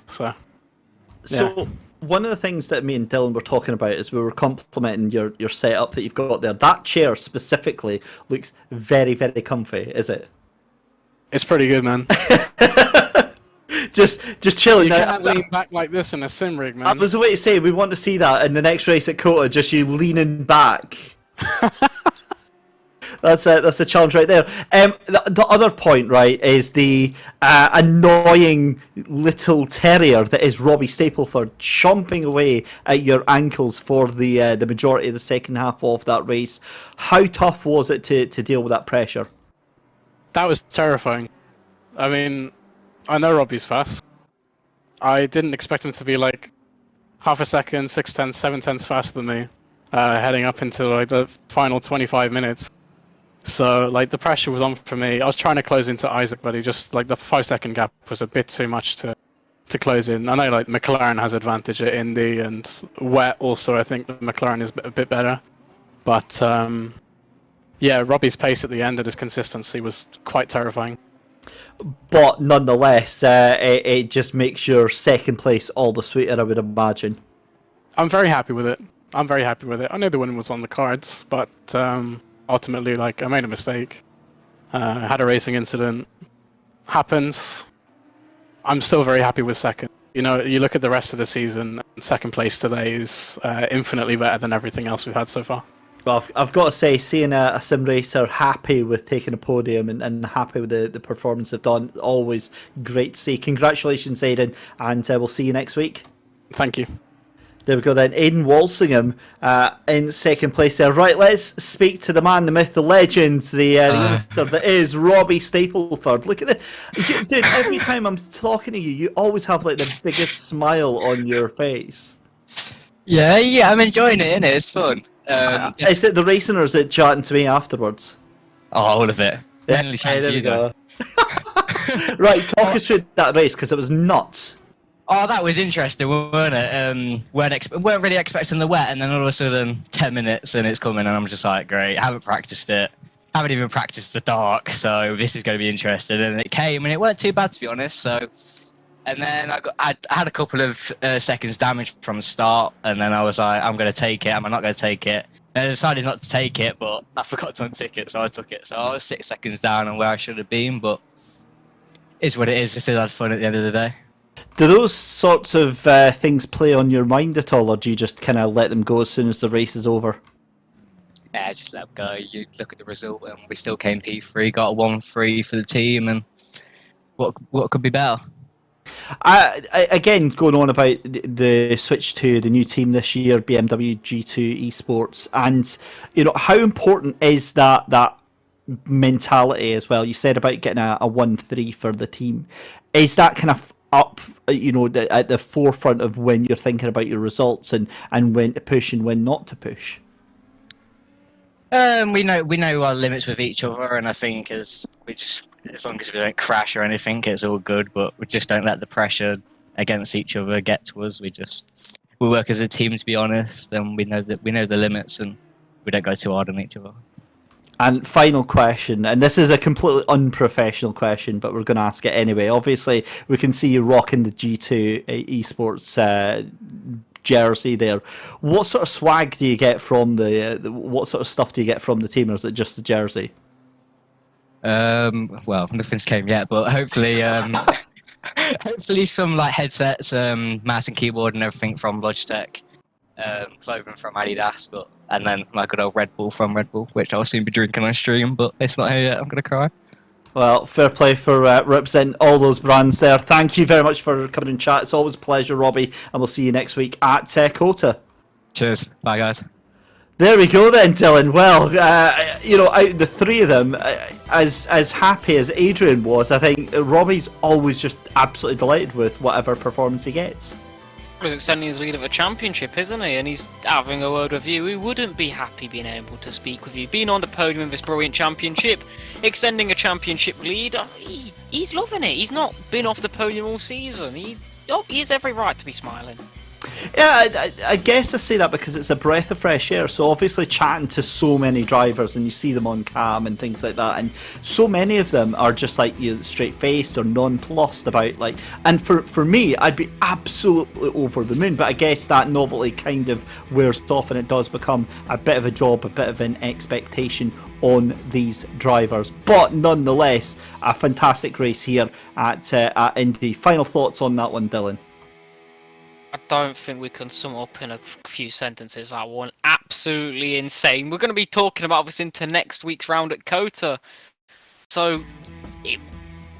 So one of the things that me and Dylan were talking about is we were complimenting your setup that you've got there. That chair specifically looks very, very comfy, is it? It's pretty good, man. just chilling. You can't lean back like this in a sim rig, man. I was about to say, we want to see that in the next race at COTA, just you leaning back. That's a challenge right there. The other point, right, is the annoying little terrier that is Robbie Stapleford chomping away at your ankles for the majority of the second half of that race. How tough was it to deal with that pressure? That was terrifying. I mean, I know Robbie's fast. I didn't expect him to be like half a second, 6/10, 7/10 faster than me, heading up into like the final 25 minutes. So like the pressure was on for me. I was trying to close into Isaac, but he just like the 5-second gap was a bit too much to close in. I know like McLaren has advantage at Indy and wet also. I think the McLaren is a bit better, but yeah, Robbie's pace at the end and his consistency was quite terrifying. But nonetheless, it just makes your second place all the sweeter, I would imagine. I'm very happy with it. I knew the win was on the cards, but ultimately, like, I made a mistake. Had a racing incident. Happens. I'm still very happy with second. You know, you look at the rest of the season, second place today is infinitely better than everything else we've had so far. Well, I've got to say, seeing a sim racer happy with taking a podium and happy with the performance they've done, always great to see. Congratulations, Aidan, and we'll see you next week. Thank you. There we go then, Aidan Walsingham in second place there. Right, let's speak to the man, the myth, the legend, the youngster that is Robbie Stapleford. Look at it. Dude, every time I'm talking to you, you always have like the biggest smile on your face. Yeah, I'm enjoying it, innit? It's fun. Is it the racing or is it chatting to me afterwards? Oh, all of it. Mainly chatting to you, though. Right, talk us through that race, because it was nuts. Oh, that was interesting, weren't it? Weren't really expecting the wet, and then all of a sudden, 10 minutes and it's coming, and I'm just like, great, haven't practiced it. Haven't even practiced the dark, so this is going to be interesting. And it came, and it weren't too bad, to be honest. So, and then I had a couple of seconds damage from the start, and then I was like, I'm going to take it, am I not going to take it? And I decided not to take it, but I forgot to untick it, so I took it. So I was 6 seconds down on where I should have been, but it's what it is. I still had fun at the end of the day. Do those sorts of things play on your mind at all, or do you just kind of let them go as soon as the race is over? Yeah, just let them go. You look at the result, and we still came P3, got a 1-3 for the team, and what could be better? Again, going on about the switch to the new team this year, BMW G2 Esports, and you know how important is that mentality as well. You said about getting a 1-3 for the team. Is that kind of up, at the forefront of when you're thinking about your results and when to push and when not to push? We know our limits with each other, and I think as long as we don't crash or anything, it's all good. But we just don't let the pressure against each other get to us. We work as a team, to be honest, and we know the limits, and we don't go too hard on each other. And final question, and this is a completely unprofessional question, but we're going to ask it anyway. Obviously, we can see you rocking the G2 esports jersey there. What sort of swag do you get from what sort of stuff do you get from the team, or is it just the jersey? Well, nothing's came yet, but hopefully, hopefully some like headsets, mouse and keyboard and everything from Logitech, clothing from Adidas, and then my good old Red Bull from Red Bull, which I'll soon be drinking on stream, but it's not here yet. I'm gonna cry. Well, fair play for representing all those brands there. Thank you very much for coming and chat. It's always a pleasure, Robbie, and we'll see you next week at COTA. Cheers. Bye, guys. There we go then, Dylan. Well, out the three of them, as happy as Adrian was, I think Robbie's always just absolutely delighted with whatever performance he gets. He's extending his lead of a championship, isn't he? And he's having a word with you. He wouldn't be happy being able to speak with you. Being on the podium of this brilliant championship, extending a championship lead, he's loving it. He's not been off the podium all season. He has every right to be smiling. Yeah, I guess I say that because it's a breath of fresh air. So obviously chatting to so many drivers, and you see them on cam and things like that, and so many of them are just like straight-faced or nonplussed about and for me, I'd be absolutely over the moon, but I guess that novelty kind of wears off and it does become a bit of a job, a bit of an expectation on these drivers. But nonetheless, a fantastic race here at Indy. Final thoughts on that one, Dylan? I don't think we can sum up in a few sentences that one. Absolutely insane. We're going to be talking about this into next week's round at COTA. So, it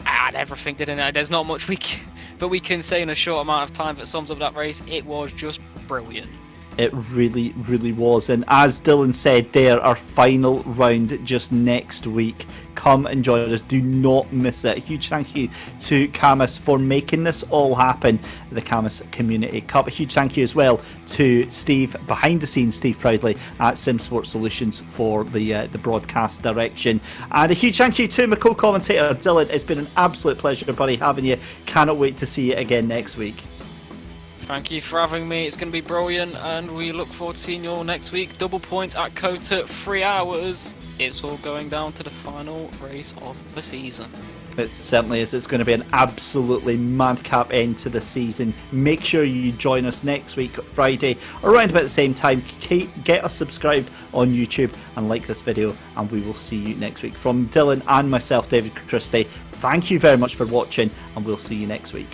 had everything, didn't it? There's not much we can say in a short amount of time that sums up that race. It was just brilliant. It really, really was. And as Dylan said there, our final round just next week. Come and join us. Do not miss it. A huge thank you to Cammus for making this all happen, the Cammus Community Cup. A huge thank you as well to Steve, behind the scenes, Steve Proudly at Simsport Solutions for the broadcast direction. And a huge thank you to my co-commentator, Dylan. It's been an absolute pleasure, buddy, having you. Cannot wait to see you again next week. Thank you for having me. It's going to be brilliant, and we look forward to seeing you all next week. Double points at COTA, 3 hours. It's all going down to the final race of the season. It certainly is. It's going to be an absolutely madcap end to the season. Make sure you join us next week, Friday, around about the same time. Get us subscribed on YouTube and like this video, and we will see you next week. From Dylan and myself, David Christie, thank you very much for watching, and we'll see you next week.